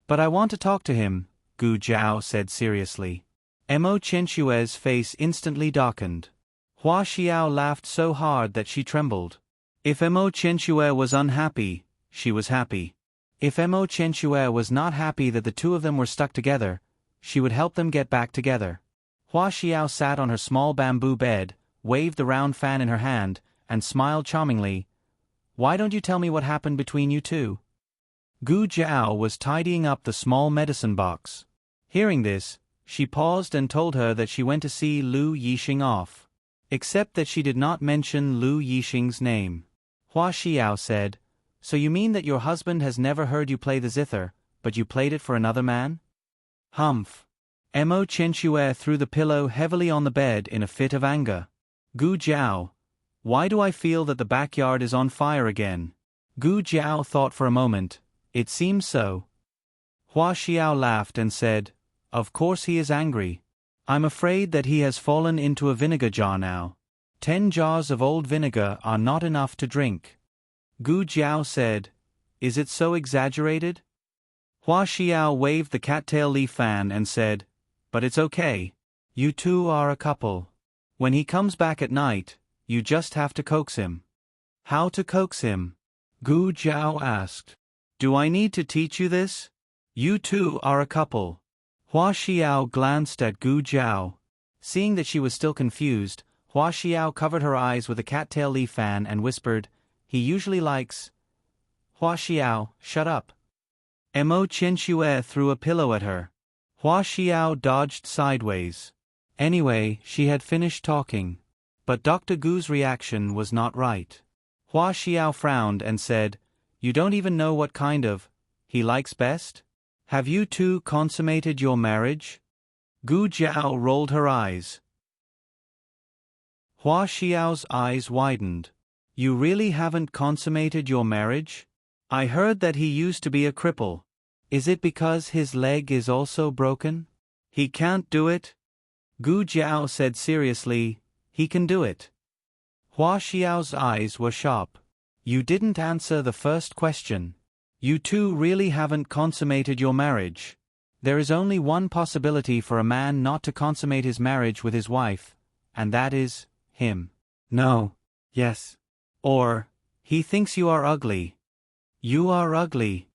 "But I want to talk to him," Gu Jiao said seriously. Mo Chenxue's face instantly darkened. Hua Xiao laughed so hard that she trembled. If Mo Chenxue was unhappy, she was happy. If Mo Chenxue was not happy that the two of them were stuck together, she would help them get back together. Hua Xiao sat on her small bamboo bed, waved the round fan in her hand, and smiled charmingly. "Why don't you tell me what happened between you two?" Gu Jiao was tidying up the small medicine box. Hearing this, She paused and told her that she went to see Lu Yixing off. Except that she did not mention Lu Yixing's name. Hua Xiao said, "So you mean that your husband has never heard you play the zither, but you played it for another man?" Humph. Mo Chenxue threw the pillow heavily on the bed in a fit of anger. Gu Jiao. Why do I feel that the backyard is on fire again? Gu Jiao thought for a moment. It seems so. Hua Xiao laughed and said, "Of course he is angry. I'm afraid that he has fallen into a vinegar jar now. 10 jars of old vinegar are not enough to drink." Gu Jiao said, "Is it so exaggerated?" Hua Xiao waved the cattail leaf fan and said, "But it's okay. You two are a couple. When he comes back at night, you just have to coax him." "How to coax him?" Gu Jiao asked. "Do I need to teach you this? You two are a couple." Hua Xiao glanced at Gu Jiao. Seeing that she was still confused, Hua Xiao covered her eyes with a cattail leaf fan and whispered, "He usually likes—" "Hua Xiao, shut up." Mo Chenxue threw a pillow at her. Hua Xiao dodged sideways. Anyway, she had finished talking. But Dr. Gu's reaction was not right. Hua Xiao frowned and said, "You don't even know what kind of he likes best? Have you two consummated your marriage?" Gu Jiao rolled her eyes. Hua Xiao's eyes widened. "You really haven't consummated your marriage? I heard that he used to be a cripple. Is it because his leg is also broken? He can't do it?" Gu Jiao said seriously, "He can do it." Hua Xiao's eyes were sharp. "You didn't answer the first question. You two really haven't consummated your marriage. There is only one possibility for a man not to consummate his marriage with his wife, and that is him. No. Yes. Or, he thinks you are ugly. You are ugly."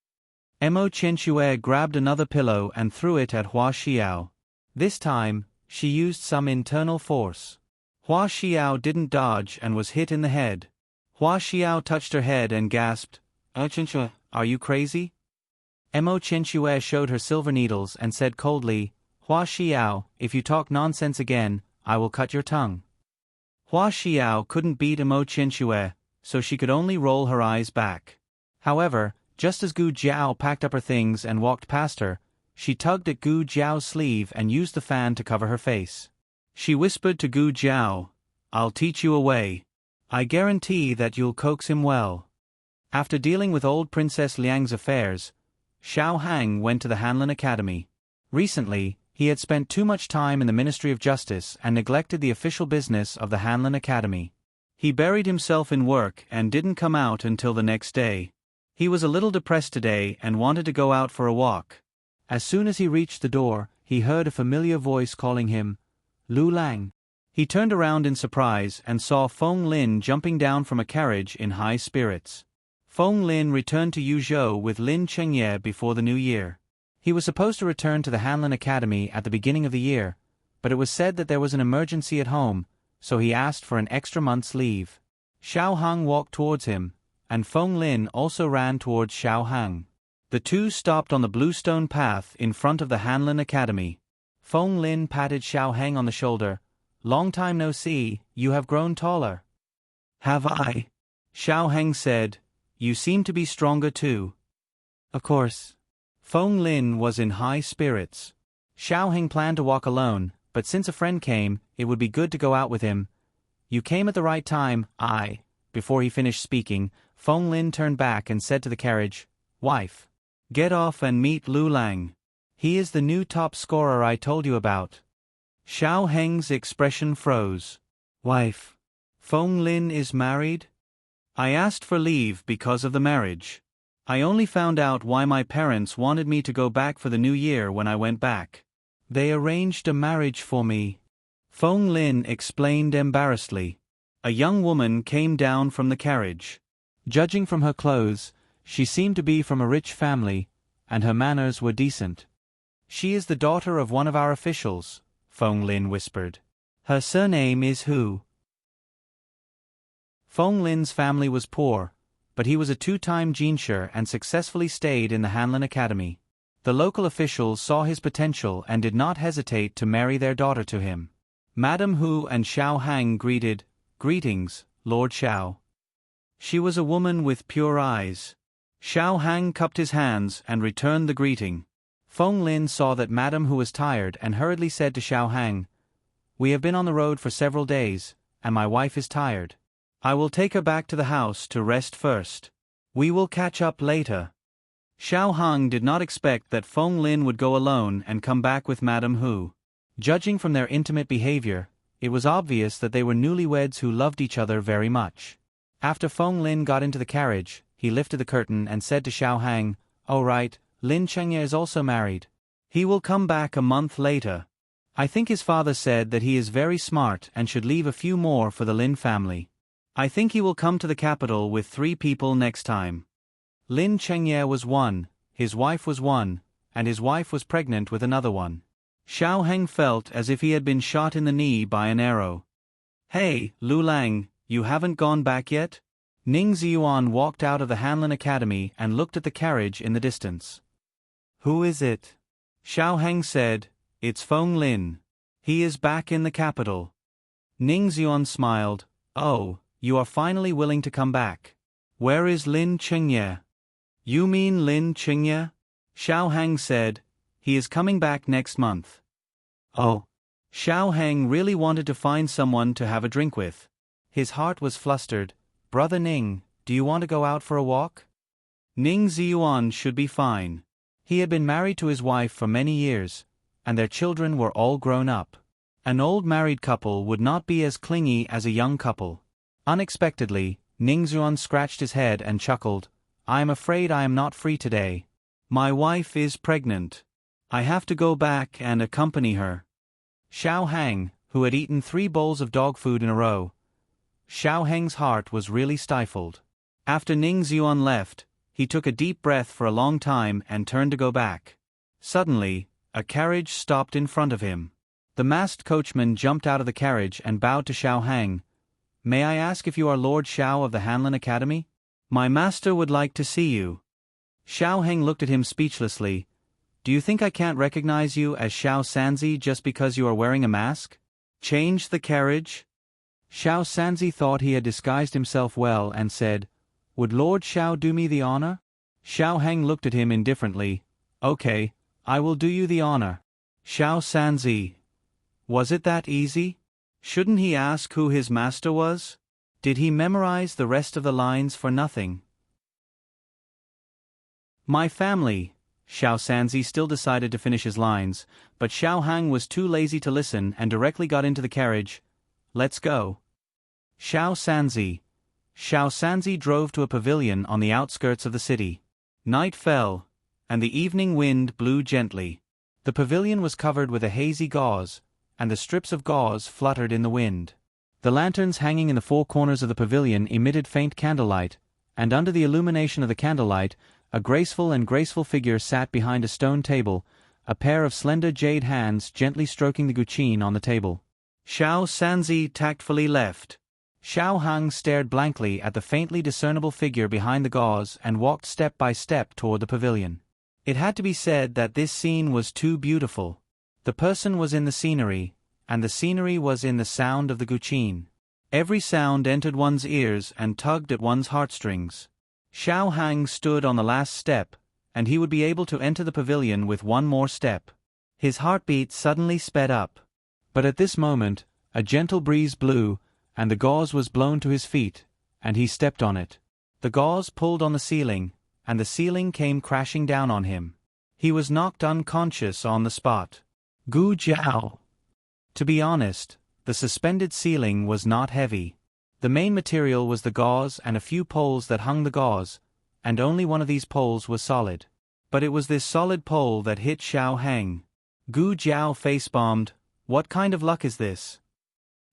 Mo Chenxue grabbed another pillow and threw it at Hua Xiao. This time, she used some internal force. Hua Xiao didn't dodge and was hit in the head. Hua Xiao touched her head and gasped, Chenxue, are you crazy?" Mo Chenxue showed her silver needles and said coldly, "Hua Xiao, if you talk nonsense again, I will cut your tongue." Hua Xiao couldn't beat Mo Chenxue, so she could only roll her eyes back. However, just as Gu Jiao packed up her things and walked past her, she tugged at Gu Jiao's sleeve and used the fan to cover her face. She whispered to Gu Jiao, "I'll teach you a way. I guarantee that you'll coax him well." After dealing with old Princess Liang's affairs, Xiao Hang went to the Hanlin Academy. Recently, he had spent too much time in the Ministry of Justice and neglected the official business of the Hanlin Academy. He buried himself in work and didn't come out until the next day. He was a little depressed today and wanted to go out for a walk. As soon as he reached the door, he heard a familiar voice calling him, "Lu Lang." He turned around in surprise and saw Feng Lin jumping down from a carriage in high spirits. Feng Lin returned to Yuzhou with Lin Chengye before the new year. He was supposed to return to the Hanlin Academy at the beginning of the year, but it was said that there was an emergency at home, so he asked for an extra month's leave. Xiao Hang walked towards him, and Feng Lin also ran towards Xiao Hang. The two stopped on the bluestone path in front of the Hanlin Academy. Feng Lin patted Xiao Hang on the shoulder. "Long time no see, you have grown taller." "Have I?" Xiao Hang said. "You seem to be stronger too." "Of course." Feng Lin was in high spirits. Xiao Hang planned to walk alone, but since a friend came, it would be good to go out with him. "You came at the right time, I." Before he finished speaking, Feng Lin turned back and said to the carriage, "Wife, get off and meet Lu Lang. He is the new top scorer I told you about." Xiao Heng's expression froze. "Wife, Feng Lin is married?" "I asked for leave because of the marriage. I only found out why my parents wanted me to go back for the new year when I went back. They arranged a marriage for me." Feng Lin explained embarrassedly. A young woman came down from the carriage. Judging from her clothes, she seemed to be from a rich family, and her manners were decent. "She is the daughter of one of our officials," Feng Lin whispered. "Her surname is Hu." Feng Lin's family was poor, but he was a two-time jinshi and successfully stayed in the Hanlin Academy. The local officials saw his potential and did not hesitate to marry their daughter to him. Madame Hu and Xiao Hang greeted, "Greetings, Lord Xiao." She was a woman with pure eyes. Xiao Hang cupped his hands and returned the greeting. Feng Lin saw that Madame Hu was tired and hurriedly said to Xiao Hang, "We have been on the road for several days, and my wife is tired. I will take her back to the house to rest first. We will catch up later." Xiao Hang did not expect that Feng Lin would go alone and come back with Madame Hu. Judging from their intimate behavior, it was obvious that they were newlyweds who loved each other very much. After Feng Lin got into the carriage, he lifted the curtain and said to Xiao Hang, "Oh right, Lin Chengye is also married. He will come back a month later. I think his father said that he is very smart and should leave a few more for the Lin family. I think he will come to the capital with 3 people next time." Lin Chengye was one, his wife was one, and his wife was pregnant with another one. Xiao Heng felt as if he had been shot in the knee by an arrow. "Hey, Lu Lang, you haven't gone back yet?" Ning Ziyuan walked out of the Hanlin Academy and looked at the carriage in the distance. "Who is it?" Xiao Heng said, "It's Feng Lin. He is back in the capital." Ning Ziyuan smiled, "Oh, you are finally willing to come back. Where is Lin Chengye?" "You mean Lin Chengye?" Xiao Heng said, "He is coming back next month." "Oh." Xiao Heng really wanted to find someone to have a drink with. His heart was flustered. "Brother Ning, do you want to go out for a walk?" Ning Ziyuan should be fine. He had been married to his wife for many years, and their children were all grown up. An old married couple would not be as clingy as a young couple. Unexpectedly, Ning Ziyuan scratched his head and chuckled, "I am afraid I am not free today. My wife is pregnant. I have to go back and accompany her." Xiao Hang, who had eaten 3 bowls of dog food in a row. Xiao Heng's heart was really stifled. After Ning Ziyuan left, he took a deep breath for a long time and turned to go back. Suddenly, a carriage stopped in front of him. The masked coachman jumped out of the carriage and bowed to Xiao Hang. "May I ask if you are Lord Xiao of the Hanlin Academy? My master would like to see you." Xiao Heng looked at him speechlessly. "Do you think I can't recognize you as Xiao Sanzi just because you are wearing a mask? Change the carriage?" Xiao Sanzi thought he had disguised himself well and said, "Would Lord Xiao do me the honor?" Xiao Heng looked at him indifferently. "Okay, I will do you the honor." Xiao Sanzi. Was it that easy? Shouldn't he ask who his master was? Did he memorize the rest of the lines for nothing? "My family." Xiao Sanzi still decided to finish his lines, but Xiao Hang was too lazy to listen and directly got into the carriage. "Let's go." Xiao Sanzi. Xiao Sanzi drove to a pavilion on the outskirts of the city. Night fell, and the evening wind blew gently. The pavilion was covered with a hazy gauze, and the strips of gauze fluttered in the wind. The lanterns hanging in the 4 corners of the pavilion emitted faint candlelight, and under the illumination of the candlelight, a graceful figure sat behind a stone table, a pair of slender jade hands gently stroking the guqin on the table. Xiao Sanzi tactfully left. Xiao Hang stared blankly at the faintly discernible figure behind the gauze and walked step by step toward the pavilion. It had to be said that this scene was too beautiful. The person was in the scenery, and the scenery was in the sound of the guqin. Every sound entered one's ears and tugged at one's heartstrings. Xiao Hang stood on the last step, and he would be able to enter the pavilion with one more step. His heartbeat suddenly sped up. But at this moment, a gentle breeze blew, and the gauze was blown to his feet, and he stepped on it. The gauze pulled on the ceiling, and the ceiling came crashing down on him. He was knocked unconscious on the spot. Gu Jiao. To be honest, the suspended ceiling was not heavy. The main material was the gauze and a few poles that hung the gauze, and only one of these poles was solid. But it was this solid pole that hit Xiao Hang. Gu Jiao face-bombed. "What kind of luck is this?"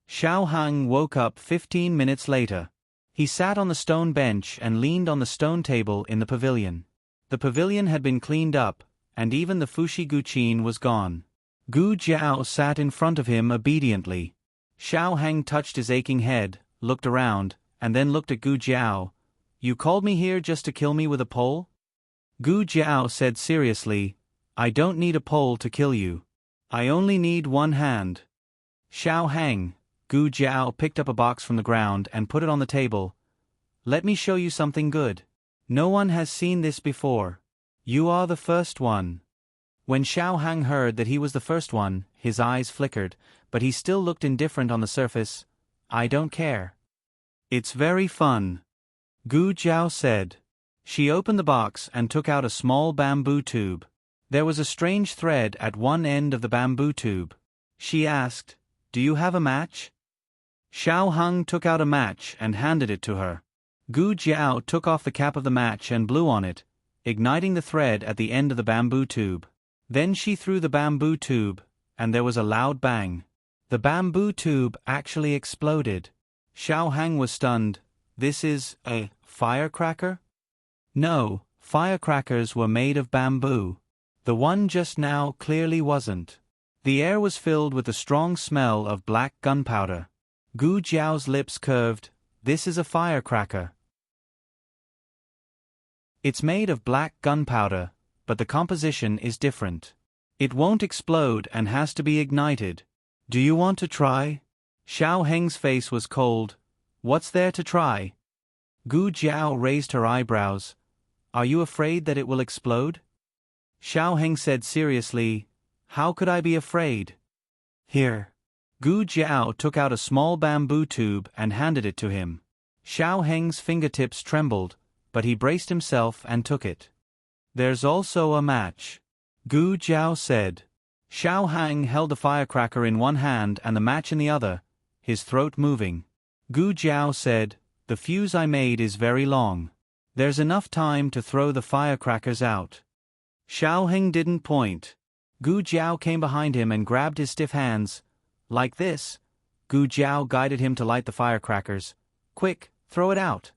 Xiao Hang woke up 15 minutes later. He sat on the stone bench and leaned on the stone table in the pavilion. The pavilion had been cleaned up, and even the Fushi guqin was gone. Gu Jiao sat in front of him obediently. Xiao Hang touched his aching head, looked around, and then looked at Gu Jiao. "You called me here just to kill me with a pole?" Gu Jiao said seriously, I don't need a pole to kill you. I only need one hand. Xiao Hang, Gu Jiao picked up a box from the ground and put it on the table. Let me show you something good. No one has seen this before. You are the first one. When Xiao Hang heard that he was the first one, his eyes flickered, but he still looked indifferent on the surface. I don't care. It's very fun. Gu Jiao said. She opened the box and took out a small bamboo tube. There was a strange thread at one end of the bamboo tube. She asked, Do you have a match? Xiao Hang took out a match and handed it to her. Gu Jiao took off the cap of the match and blew on it, igniting the thread at the end of the bamboo tube. Then she threw the bamboo tube, and there was a loud bang. The bamboo tube actually exploded. Xiao Hang was stunned. This is a firecracker? No, firecrackers were made of bamboo. The one just now clearly wasn't. The air was filled with the strong smell of black gunpowder. Gu Jiao's lips curved. This is a firecracker. It's made of black gunpowder, but the composition is different. It won't explode and has to be ignited. Do you want to try? Xiao Heng's face was cold. What's there to try? Gu Jiao raised her eyebrows. Are you afraid that it will explode? Xiao Heng said seriously, How could I be afraid? Here. Gu Jiao took out a small bamboo tube and handed it to him. Xiao Heng's fingertips trembled, but he braced himself and took it. There's also a match. Gu Jiao said. Xiao Hang held the firecracker in one hand and the match in the other, his throat moving. Gu Jiao said, The fuse I made is very long. There's enough time to throw the firecrackers out. Xiao Heng didn't point. Gu Jiao came behind him and grabbed his stiff hands. Like this. Gu Jiao guided him to light the firecrackers. Quick, throw it out.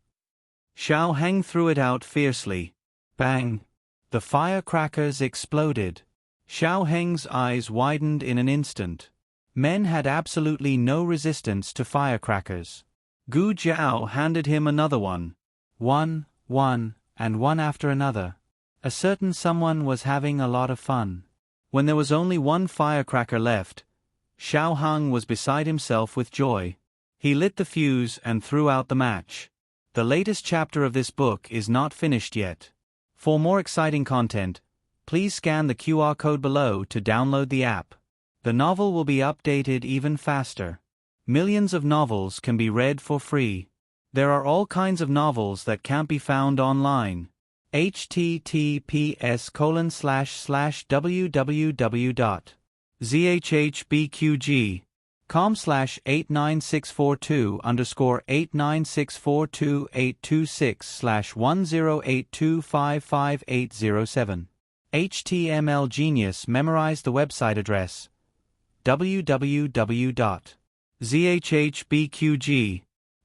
Xiao Heng threw it out fiercely. Bang! The firecrackers exploded. Xiao Heng's eyes widened in an instant. Men had absolutely no resistance to firecrackers. Gu Jiao handed him another one. One, and one after another. A certain someone was having a lot of fun. When there was only one firecracker left, Xiao Hang was beside himself with joy. He lit the fuse and threw out the match. The latest chapter of this book is not finished yet. For more exciting content, please scan the QR code below to download the app. The novel will be updated even faster. Millions of novels can be read for free. There are all kinds of novels that can't be found online. https://www.zhbqg.com/89642/826/1082555807. HTML Genius memorized the website address www.zhhbqg.com.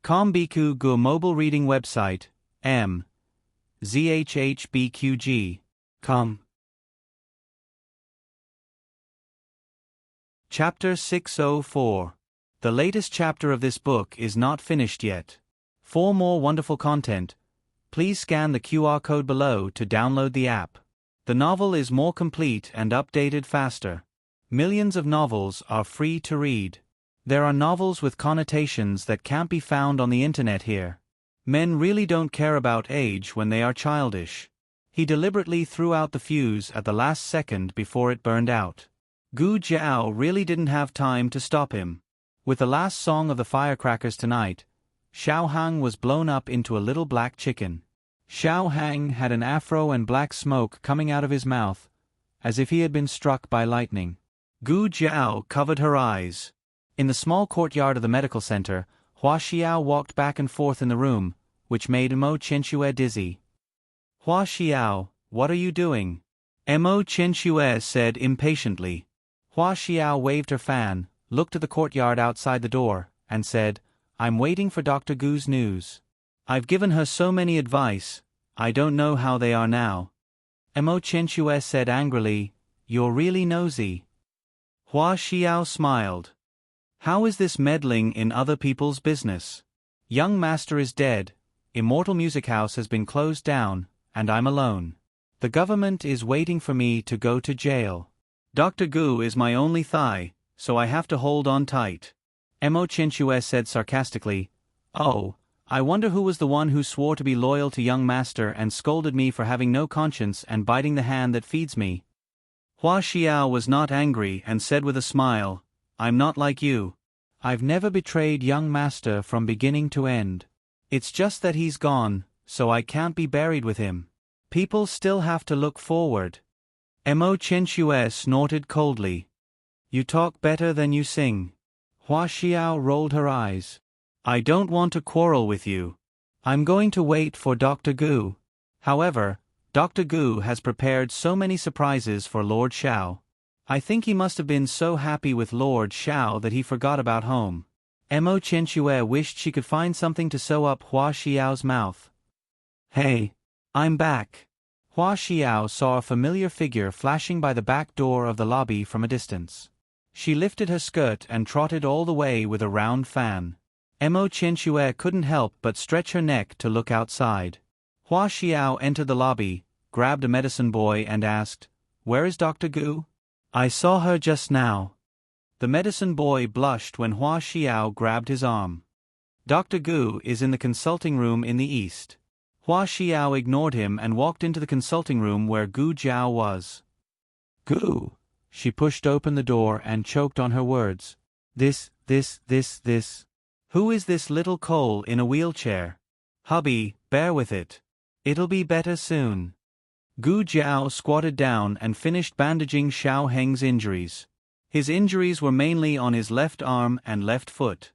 Biku Gu mobile reading website zhhbqg.com. Chapter 604. The latest chapter of this book is not finished yet. For more wonderful content, please scan the QR code below to download the app. The novel is more complete and updated faster. Millions of novels are free to read. There are novels with connotations that can't be found on the internet here. Men really don't care about age when they are childish. He deliberately threw out the fuse at the last second before it burned out. Gu Jiao really didn't have time to stop him. With the last song of the firecrackers tonight, Xiao Hang was blown up into a little black chicken. Xiao Hang had an afro and black smoke coming out of his mouth, as if he had been struck by lightning. Gu Jiao covered her eyes. In the small courtyard of the medical center, Hua Xiao walked back and forth in the room, which made Mo Chenxue dizzy. Hua Xiao, what are you doing? Mo Chenxue said impatiently. Hua Xiao waved her fan, looked at the courtyard outside the door, and said, I'm waiting for Dr. Gu's news. I've given her so many advice, I don't know how they are now. Mo Chenxue said angrily, You're really nosy. Hua Xiao smiled. How is this meddling in other people's business? Young Master is dead, Immortal Music House has been closed down, and I'm alone. The government is waiting for me to go to jail. Dr. Gu is my only thigh, so I have to hold on tight. Mo Chinchue said sarcastically. Oh, I wonder who was the one who swore to be loyal to young master and scolded me for having no conscience and biting the hand that feeds me. Hua Xiao was not angry and said with a smile, I'm not like you. I've never betrayed young master from beginning to end. It's just that he's gone, so I can't be buried with him. People still have to look forward. Mo Chinchue snorted coldly. You talk better than you sing. Hua Xiao rolled her eyes. I don't want to quarrel with you. I'm going to wait for Dr. Gu. However, Dr. Gu has prepared so many surprises for Lord Xiao. I think he must have been so happy with Lord Xiao that he forgot about home. Mo Chinchue wished she could find something to sew up Hua Xiao's mouth. Hey, I'm back. Hua Xiao saw a familiar figure flashing by the back door of the lobby from a distance. She lifted her skirt and trotted all the way with a round fan. Mo Chinchue couldn't help but stretch her neck to look outside. Hua Xiao entered the lobby, grabbed a medicine boy and asked, Where is Dr. Gu? I saw her just now. The medicine boy blushed when Hua Xiao grabbed his arm. Dr. Gu is in the consulting room in the east. Hua Xiao ignored him and walked into the consulting room where Gu Jiao was. Gu. She pushed open the door and choked on her words. This. Who is this little Cole in a wheelchair? Hubby, bear with it. It'll be better soon. Gu Jiao squatted down and finished bandaging Xiao Heng's injuries. His injuries were mainly on his left arm and left foot.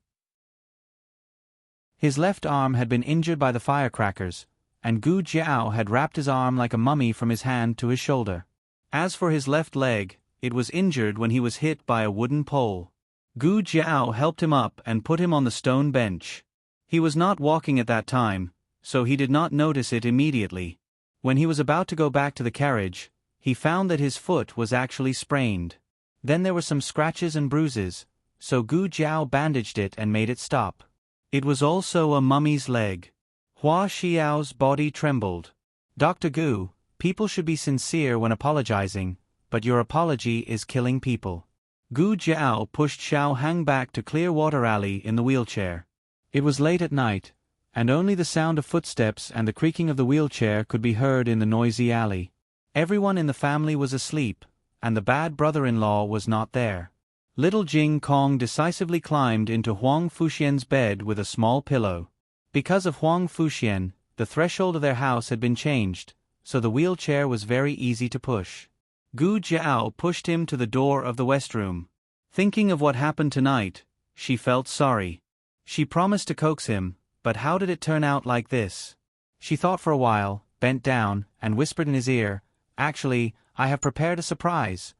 His left arm had been injured by the firecrackers, and Gu Jiao had wrapped his arm like a mummy from his hand to his shoulder. As for his left leg, it was injured when he was hit by a wooden pole. Gu Jiao helped him up and put him on the stone bench. He was not walking at that time, so he did not notice it immediately. When he was about to go back to the carriage, he found that his foot was actually sprained. Then there were some scratches and bruises, so Gu Jiao bandaged it and made it stop. It was also a mummy's leg. Hua Xiao's body trembled. Dr. Gu, people should be sincere when apologizing, but your apology is killing people. Gu Jiao pushed Xiao Hang back to Clearwater Alley in the wheelchair. It was late at night, and only the sound of footsteps and the creaking of the wheelchair could be heard in the noisy alley. Everyone in the family was asleep, and the bad brother-in-law was not there. Little Jing Kong decisively climbed into Huang Fuxian's bed with a small pillow. Because of Huang Fuxian, the threshold of their house had been changed, so the wheelchair was very easy to push. Gu Jiao pushed him to the door of the West Room. Thinking of what happened tonight, she felt sorry. She promised to coax him, but how did it turn out like this? She thought for a while, bent down, and whispered in his ear, Actually, I have prepared a surprise.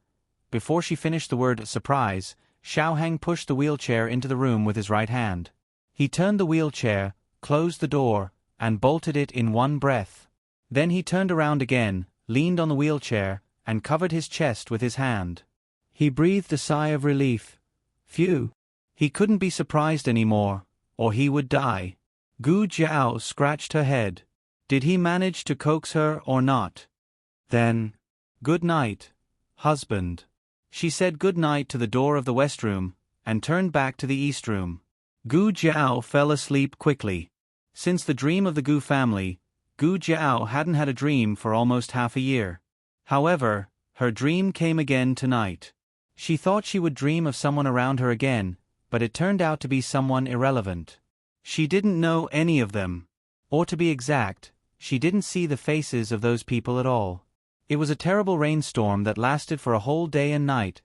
Before she finished the word surprise, Xiao Hang pushed the wheelchair into the room with his right hand. He turned the wheelchair, closed the door, and bolted it in one breath. Then he turned around again, leaned on the wheelchair, and covered his chest with his hand. He breathed a sigh of relief. Phew! He couldn't be surprised anymore, or he would die. Gu Jiao scratched her head. Did he manage to coax her or not? Then, good night, husband. She said good night to the door of the West Room, and turned back to the East Room. Gu Jiao fell asleep quickly. Since the dream of the Gu family, Gu Jiao hadn't had a dream for almost half a year. However, her dream came again tonight. She thought she would dream of someone around her again, but it turned out to be someone irrelevant. She didn't know any of them. Or to be exact, she didn't see the faces of those people at all. It was a terrible rainstorm that lasted for a whole day and night,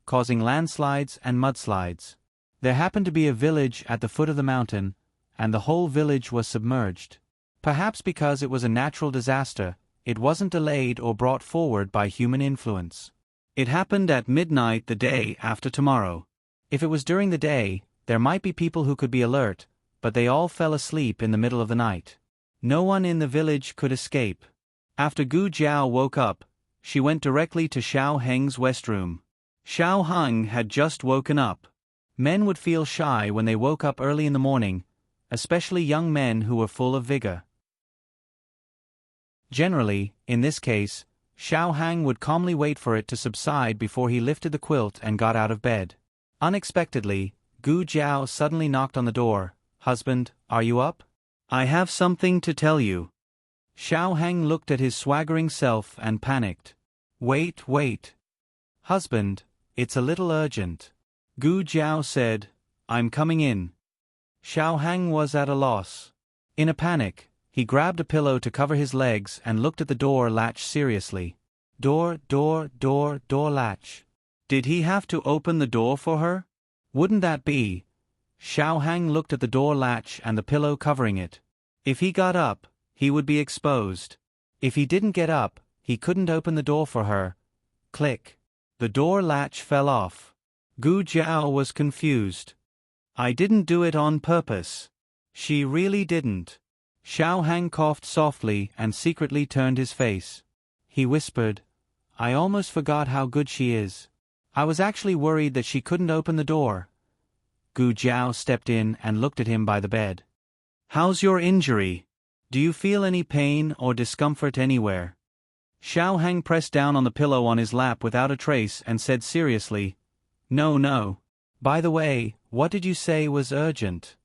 causing landslides and mudslides. There happened to be a village at the foot of the mountain, and the whole village was submerged. Perhaps because it was a natural disaster, it wasn't delayed or brought forward by human influence. It happened at midnight the day after tomorrow. If it was during the day, there might be people who could be alert, but they all fell asleep in the middle of the night. No one in the village could escape. After Gu Jiao woke up, she went directly to Xiao Heng's West Room. Xiao Heng had just woken up. Men would feel shy when they woke up early in the morning, especially young men who were full of vigor. Generally, in this case, Xiao Hang would calmly wait for it to subside before he lifted the quilt and got out of bed. Unexpectedly, Gu Jiao suddenly knocked on the door. "Husband, are you up? I have something to tell you." Xiao Hang looked at his swaggering self and panicked. Wait. Husband, it's a little urgent." Gu Jiao said, "I'm coming in." Xiao Hang was at a loss. In a panic, he grabbed a pillow to cover his legs and looked at the door latch seriously. Door latch. Did he have to open the door for her? Wouldn't that be? Xiao Hang looked at the door latch and the pillow covering it. If he got up, he would be exposed. If he didn't get up, he couldn't open the door for her. Click. The door latch fell off. Gu Jiao was confused. "I didn't do it on purpose." "She really didn't." Xiao Hang coughed softly and secretly turned his face. He whispered, "I almost forgot how good she is. I was actually worried that she couldn't open the door." Gu Jiao stepped in and looked at him by the bed. "How's your injury? Do you feel any pain or discomfort anywhere?" Xiao Hang pressed down on the pillow on his lap without a trace and said seriously, No. By the way, what did you say was urgent?"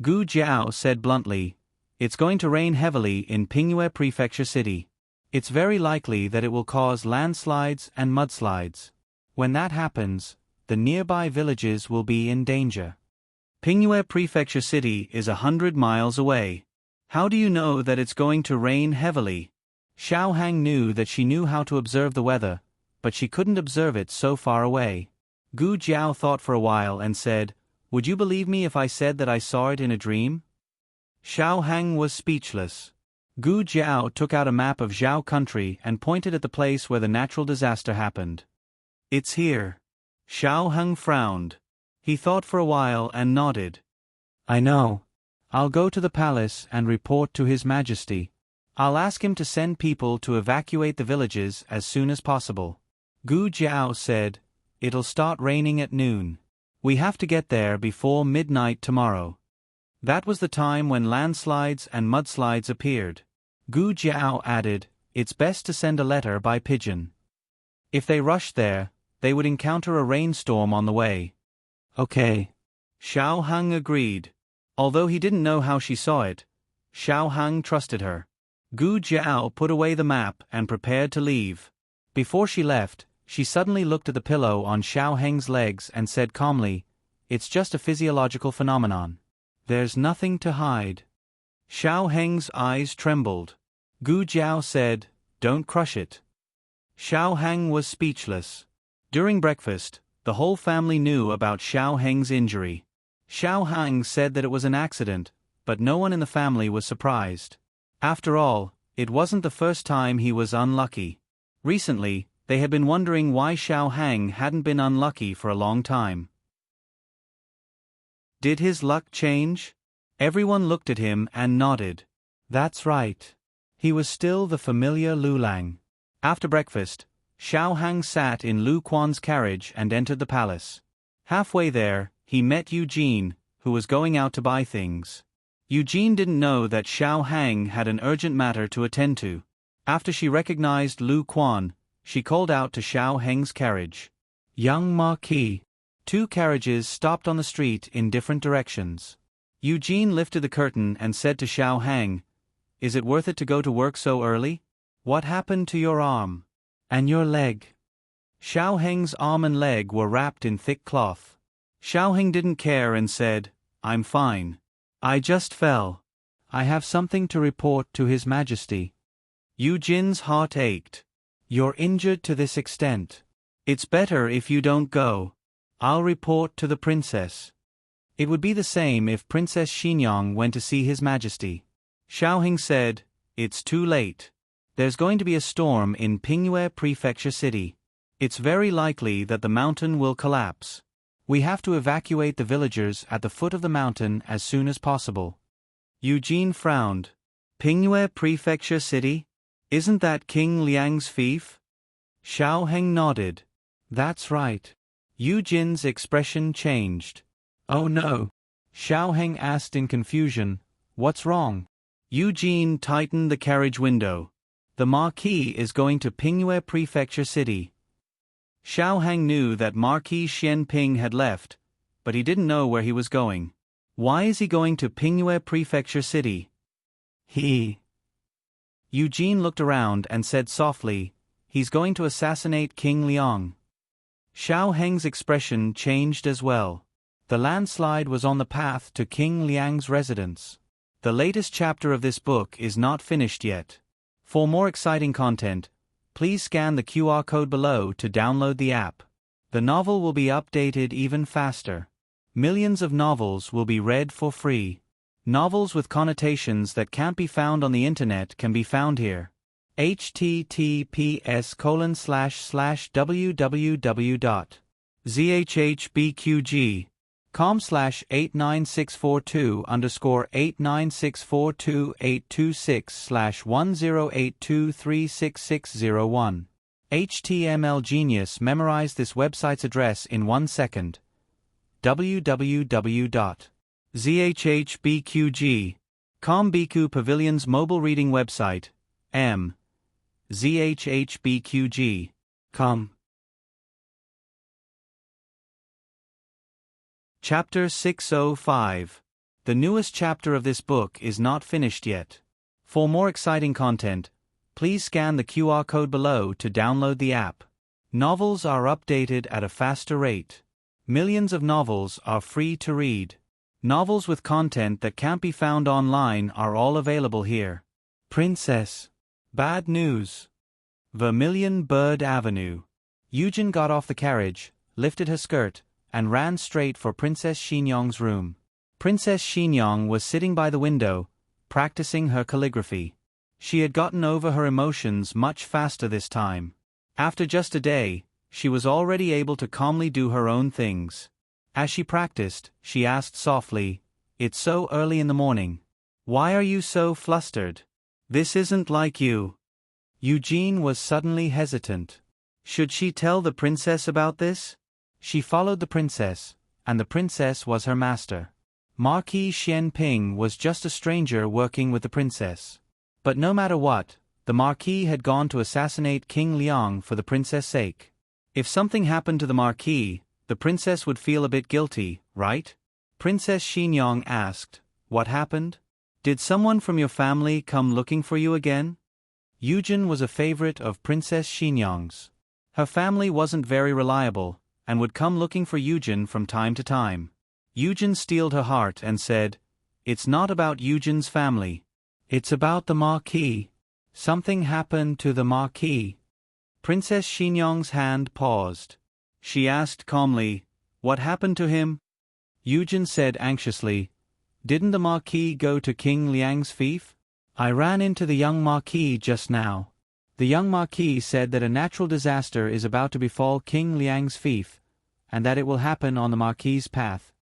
Gu Jiao said bluntly, "It's going to rain heavily in Pingyue Prefecture City. It's very likely that it will cause landslides and mudslides. When that happens, the nearby villages will be in danger. Pingyue Prefecture City is 100 miles away. How do you know that it's going to rain heavily?" Xiao Hang knew that she knew how to observe the weather, but she couldn't observe it so far away. Gu Jiao thought for a while and said, "Would you believe me if I said that I saw it in a dream?" Xiao Hang was speechless. Gu Jiao took out a map of Zhao country and pointed at the place where the natural disaster happened. "It's here." Xiao Hang frowned. He thought for a while and nodded. "I know. I'll go to the palace and report to His Majesty. I'll ask him to send people to evacuate the villages as soon as possible." Gu Jiao said, "It'll start raining at noon. We have to get there before midnight tomorrow." That was the time when landslides and mudslides appeared. Gu Jiao added, "It's best to send a letter by pigeon. If they rushed there, they would encounter a rainstorm on the way." "Okay." Xiao Hang agreed. Although he didn't know how she saw it, Xiao Hang trusted her. Gu Jiao put away the map and prepared to leave. Before she left, she suddenly looked at the pillow on Xiao Heng's legs and said calmly, "It's just a physiological phenomenon. There's nothing to hide." Xiao Heng's eyes trembled. Gu Jiao said, "Don't crush it." Xiao Heng was speechless. During breakfast, the whole family knew about Xiao Heng's injury. Xiao Heng said that it was an accident, but no one in the family was surprised. After all, it wasn't the first time he was unlucky. Recently, they had been wondering why Xiao Heng hadn't been unlucky for a long time. Did his luck change? Everyone looked at him and nodded. That's right. He was still the familiar Lu Lang. After breakfast, Xiao Heng sat in Lu Quan's carriage and entered the palace. Halfway there, he met Eugene, who was going out to buy things. Eugene didn't know that Xiao Heng had an urgent matter to attend to. After she recognized Lu Quan, she called out to Xiao Heng's carriage. "Young Marquis." Two carriages stopped on the street in different directions. Eugene lifted the curtain and said to Xiao Heng, "Is it worth it to go to work so early? What happened to your arm? And your leg?" Xiao Heng's arm and leg were wrapped in thick cloth. Xiao Heng didn't care and said, "I'm fine. I just fell. I have something to report to His Majesty." Eugene's heart ached. "You're injured to this extent. It's better if you don't go. I'll report to the princess." It would be the same if Princess Xinyang went to see His Majesty. Xiao Heng said, "It's too late. There's going to be a storm in Pingyue Prefecture City. It's very likely that the mountain will collapse. We have to evacuate the villagers at the foot of the mountain as soon as possible." Eugene frowned. "Pingyue Prefecture City? Isn't that King Liang's fief?" Xiao Heng nodded. "That's right." Eugene's expression changed. "Oh no." Xiao Heng asked in confusion, "What's wrong?" Eugene tightened the carriage window. The Marquis is going to Pingyue Prefecture City. Xiao Hang knew that Marquis Xian Ping had left, but he didn't know where he was going. Why is he going to Pingyue Prefecture City? Eugene looked around and said softly, "He's going to assassinate King Liang." Xiao Heng's expression changed as well. The landslide was on the path to King Liang's residence. The latest chapter of this book is not finished yet. For more exciting content, please scan the QR code below to download the app. The novel will be updated even faster. Millions of novels will be read for free. Novels with connotations that can't be found on the internet can be found here. https://www.zhbqg.com/89642_826/1082366601. HTML Genius memorized this website's address in 1 second. www.zhbqg.com Biku Pavilion's mobile reading website. zhbqg.com. Chapter 605. The newest chapter of this book is not finished yet. For more exciting content, please scan the QR code below to download the app. Novels are updated at a faster rate. Millions of novels are free to read. Novels with content that can't be found online are all available here. Princess. Bad news. Vermilion Bird Avenue. Yujin got off the carriage, lifted her skirt, and ran straight for Princess Xinyong's room. Princess Xinyong was sitting by the window, practicing her calligraphy. She had gotten over her emotions much faster this time. After just a day, she was already able to calmly do her own things. As she practiced, she asked softly, "It's so early in the morning. Why are you so flustered? This isn't like you." Eugene was suddenly hesitant. Should she tell the princess about this? She followed the princess, and the princess was her master. Marquis Xian Ping was just a stranger working with the princess. But no matter what, the Marquis had gone to assassinate King Liang for the princess' sake. If something happened to the Marquis, the princess would feel a bit guilty, right? Princess Xinyong asked, "What happened? Did someone from your family come looking for you again?" Yujin was a favorite of Princess Xinyong's. Her family wasn't very reliable, and would come looking for Yujin from time to time. Yujin steeled her heart and said, "It's not about Yujin's family. It's about the Marquis. Something happened to the Marquis." Princess Xinyong's hand paused. She asked calmly, "What happened to him?" Yujin said anxiously, "Didn't the Marquis go to King Liang's fief? I ran into the young Marquis just now. The young Marquis said that a natural disaster is about to befall King Liang's fief, and that it will happen on the Marquis's path."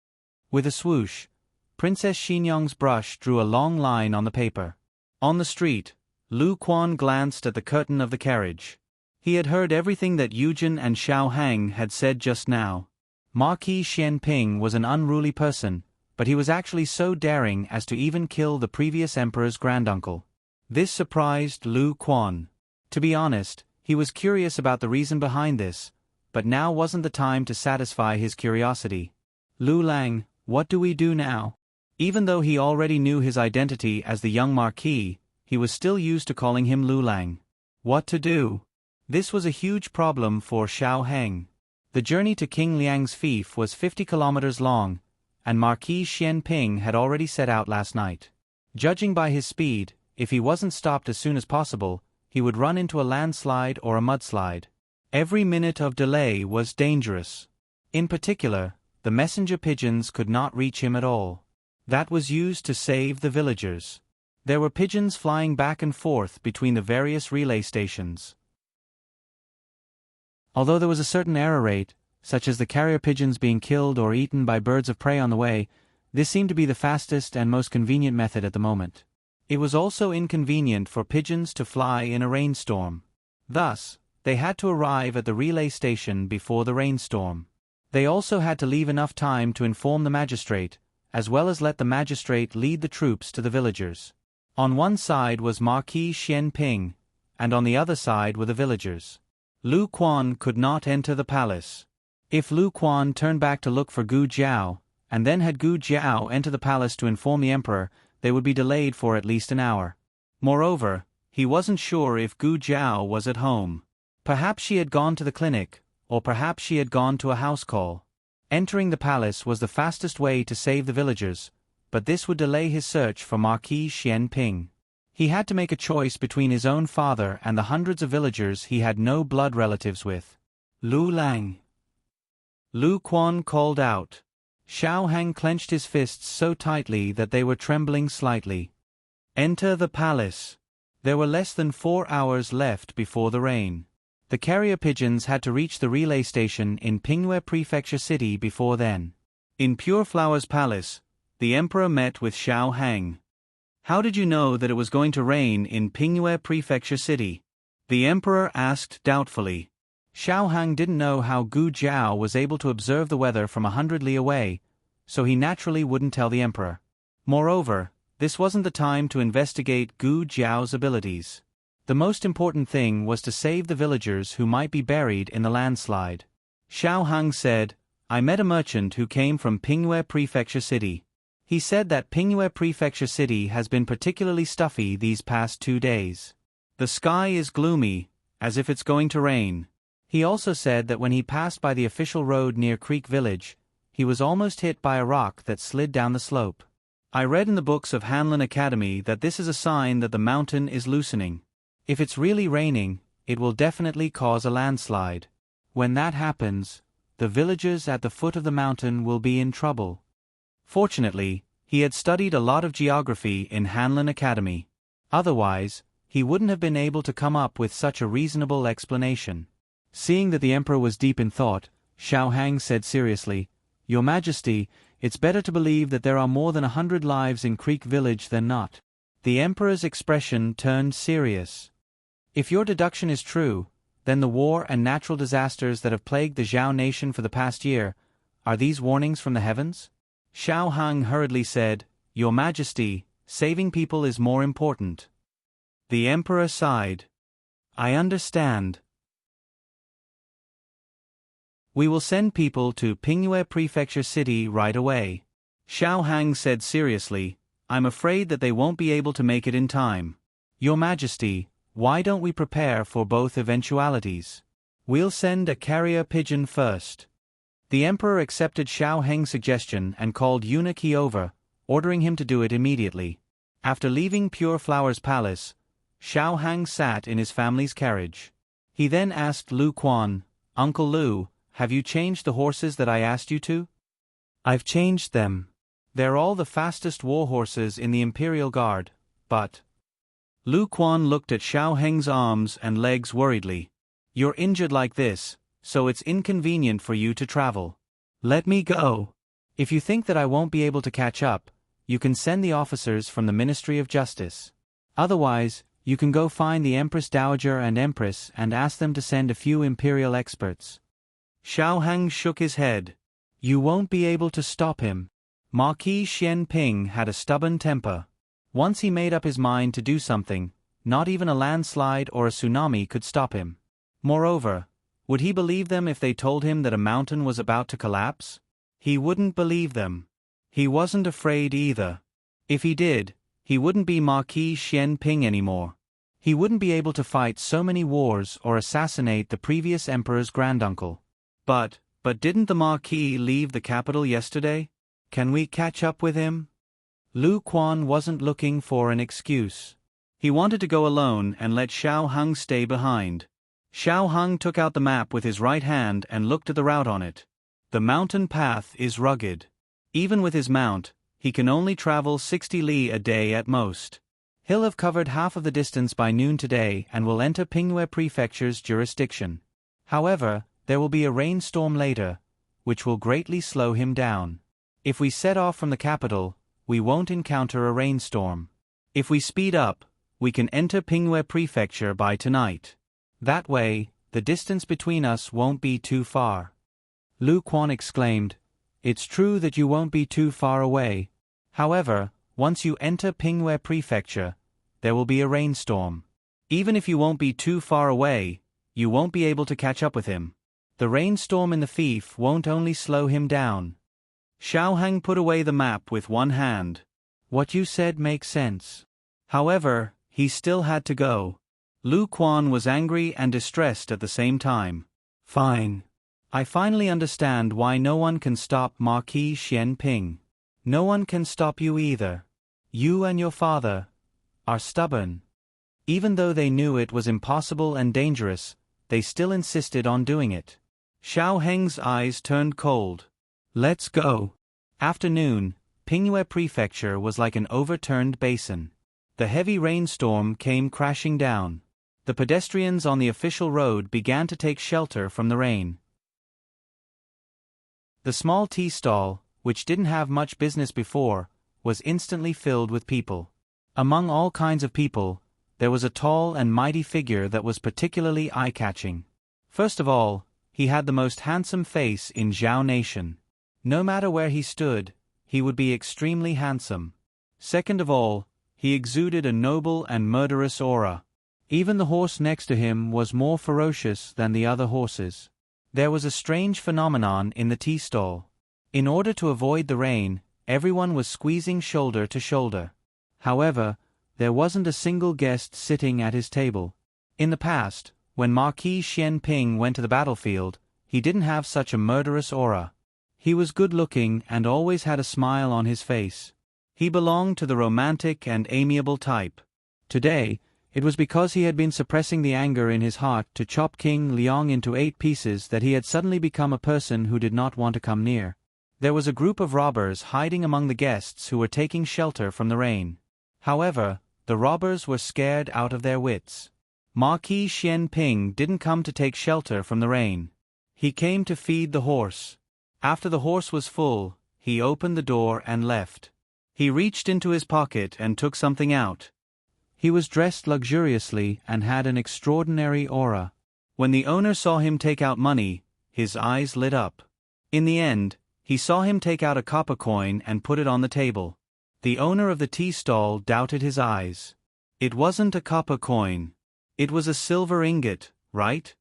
With a swoosh, Princess Xinyong's brush drew a long line on the paper. On the street, Lu Quan glanced at the curtain of the carriage. He had heard everything that Yujin and Xiao Hang had said just now. Marquis Xian Ping was an unruly person, but he was actually so daring as to even kill the previous emperor's granduncle. This surprised Lu Quan. To be honest, he was curious about the reason behind this, but now wasn't the time to satisfy his curiosity. "Lu Lang, what do we do now?" Even though he already knew his identity as the young Marquis, he was still used to calling him Lu Lang. What to do? This was a huge problem for Xiao Heng. The journey to King Liang's fief was 50 kilometers long, and Marquis Xian Ping had already set out last night. Judging by his speed, if he wasn't stopped as soon as possible, he would run into a landslide or a mudslide. Every minute of delay was dangerous. In particular, the messenger pigeons could not reach him at all. That was used to save the villagers. There were pigeons flying back and forth between the various relay stations. Although there was a certain error rate, such as the carrier pigeons being killed or eaten by birds of prey on the way, this seemed to be the fastest and most convenient method at the moment. It was also inconvenient for pigeons to fly in a rainstorm. Thus, they had to arrive at the relay station before the rainstorm. They also had to leave enough time to inform the magistrate, as well as let the magistrate lead the troops to the villagers. On one side was Marquis Xian Ping, and on the other side were the villagers. Lu Quan could not enter the palace. If Lu Quan turned back to look for Gu Jiao, and then had Gu Jiao enter the palace to inform the emperor, they would be delayed for at least an hour. Moreover, he wasn't sure if Gu Jiao was at home. Perhaps she had gone to the clinic, or perhaps she had gone to a house call. Entering the palace was the fastest way to save the villagers, but this would delay his search for Marquis Xian Ping. He had to make a choice between his own father and the hundreds of villagers he had no blood relatives with. Lu Lang. Lu Quan called out. Xiao Hang clenched his fists so tightly that they were trembling slightly. Enter the palace. There were less than 4 hours left before the rain. The carrier pigeons had to reach the relay station in Pingyue Prefecture City before then. In Pure Flower's palace, the emperor met with Xiao Hang. How did you know that it was going to rain in Pingyue Prefecture City? The emperor asked doubtfully. Xiao Hang didn't know how Gu Jiao was able to observe the weather from 100 li away, so he naturally wouldn't tell the emperor. Moreover, this wasn't the time to investigate Gu Jiao's abilities. The most important thing was to save the villagers who might be buried in the landslide. Xiao Hang said, I met a merchant who came from Pingyue Prefecture City. He said that Pingyue Prefecture City has been particularly stuffy these past 2 days. The sky is gloomy, as if it's going to rain. He also said that when he passed by the official road near Creek Village, he was almost hit by a rock that slid down the slope. I read in the books of Hanlin Academy that this is a sign that the mountain is loosening. If it's really raining, it will definitely cause a landslide. When that happens, the villagers at the foot of the mountain will be in trouble. Fortunately, he had studied a lot of geography in Hanlin Academy. Otherwise, he wouldn't have been able to come up with such a reasonable explanation. Seeing that the emperor was deep in thought, Xiao Hang said seriously, Your Majesty, it's better to believe that there are more than 100 lives in Creek Village than not. The emperor's expression turned serious. If your deduction is true, then the war and natural disasters that have plagued the Zhao nation for the past year, are these warnings from the heavens? Xiao Hang hurriedly said, Your Majesty, saving people is more important. The emperor sighed. I understand. We will send people to Pingyue Prefecture City right away. Xiao Hang said seriously, I'm afraid that they won't be able to make it in time. Your Majesty, why don't we prepare for both eventualities? We'll send a carrier pigeon first. The emperor accepted Xiao Heng's suggestion and called Eunuch He over, ordering him to do it immediately. After leaving Pure Flower's palace, Xiao Hang sat in his family's carriage. He then asked Lu Quan, Uncle Lu, have you changed the horses that I asked you to? I've changed them. They're all the fastest war horses in the Imperial Guard, but... Lu Quan looked at Xiao Heng's arms and legs worriedly. You're injured like this, so it's inconvenient for you to travel. Let me go. If you think that I won't be able to catch up, you can send the officers from the Ministry of Justice. Otherwise, you can go find the Empress Dowager and Empress and ask them to send a few Imperial experts. Xiao Hang shook his head. You won't be able to stop him. Marquis Xian Ping had a stubborn temper. Once he made up his mind to do something, not even a landslide or a tsunami could stop him. Moreover, would he believe them if they told him that a mountain was about to collapse? He wouldn't believe them. He wasn't afraid either. If he did, he wouldn't be Marquis Xian Ping anymore. He wouldn't be able to fight so many wars or assassinate the previous emperor's granduncle. But didn't the Marquis leave the capital yesterday? Can we catch up with him? Lu Quan wasn't looking for an excuse. He wanted to go alone and let Xiao Hang stay behind. Xiao Hang took out the map with his right hand and looked at the route on it. The mountain path is rugged. Even with his mount, he can only travel 60 li a day at most. He'll have covered half of the distance by noon today and will enter Pingyue Prefecture's jurisdiction. However, there will be a rainstorm later, which will greatly slow him down. If we set off from the capital, we won't encounter a rainstorm. If we speed up, we can enter Pingyue Prefecture by tonight. That way, the distance between us won't be too far. Lu Quan exclaimed, It's true that you won't be too far away. However, once you enter Pingyue Prefecture, there will be a rainstorm. Even if you won't be too far away, you won't be able to catch up with him. The rainstorm in the fief won't only slow him down. Xiao Hang put away the map with one hand. What you said makes sense. However, he still had to go. Lu Quan was angry and distressed at the same time. Fine. I finally understand why no one can stop Marquis Xian Ping. No one can stop you either. You and your father are stubborn. Even though they knew it was impossible and dangerous, they still insisted on doing it. Xiao Heng's eyes turned cold. Let's go. Afternoon, Pingyue Prefecture was like an overturned basin. The heavy rainstorm came crashing down. The pedestrians on the official road began to take shelter from the rain. The small tea stall, which didn't have much business before, was instantly filled with people. Among all kinds of people, there was a tall and mighty figure that was particularly eye-catching. First of all, he had the most handsome face in Zhao Nation. No matter where he stood, he would be extremely handsome. Second of all, he exuded a noble and murderous aura. Even the horse next to him was more ferocious than the other horses. There was a strange phenomenon in the tea stall. In order to avoid the rain, everyone was squeezing shoulder to shoulder. However, there wasn't a single guest sitting at his table. In the past, when Marquis Xian Ping went to the battlefield, he didn't have such a murderous aura. He was good-looking and always had a smile on his face. He belonged to the romantic and amiable type. Today, it was because he had been suppressing the anger in his heart to chop King Liang into 8 pieces that he had suddenly become a person who did not want to come near. There was a group of robbers hiding among the guests who were taking shelter from the rain. However, the robbers were scared out of their wits. Marquis Xian Ping didn't come to take shelter from the rain. He came to feed the horse. After the horse was full, he opened the door and left. He reached into his pocket and took something out. He was dressed luxuriously and had an extraordinary aura. When the owner saw him take out money, his eyes lit up. In the end, he saw him take out a copper coin and put it on the table. The owner of the tea stall doubted his eyes. It wasn't a copper coin. It was a silver ingot, right?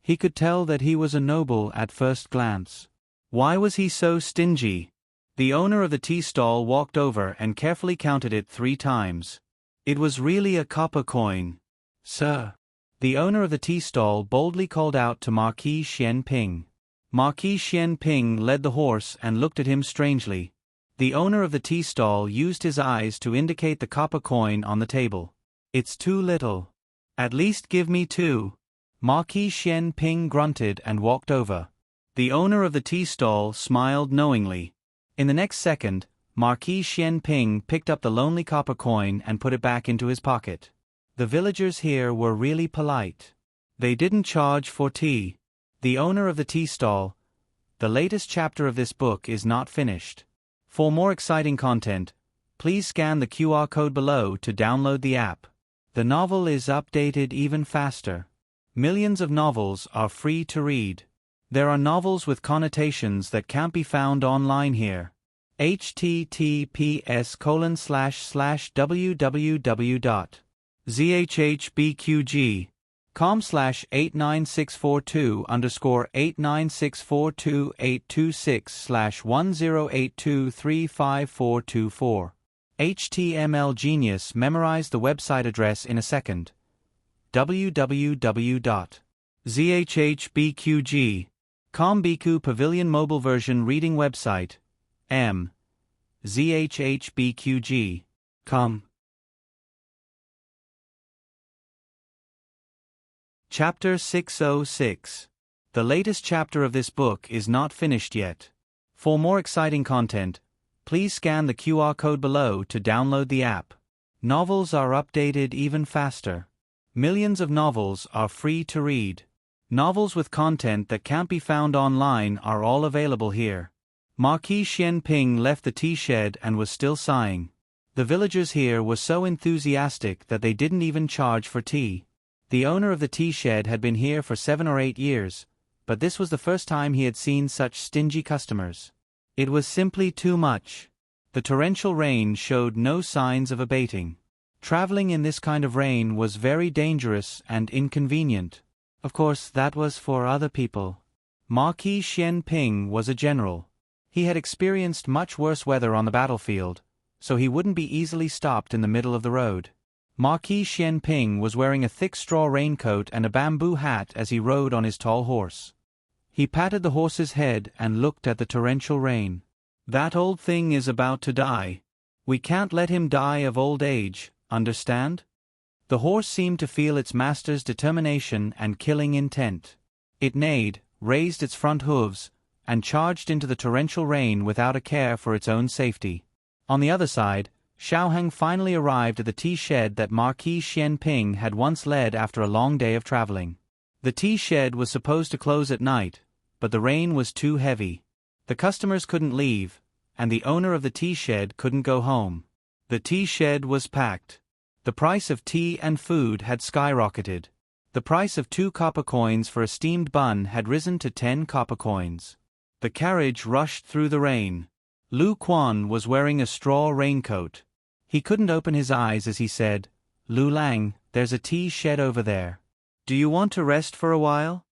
He could tell that he was a noble at first glance. Why was he so stingy? The owner of the tea stall walked over and carefully counted it 3 times. It was really a copper coin. Sir. The owner of the tea stall boldly called out to Marquis Xian Ping. Marquis Xian Ping led the horse and looked at him strangely. The owner of the tea stall used his eyes to indicate the copper coin on the table. It's too little. At least give me 2. Marquis Xian Ping grunted and walked over. The owner of the tea stall smiled knowingly. In the next second, Marquis Xian Ping picked up the lonely copper coin and put it back into his pocket. The villagers here were really polite. They didn't charge for tea. The owner of the tea stall. The latest chapter of this book is not finished. For more exciting content, please scan the QR code below to download the app. The novel is updated even faster. Millions of novels are free to read. There are novels with connotations that can't be found online here. https://www.zhbqg.com/89642_826/1082354424. HTML Genius memorized the website address in a second. www.zhbqg.com Biku Pavilion Mobile Version Reading Website. zhbqg.com. Chapter 606. The latest chapter of this book is not finished yet. For more exciting content, please scan the QR code below to download the app. Novels are updated even faster. Millions of novels are free to read. Novels with content that can't be found online are all available here. Marquis Xian Ping left the tea shed and was still sighing. The villagers here were so enthusiastic that they didn't even charge for tea. The owner of the tea shed had been here for 7 or 8 years, but this was the first time he had seen such stingy customers. It was simply too much. The torrential rain showed no signs of abating. Traveling in this kind of rain was very dangerous and inconvenient. Of course, that was for other people. Marquis Xian Ping was a general. He had experienced much worse weather on the battlefield, so he wouldn't be easily stopped in the middle of the road. Marquis Xian Ping was wearing a thick straw raincoat and a bamboo hat as he rode on his tall horse. He patted the horse's head and looked at the torrential rain. "That old thing is about to die. We can't let him die of old age, understand?" The horse seemed to feel its master's determination and killing intent. It neighed, raised its front hooves, and charged into the torrential rain without a care for its own safety. On the other side, Xiaoheng finally arrived at the tea shed that Marquis Xian Ping had once led after a long day of traveling. The tea shed was supposed to close at night, but the rain was too heavy. The customers couldn't leave, and the owner of the tea shed couldn't go home. The tea shed was packed. The price of tea and food had skyrocketed. The price of 2 copper coins for a steamed bun had risen to 10 copper coins. The carriage rushed through the rain. Lu Quan was wearing a straw raincoat. He couldn't open his eyes as he said, "Lu Lang, there's a tea shed over there. Do you want to rest for a while?"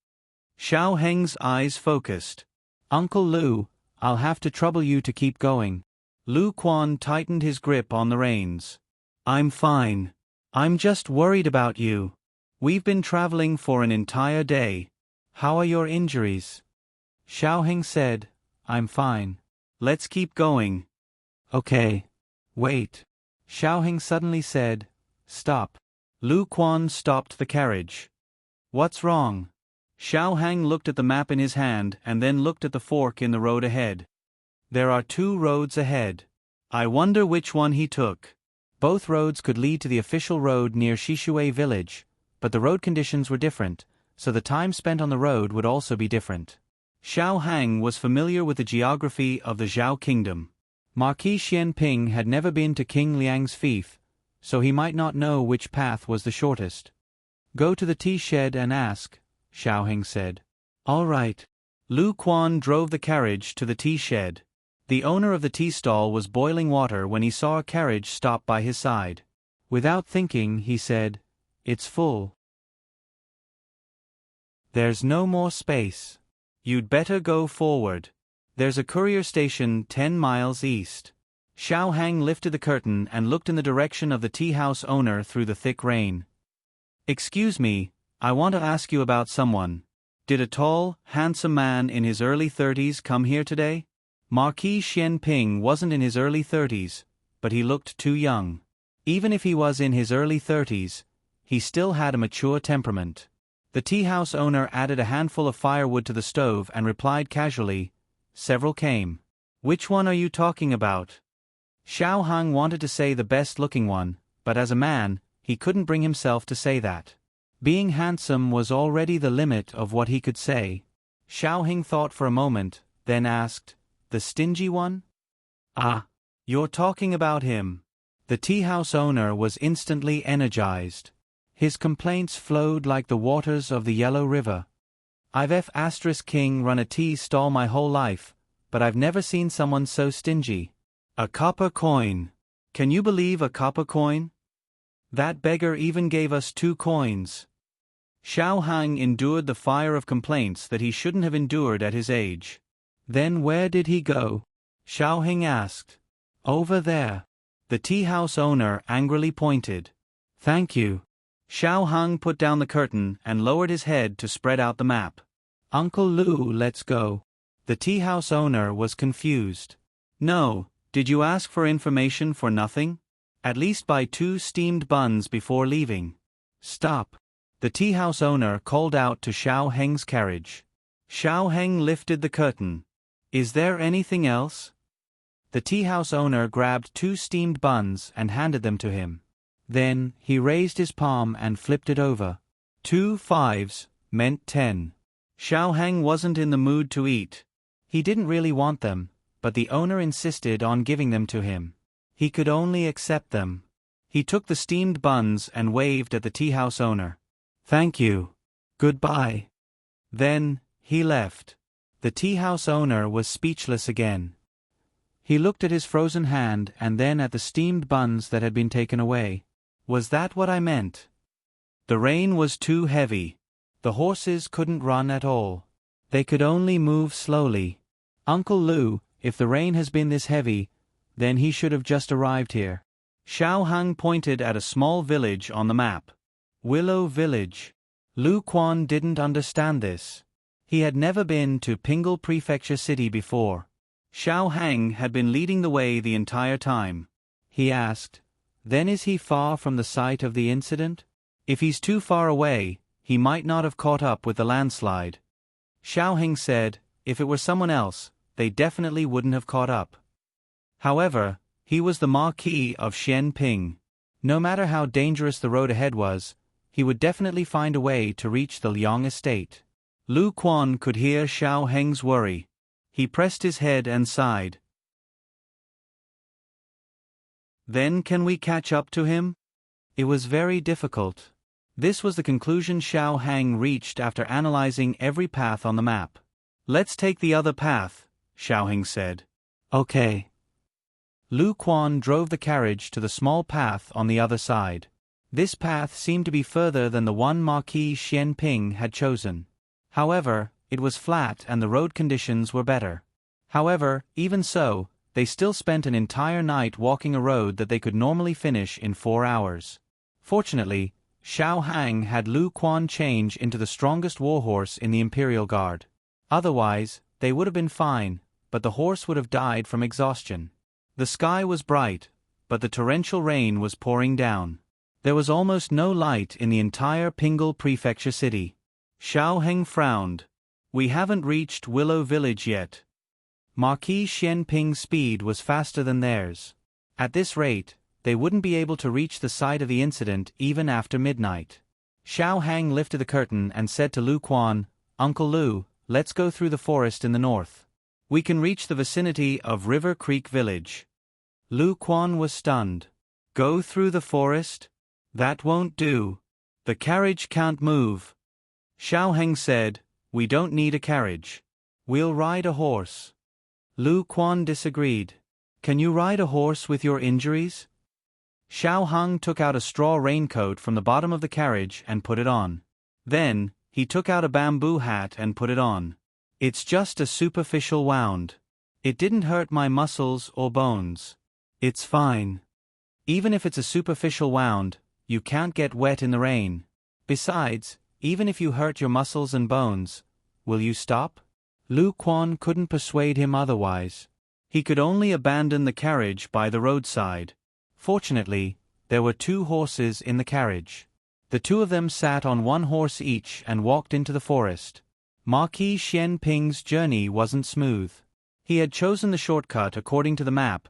Xiaoheng's eyes focused. "Uncle Lu, I'll have to trouble you to keep going." Lu Quan tightened his grip on the reins. "I'm fine. I'm just worried about you. We've been traveling for an entire day. How are your injuries?" Xiaoheng said, "I'm fine. Let's keep going." "Okay. Wait." Xiaoheng suddenly said, "Stop." Lu Quan stopped the carriage. "What's wrong?" Xiaoheng looked at the map in his hand and then looked at the fork in the road ahead. "There are 2 roads ahead. I wonder which one he took." Both roads could lead to the official road near Shishui village, but the road conditions were different, so the time spent on the road would also be different. Xiaoheng was familiar with the geography of the Zhao kingdom. Marquis Xian Ping had never been to King Liang's fief, so he might not know which path was the shortest. "Go to the tea shed and ask," Xiaoheng said. "All right." Lu Quan drove the carriage to the tea shed. The owner of the tea stall was boiling water when he saw a carriage stop by his side. Without thinking, he said, "It's full. There's no more space. You'd better go forward. There's a courier station 10 miles east." Xiaoheng lifted the curtain and looked in the direction of the tea house owner through the thick rain. "Excuse me, I want to ask you about someone. Did a tall, handsome man in his early 30s come here today?" Marquis Xian Ping wasn't in his early 30s, but he looked too young. Even if he was in his early 30s, he still had a mature temperament. The tea house owner added a handful of firewood to the stove and replied casually, "Several came." "Which one are you talking about?" Xiaoheng wanted to say the best-looking one, but as a man, he couldn't bring himself to say that. Being handsome was already the limit of what he could say. Xiaoheng thought for a moment, then asked, "The stingy one?" "Ah, you're talking about him." The tea house owner was instantly energized. His complaints flowed like the waters of the Yellow River. "I've *King run a tea stall my whole life, but I've never seen someone so stingy. A copper coin. Can you believe a copper coin? That beggar even gave us 2 coins. Xiaoheng endured the fire of complaints that he shouldn't have endured at his age. "Then where did he go?" Xiaoheng asked. "Over there." The tea house owner angrily pointed. "Thank you." Xiaoheng put down the curtain and lowered his head to spread out the map. "Uncle Lu, let's go." The tea house owner was confused. "No, did you ask for information for nothing? At least buy 2 steamed buns before leaving." "Stop." The tea house owner called out to Xiaoheng's carriage. Xiaoheng lifted the curtain. "Is there anything else?" The tea house owner grabbed 2 steamed buns and handed them to him. Then, he raised his palm and flipped it over. 2 5s meant 10. Xiaoheng wasn't in the mood to eat. He didn't really want them, but the owner insisted on giving them to him. He could only accept them. He took the steamed buns and waved at the tea house owner. "Thank you. Goodbye." Then, he left. The tea house owner was speechless again. He looked at his frozen hand and then at the steamed buns that had been taken away. Was that what I meant? The rain was too heavy. The horses couldn't run at all. They could only move slowly. Uncle Lu, if the rain has been this heavy, then he should have just arrived here. Xiao Hang pointed at a small village on the map. Willow Village. Lu Quan didn't understand this. He had never been to Pingle Prefecture City before. Xiao Hang had been leading the way the entire time. He asked, "Then is he far from the site of the incident? If he's too far away, he might not have caught up with the landslide." Xiao Hang said, if it were someone else, they definitely wouldn't have caught up. However, he was the Marquis of Xianping. No matter how dangerous the road ahead was, he would definitely find a way to reach the Liang estate. Lu Quan could hear Xiao Heng's worry. He pressed his head and sighed. Then can we catch up to him? It was very difficult. This was the conclusion Xiao Hang reached after analyzing every path on the map. Let's take the other path, Xiao Hang said. Okay. Lu Quan drove the carriage to the small path on the other side. This path seemed to be further than the one Marquis Xianping had chosen. However, it was flat and the road conditions were better. However, even so, they still spent an entire night walking a road that they could normally finish in 4 hours. Fortunately, Xiao Hang had Lu Quan change into the strongest warhorse in the Imperial Guard. Otherwise, they would have been fine, but the horse would have died from exhaustion. The sky was bright, but the torrential rain was pouring down. There was almost no light in the entire Pingle Prefecture city. Xiao Heng frowned. We haven't reached Willow Village yet. Marquis Xianping's speed was faster than theirs. At this rate, they wouldn't be able to reach the site of the incident even after midnight. Xiao Hang lifted the curtain and said to Lu Quan, "Uncle Lu, let's go through the forest in the north. We can reach the vicinity of River Creek Village." Lu Quan was stunned. Go through the forest? That won't do. The carriage can't move. Xiao Heng said, "We don't need a carriage. We'll ride a horse." Lu Quan disagreed. "Can you ride a horse with your injuries?" Xiao Heng took out a straw raincoat from the bottom of the carriage and put it on. Then, he took out a bamboo hat and put it on. "It's just a superficial wound. It didn't hurt my muscles or bones. It's fine." Even if it's a superficial wound, you can't get wet in the rain. Besides, even if you hurt your muscles and bones, will you stop? Lu Quan couldn't persuade him otherwise. He could only abandon the carriage by the roadside. Fortunately, there were 2 horses in the carriage. The 2 of them sat on 1 horse each and walked into the forest. Marquis Xianping's journey wasn't smooth. He had chosen the shortcut according to the map,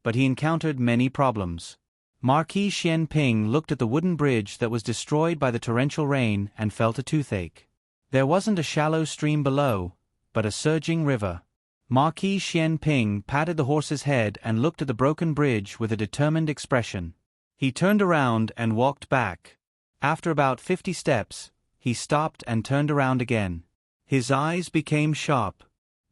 but he encountered many problems. Marquis Xianping looked at the wooden bridge that was destroyed by the torrential rain and felt a toothache. There wasn't a shallow stream below, but a surging river. Marquis Xianping patted the horse's head and looked at the broken bridge with a determined expression. He turned around and walked back. After about 50 steps, he stopped and turned around again. His eyes became sharp.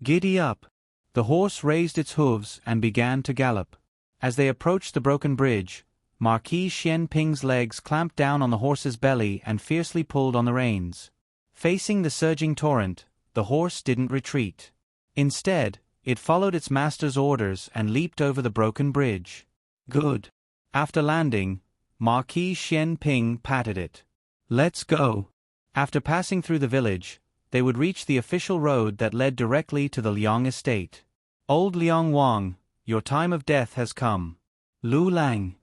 "Giddy up." The horse raised its hooves and began to gallop. As they approached the broken bridge, Marquis Xianping's legs clamped down on the horse's belly and fiercely pulled on the reins. Facing the surging torrent, the horse didn't retreat. Instead, it followed its master's orders and leaped over the broken bridge. Good. After landing, Marquis Xianping patted it. "Let's go." After passing through the village, they would reach the official road that led directly to the Liang estate. "Old Liang Wang, your time of death has come." Lu Lang.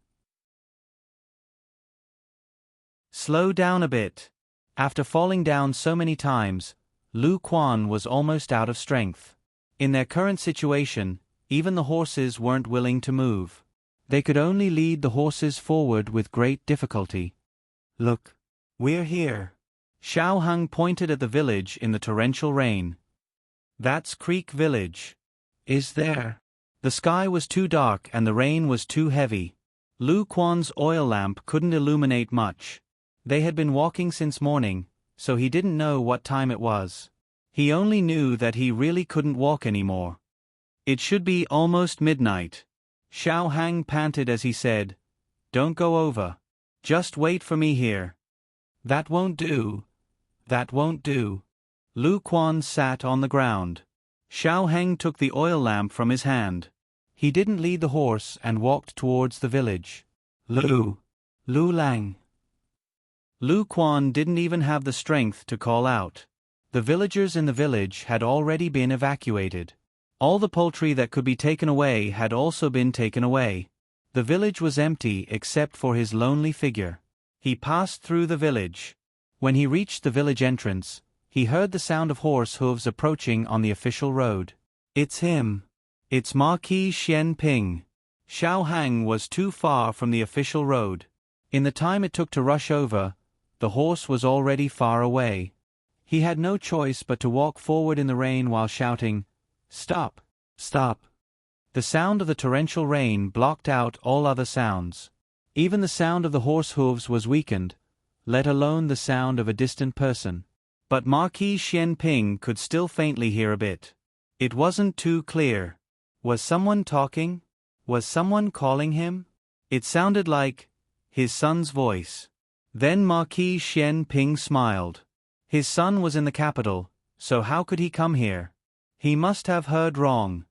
Slow down a bit. After falling down so many times, Lu Quan was almost out of strength. In their current situation, even the horses weren't willing to move. They could only lead the horses forward with great difficulty. "Look, we're here." Xiao Heng pointed at the village in the torrential rain. "That's Creek Village." "Is there?" The sky was too dark and the rain was too heavy. Lu Quan's oil lamp couldn't illuminate much. They had been walking since morning, so he didn't know what time it was. He only knew that he really couldn't walk anymore. "It should be almost midnight." Xiao Hang panted as he said, "Don't go over." Just wait for me here. That won't do. That won't do. Lu Quan sat on the ground. Xiao Heng took the oil lamp from his hand. He didn't lead the horse and walked towards the village. Lu Lang. Lu Quan didn't even have the strength to call out. The villagers in the village had already been evacuated. All the poultry that could be taken away had also been taken away. The village was empty except for his lonely figure. He passed through the village. When he reached the village entrance, he heard the sound of horse hooves approaching on the official road. It's him. It's Marquis Xian Ping. Xiao Hang was too far from the official road. In the time it took to rush over, the horse was already far away. He had no choice but to walk forward in the rain while shouting, "Stop! Stop!" The sound of the torrential rain blocked out all other sounds. Even the sound of the horse hooves was weakened, let alone the sound of a distant person. But Marquis Xian Ping could still faintly hear a bit. It wasn't too clear. Was someone talking? Was someone calling him? It sounded like his son's voice. Then Marquis Xian Ping smiled. His son was in the capital, so how could he come here? He must have heard wrong.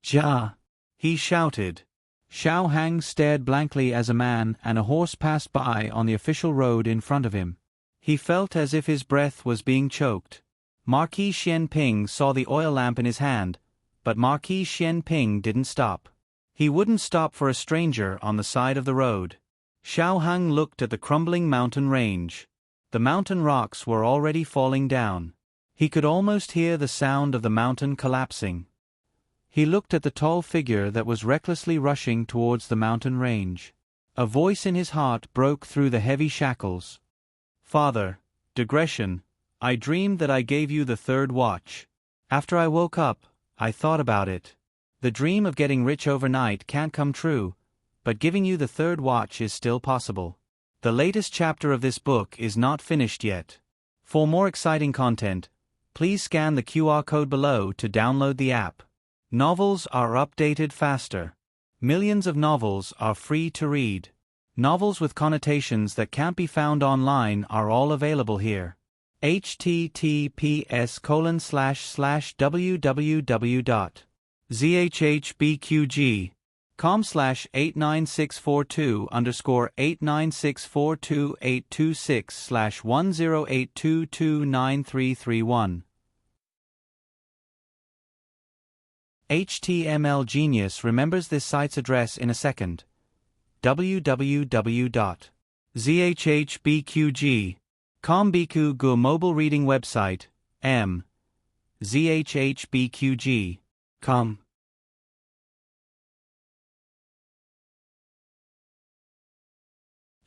"Ja!" he shouted. Xiao Hang stared blankly as a man and a horse passed by on the official road in front of him. He felt as if his breath was being choked. Marquis Xian Ping saw the oil lamp in his hand, but Marquis Xian Ping didn't stop. He wouldn't stop for a stranger on the side of the road. Xiao Hang looked at the crumbling mountain range. The mountain rocks were already falling down. He could almost hear the sound of the mountain collapsing. He looked at the tall figure that was recklessly rushing towards the mountain range. A voice in his heart broke through the heavy shackles. "Father, digression, I dreamed that I gave you the third watch. After I woke up, I thought about it. The dream of getting rich overnight can't come true, but giving you the third watch is still possible." The latest chapter of this book is not finished yet. For more exciting content, please scan the QR code below to download the app. Novels are updated faster. Millions of novels are free to read. Novels with connotations that can't be found online are all available here. https://www.zhbqg.com/89642_826/1082293331. HTML Genius remembers this site's address in a second. www.zhbqg.com Biku Gu mobile reading website, m. zhbqg.com.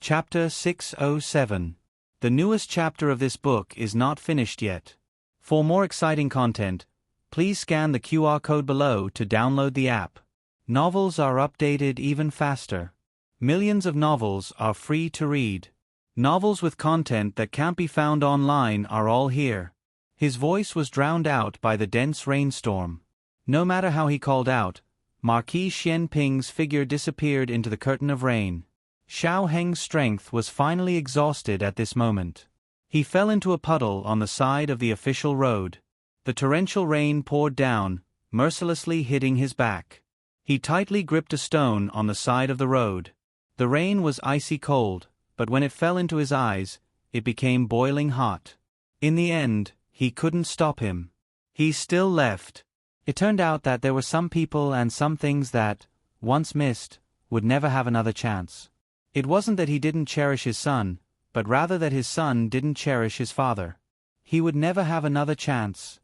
Chapter 607. The newest chapter of this book is not finished yet. For more exciting content, please scan the QR code below to download the app. Novels are updated even faster. Millions of novels are free to read. Novels with content that can't be found online are all here. His voice was drowned out by the dense rainstorm. No matter how he called out, Marquis Xian Ping's figure disappeared into the curtain of rain. Xiao Heng's strength was finally exhausted at this moment. He fell into a puddle on the side of the official road. The torrential rain poured down, mercilessly hitting his back. He tightly gripped a stone on the side of the road. The rain was icy cold, but when it fell into his eyes, it became boiling hot. In the end, he couldn't stop him. He still left. It turned out that there were some people and some things that, once missed, would never have another chance. It wasn't that he didn't cherish his son, but rather that his son didn't cherish his father. He would never have another chance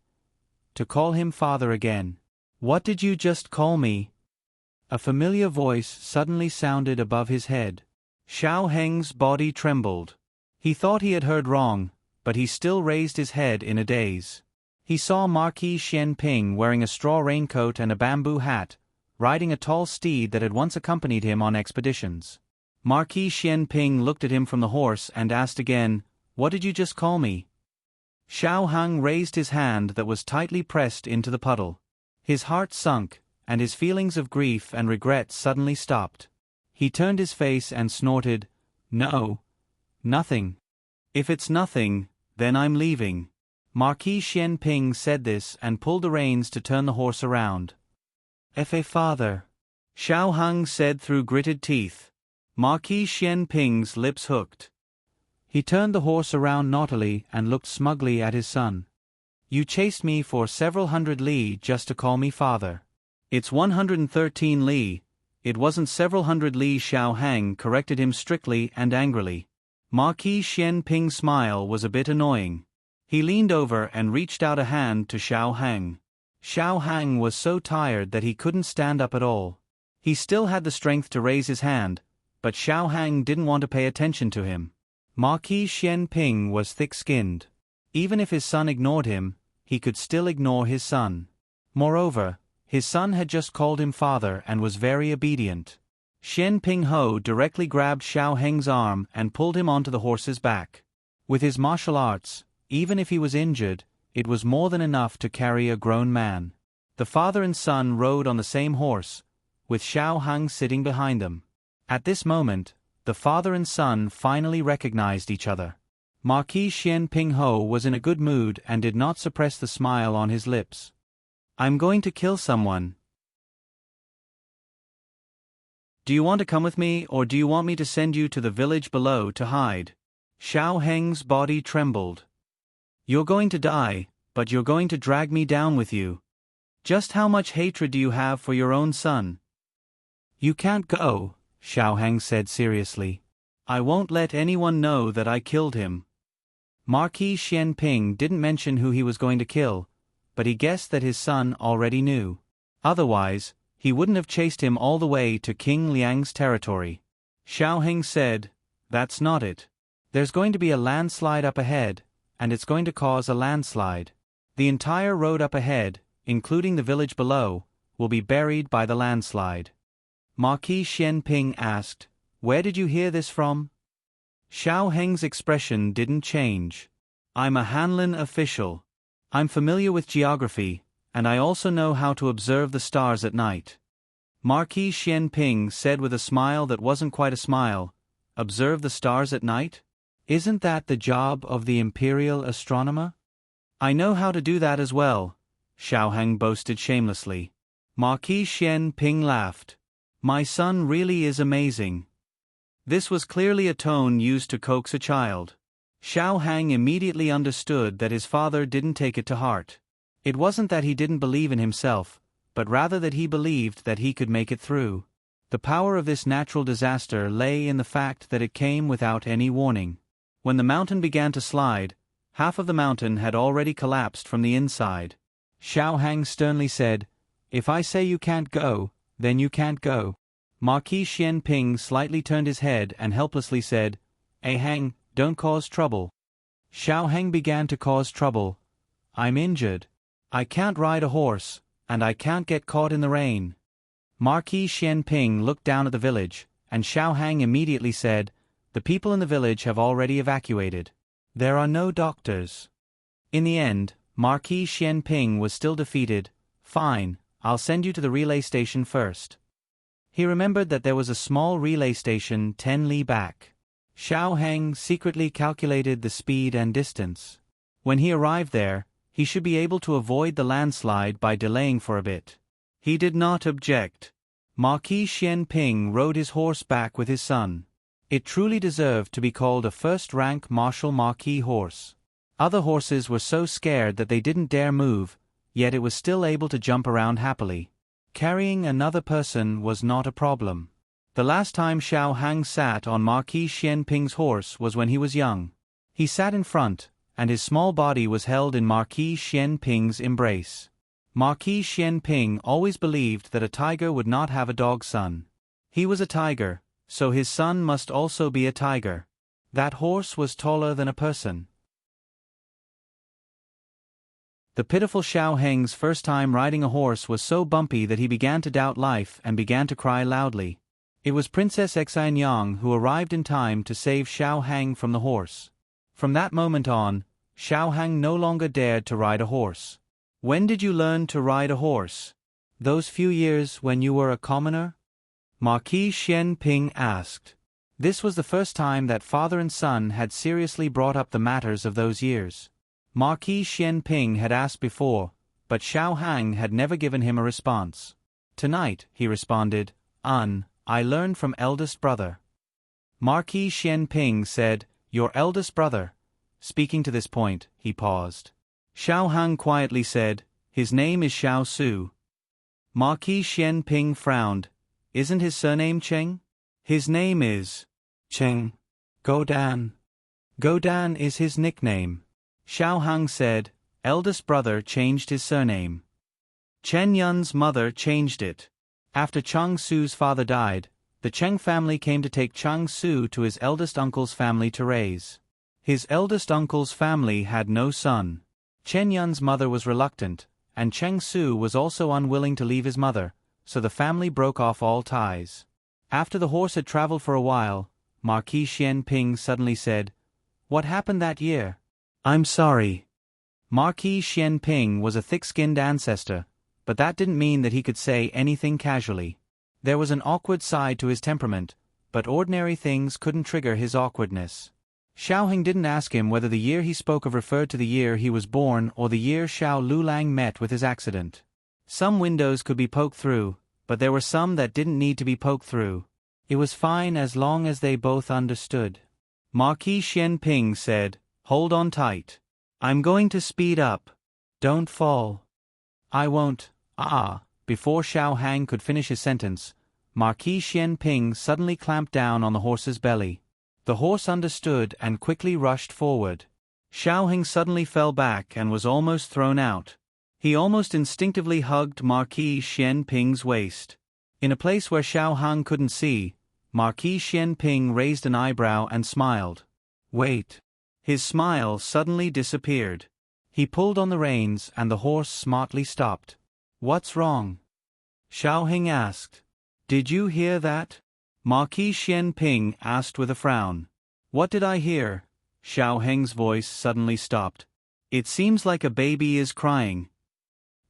to call him father again. "What did you just call me?" A familiar voice suddenly sounded above his head. Xiao Heng's body trembled. He thought he had heard wrong, but he still raised his head in a daze. He saw Marquis Xian Ping wearing a straw raincoat and a bamboo hat, riding a tall steed that had once accompanied him on expeditions. Marquis Xian Ping looked at him from the horse and asked again, "What did you just call me?" Xiao Hang raised his hand that was tightly pressed into the puddle. His heart sunk, and his feelings of grief and regret suddenly stopped. He turned his face and snorted, No. Nothing. If it's nothing, then I'm leaving. Marquis Xian Ping said this and pulled the reins to turn the horse around. Father. Xiao Hang said through gritted teeth. Marquis Xian Ping's lips hooked. He turned the horse around naughtily and looked smugly at his son. You chased me for several hundred li just to call me father. It's 113 li. It wasn't several hundred li. Xiao Hang corrected him strictly and angrily. Marquis Xian Ping's smile was a bit annoying. He leaned over and reached out a hand to Xiao Hang. Xiao Hang was so tired that he couldn't stand up at all. He still had the strength to raise his hand, but Xiao Hang didn't want to pay attention to him. Marquis Xian Ping was thick-skinned. Even if his son ignored him, he could still ignore his son. Moreover, his son had just called him father and was very obedient. Xian Ping Ho directly grabbed Xiao Heng's arm and pulled him onto the horse's back. With his martial arts, even if he was injured, it was more than enough to carry a grown man. The father and son rode on the same horse, with Xiao Hang sitting behind them. At this moment, the father and son finally recognized each other. Marquis Xian Ping Ho was in a good mood and did not suppress the smile on his lips. I'm going to kill someone. Do you want to come with me, or do you want me to send you to the village below to hide? Xiao Heng's body trembled. You're going to die, but you're going to drag me down with you. Just how much hatred do you have for your own son? You can't go, Xiao Heng said seriously. I won't let anyone know that I killed him. Marquis Xian Ping didn't mention who he was going to kill, but he guessed that his son already knew. Otherwise, he wouldn't have chased him all the way to King Liang's territory. Xiao Heng said, That's not it. There's going to be a landslide up ahead, and it's going to cause a landslide. The entire road up ahead, including the village below, will be buried by the landslide. Marquis Xian Ping asked, Where did you hear this from? Xiao Heng's expression didn't change. I'm a Hanlin official. I'm familiar with geography, and I also know how to observe the stars at night. Marquis Xian Ping said with a smile that wasn't quite a smile, Observe the stars at night? Isn't that the job of the imperial astronomer? I know how to do that as well, Xiao Heng boasted shamelessly. Marquis Xian Ping laughed. My son really is amazing. This was clearly a tone used to coax a child. Xiao Heng immediately understood that his father didn't take it to heart. It wasn't that he didn't believe in himself, but rather that he believed that he could make it through. The power of this natural disaster lay in the fact that it came without any warning. When the mountain began to slide, half of the mountain had already collapsed from the inside. Xiao Heng sternly said, If I say you can't go, then you can't go. Marquis Xian Ping slightly turned his head and helplessly said, Heng, don't cause trouble. Xiao Heng began to cause trouble. I'm injured. I can't ride a horse, and I can't get caught in the rain. Marquis Xian Ping looked down at the village, and Xiao Heng immediately said, The people in the village have already evacuated. There are no doctors. In the end, Marquis Xian Ping was still defeated. Fine, I'll send you to the relay station first. He remembered that there was a small relay station 10 li back. Xiao Heng secretly calculated the speed and distance. When he arrived there, he should be able to avoid the landslide by delaying for a bit. He did not object. Marquis Xian Ping rode his horse back with his son. It truly deserved to be called a first-rank martial marquis horse. Other horses were so scared that they didn't dare move, yet it was still able to jump around happily. Carrying another person was not a problem. The last time Xiao Hang sat on Marquis Xian Ping's horse was when he was young. He sat in front, and his small body was held in Marquis Xian Ping's embrace. Marquis Xian Ping always believed that a tiger would not have a dog son. He was a tiger, so his son must also be a tiger. That horse was taller than a person. The pitiful Xiao Heng's first time riding a horse was so bumpy that he began to doubt life and began to cry loudly. It was Princess Xianyang who arrived in time to save Xiao Heng from the horse. From that moment on, Xiao Heng no longer dared to ride a horse. When did you learn to ride a horse? Those few years when you were a commoner? Marquis Xian Ping asked. This was the first time that father and son had seriously brought up the matters of those years. Marquis Xianping had asked before, but Xiao Hang had never given him a response. Tonight, he responded, I learned from eldest brother. Marquis Xianping said, Your eldest brother. Speaking to this point, he paused. Xiao Hang quietly said, His name is Xiao Su. Marquis Xianping frowned. Isn't his surname Cheng? His name is Cheng. Godan. Godan is his nickname. Xiao Hang said, Eldest brother changed his surname. Chen Yun's mother changed it. After Chang Su's father died, the Cheng family came to take Chang Su to his eldest uncle's family to raise. His eldest uncle's family had no son. Chen Yun's mother was reluctant, and Cheng Su was also unwilling to leave his mother, so the family broke off all ties. After the horse had traveled for a while, Marquis Xianping suddenly said, What happened that year? I'm sorry. Marquis Xianping was a thick-skinned ancestor, but that didn't mean that he could say anything casually. There was an awkward side to his temperament, but ordinary things couldn't trigger his awkwardness. Xiaoheng didn't ask him whether the year he spoke of referred to the year he was born or the year Xiao Lulang met with his accident. Some windows could be poked through, but there were some that didn't need to be poked through. It was fine as long as they both understood. Marquis Xianping said, Hold on tight. I'm going to speed up. Don't fall. I won't. Before Xiao Hang could finish his sentence, Marquis Xianping suddenly clamped down on the horse's belly. The horse understood and quickly rushed forward. Xiao Hang suddenly fell back and was almost thrown out. He almost instinctively hugged Marquis Xianping's waist. In a place where Xiao Hang couldn't see, Marquis Xianping raised an eyebrow and smiled. Wait. His smile suddenly disappeared. He pulled on the reins and the horse smartly stopped. What's wrong? Xiao Heng asked. Did you hear that? Marquis Xianping asked with a frown. What did I hear? Xiao Heng's voice suddenly stopped. It seems like a baby is crying.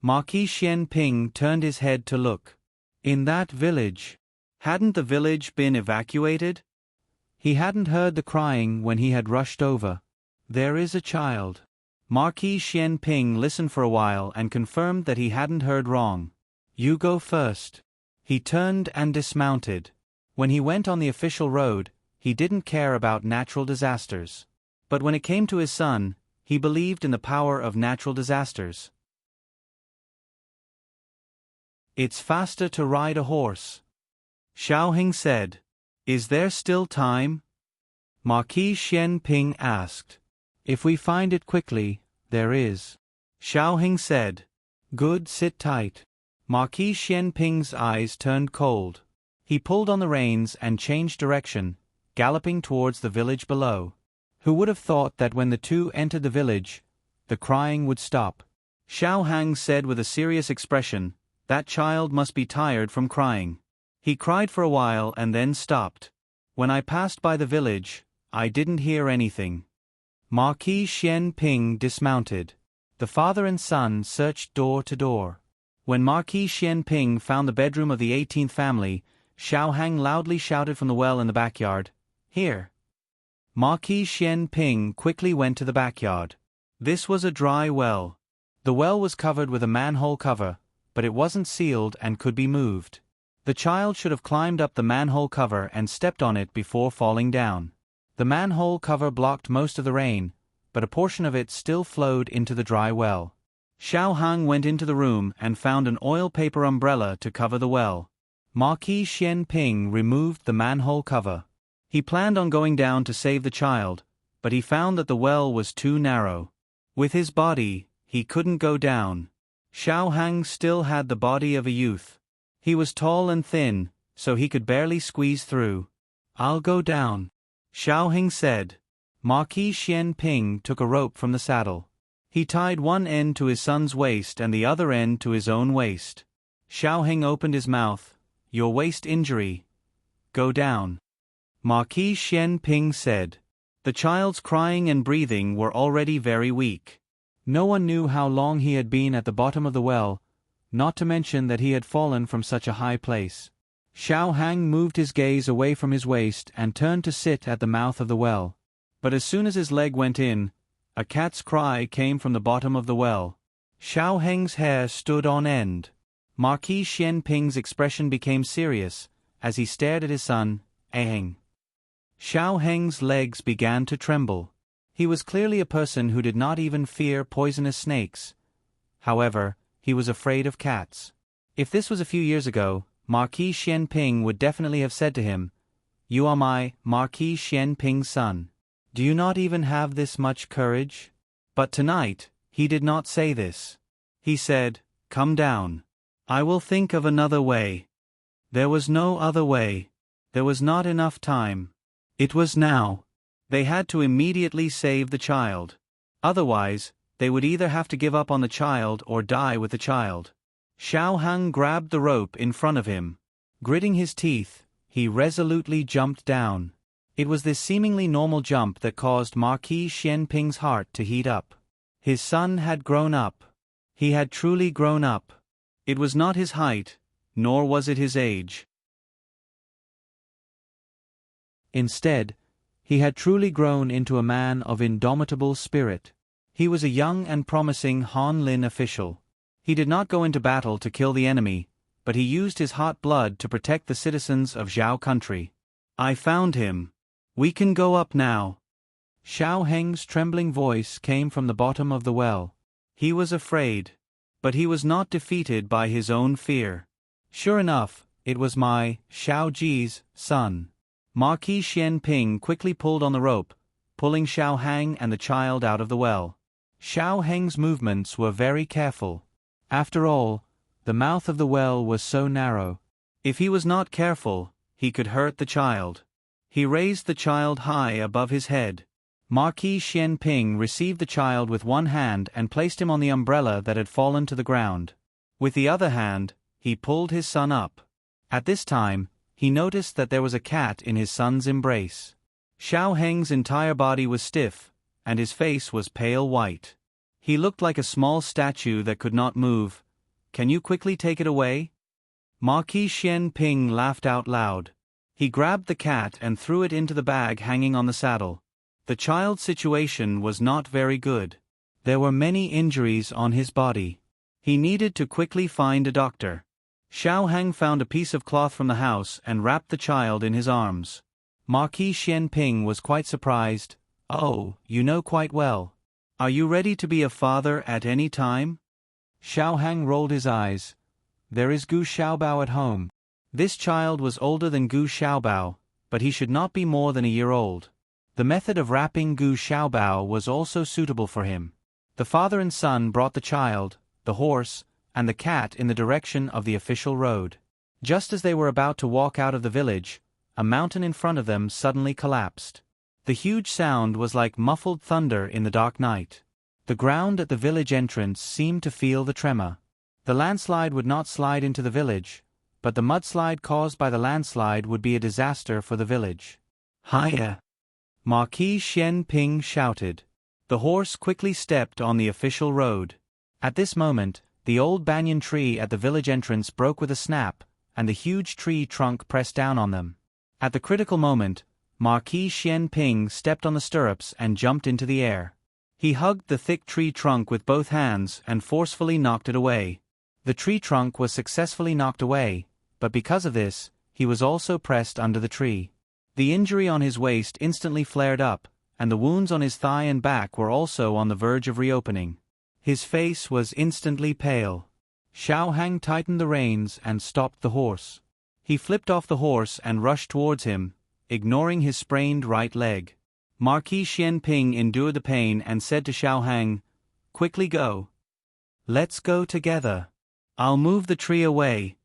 Marquis Xianping turned his head to look. In that village. Hadn't the village been evacuated? He hadn't heard the crying when he had rushed over. There is a child. Marquis Xianping listened for a while and confirmed that he hadn't heard wrong. You go first. He turned and dismounted. When he went on the official road, he didn't care about natural disasters. But when it came to his son, he believed in the power of natural disasters. It's faster to ride a horse. Xiao Heng said. Is there still time? Marquis Xianping asked. If we find it quickly, there is. Xiao Heng said. Good, sit tight. Marquis Xianping's eyes turned cold. He pulled on the reins and changed direction, galloping towards the village below. Who would have thought that when the two entered the village, the crying would stop? Xiao Hang said with a serious expression, That child must be tired from crying. He cried for a while and then stopped. When I passed by the village, I didn't hear anything. Marquis Xianping dismounted. The father and son searched door to door. When Marquis Xianping found the bedroom of the 18th family, Xiao Hang loudly shouted from the well in the backyard, Here! Marquis Xianping quickly went to the backyard. This was a dry well. The well was covered with a manhole cover, but it wasn't sealed and could be moved. The child should have climbed up the manhole cover and stepped on it before falling down. The manhole cover blocked most of the rain, but a portion of it still flowed into the dry well. Xiao Hang went into the room and found an oil paper umbrella to cover the well. Marquis Xianping removed the manhole cover. He planned on going down to save the child, but he found that the well was too narrow. With his body, he couldn't go down. Xiao Hang still had the body of a youth. He was tall and thin, so he could barely squeeze through. I'll go down, Xiao Heng said. Marquis Xianping took a rope from the saddle. He tied one end to his son's waist and the other end to his own waist. Xiao Heng opened his mouth. Your waist injury. Go down. Marquis Xianping said. The child's crying and breathing were already very weak. No one knew how long he had been at the bottom of the well, not to mention that he had fallen from such a high place. Xiao Hang moved his gaze away from his waist and turned to sit at the mouth of the well. But as soon as his leg went in, a cat's cry came from the bottom of the well. Xiao Heng's hair stood on end. Marquis Xianping's expression became serious as he stared at his son, Aheng. Xiao Heng's legs began to tremble. He was clearly a person who did not even fear poisonous snakes. However, he was afraid of cats. If this was a few years ago, Marquis Xianping would definitely have said to him, "You are my Marquis Xianping's son. Do you not even have this much courage?" But tonight, he did not say this. He said, "Come down. I will think of another way." There was no other way. There was not enough time. It was now. They had to immediately save the child. Otherwise, they would either have to give up on the child or die with the child. Xiao Hang grabbed the rope in front of him. Gritting his teeth, he resolutely jumped down. It was this seemingly normal jump that caused Marquis Xianping's heart to heat up. His son had grown up. He had truly grown up. It was not his height, nor was it his age. Instead, he had truly grown into a man of indomitable spirit. He was a young and promising Han Lin official. He did not go into battle to kill the enemy, but he used his hot blood to protect the citizens of Zhao country. "I found him. We can go up now." Xiao Heng's trembling voice came from the bottom of the well. He was afraid. But he was not defeated by his own fear. Sure enough, it was my Xiao Ji's son. Marquis Xianping quickly pulled on the rope, pulling Xiao Hang and the child out of the well. Xiao Heng's movements were very careful. After all, the mouth of the well was so narrow. If he was not careful, he could hurt the child. He raised the child high above his head. Marquis Xianping received the child with one hand and placed him on the umbrella that had fallen to the ground. With the other hand, he pulled his son up. At this time, he noticed that there was a cat in his son's embrace. Xiao Heng's entire body was stiff, and his face was pale white. He looked like a small statue that could not move. "Can you quickly take it away?" Marquis Xianping laughed out loud. He grabbed the cat and threw it into the bag hanging on the saddle. The child's situation was not very good. There were many injuries on his body. He needed to quickly find a doctor. Xiao Hang found a piece of cloth from the house and wrapped the child in his arms. Marquis Xianping was quite surprised. "Oh, you know quite well. Are you ready to be a father at any time?" Xiao Hang rolled his eyes. "There is Gu Xiaobao at home." This child was older than Gu Xiaobao, but he should not be more than a year old. The method of wrapping Gu Xiaobao was also suitable for him. The father and son brought the child, the horse, and the cat in the direction of the official road. Just as they were about to walk out of the village, a mountain in front of them suddenly collapsed. The huge sound was like muffled thunder in the dark night. The ground at the village entrance seemed to feel the tremor. The landslide would not slide into the village, but the mudslide caused by the landslide would be a disaster for the village. "Hiya!" Marquis Xianping shouted. The horse quickly stepped on the official road. At this moment, the old banyan tree at the village entrance broke with a snap, and the huge tree trunk pressed down on them. At the critical moment, Marquis Xianping stepped on the stirrups and jumped into the air. He hugged the thick tree trunk with both hands and forcefully knocked it away. The tree trunk was successfully knocked away, but because of this, he was also pressed under the tree. The injury on his waist instantly flared up, and the wounds on his thigh and back were also on the verge of reopening. His face was instantly pale. Xiao Hang tightened the reins and stopped the horse. He flipped off the horse and rushed towards him, ignoring his sprained right leg. Marquis Xianping endured the pain and said to Xiao Hang, "Quickly go. Let's go together. I'll move the tree away."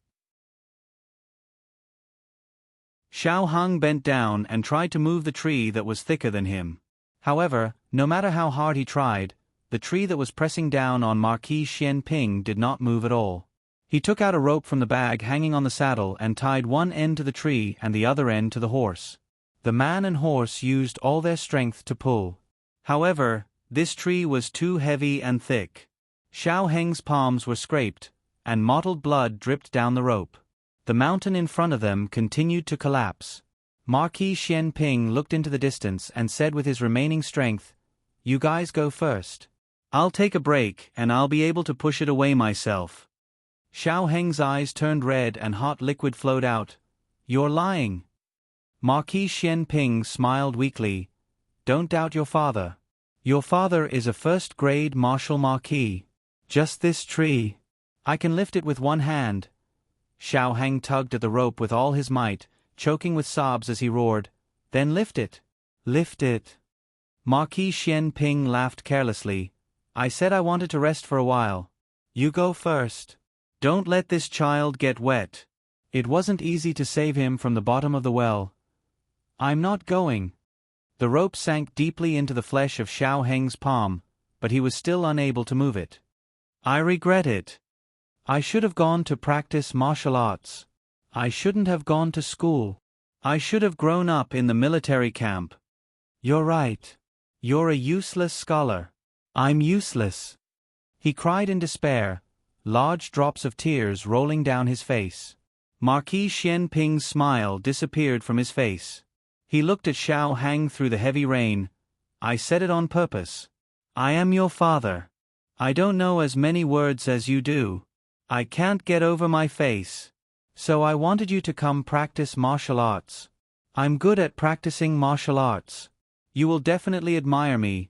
Xiao Hang bent down and tried to move the tree that was thicker than him. However, no matter how hard he tried, the tree that was pressing down on Marquis Xianping did not move at all. He took out a rope from the bag hanging on the saddle and tied one end to the tree and the other end to the horse. The man and horse used all their strength to pull. However, this tree was too heavy and thick. Xiao Heng's palms were scraped, and mottled blood dripped down the rope. The mountain in front of them continued to collapse. Marquis Xian Ping looked into the distance and said with his remaining strength, "You guys go first. I'll take a break and I'll be able to push it away myself." Xiao Heng's eyes turned red and hot liquid flowed out. "You're lying." Marquis Xian Ping smiled weakly. "Don't doubt your father. Your father is a first-grade martial marquis. Just this tree. I can lift it with one hand." Xiao Heng tugged at the rope with all his might, choking with sobs as he roared, "Then lift it. Lift it." Marquis Xian Ping laughed carelessly. "I said I wanted to rest for a while. You go first. Don't let this child get wet." It wasn't easy to save him from the bottom of the well. "I'm not going." The rope sank deeply into the flesh of Xiao Heng's palm, but he was still unable to move it. "I regret it. I should have gone to practice martial arts. I shouldn't have gone to school. I should have grown up in the military camp." "You're right. You're a useless scholar. I'm useless." He cried in despair, large drops of tears rolling down his face. Marquis Xian Ping's smile disappeared from his face. He looked at Xiao Heng through the heavy rain. "I said it on purpose. I am your father. I don't know as many words as you do. I can't get over my face. So I wanted you to come practice martial arts. I'm good at practicing martial arts. You will definitely admire me."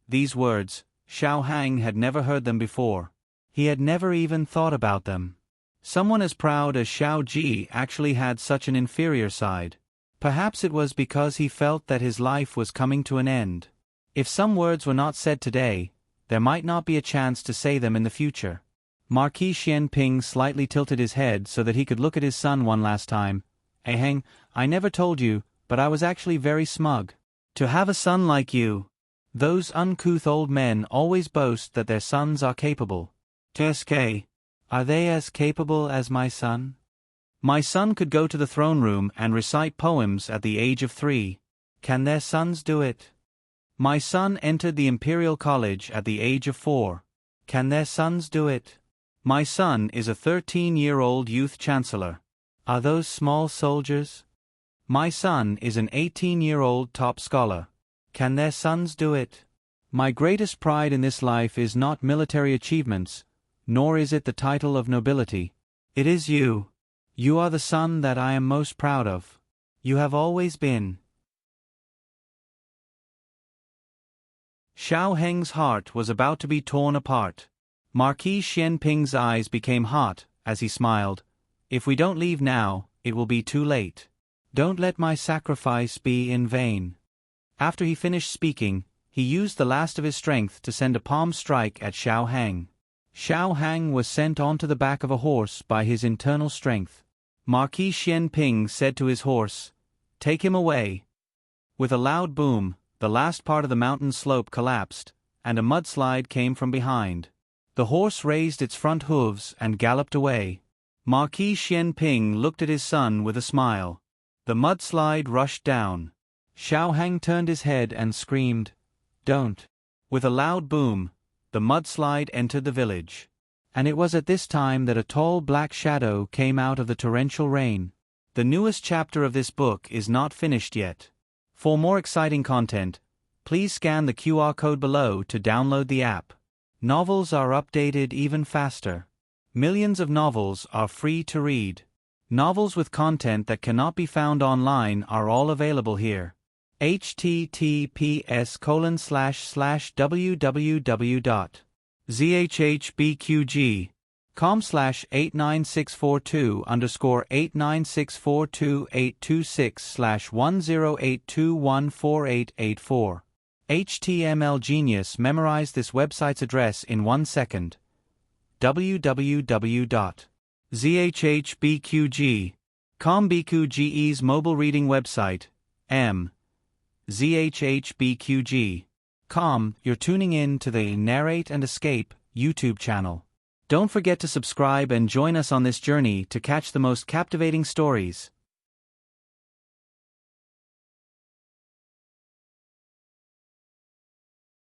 These words, Xiao Heng had never heard them before. He had never even thought about them. Someone as proud as Xiao Ji actually had such an inferior side. Perhaps it was because he felt that his life was coming to an end. If some words were not said today, there might not be a chance to say them in the future. Marquis Xian Ping slightly tilted his head so that he could look at his son one last time. Heng, I never told you, but I was actually very smug. To have a son like you. Those uncouth old men always boast that their sons are capable. TSK. Are they as capable as my son? My son could go to the throne room and recite poems at the age of 3. Can their sons do it? My son entered the Imperial College at the age of 4. Can their sons do it? My son is a 13-year-old youth chancellor. Are those small soldiers? My son is an 18-year-old top scholar. Can their sons do it? My greatest pride in this life is not military achievements, nor is it the title of nobility. It is you. You are the son that I am most proud of. You have always been. Xiao Heng's heart was about to be torn apart. Marquis Xian Ping's eyes became hot as he smiled. "If we don't leave now, it will be too late. Don't let my sacrifice be in vain." After he finished speaking, he used the last of his strength to send a palm strike at Xiao Heng. Xiao Heng was sent onto the back of a horse by his internal strength. Marquis Xian Ping said to his horse, "Take him away." With a loud boom, the last part of the mountain slope collapsed, and a mudslide came from behind. The horse raised its front hooves and galloped away. Marquis Xian Ping looked at his son with a smile. The mudslide rushed down. Xiao Heng turned his head and screamed, "Don't." With a loud boom, the mudslide entered the village. And it was at this time that a tall black shadow came out of the torrential rain. The newest chapter of this book is not finished yet. For more exciting content, please scan the QR code below to download the app. Novels are updated even faster. Millions of novels are free to read. Novels with content that cannot be found online are all available here. https://www.zhbqg.com/89642_826/1082148884. HTML Genius memorized this website's address in 1 second. www.zhbqg.com BQGE's mobile reading website. zhbqg.com. You're tuning in to the Narrate and Escape YouTube channel. Don't forget to subscribe and join us on this journey to catch the most captivating stories.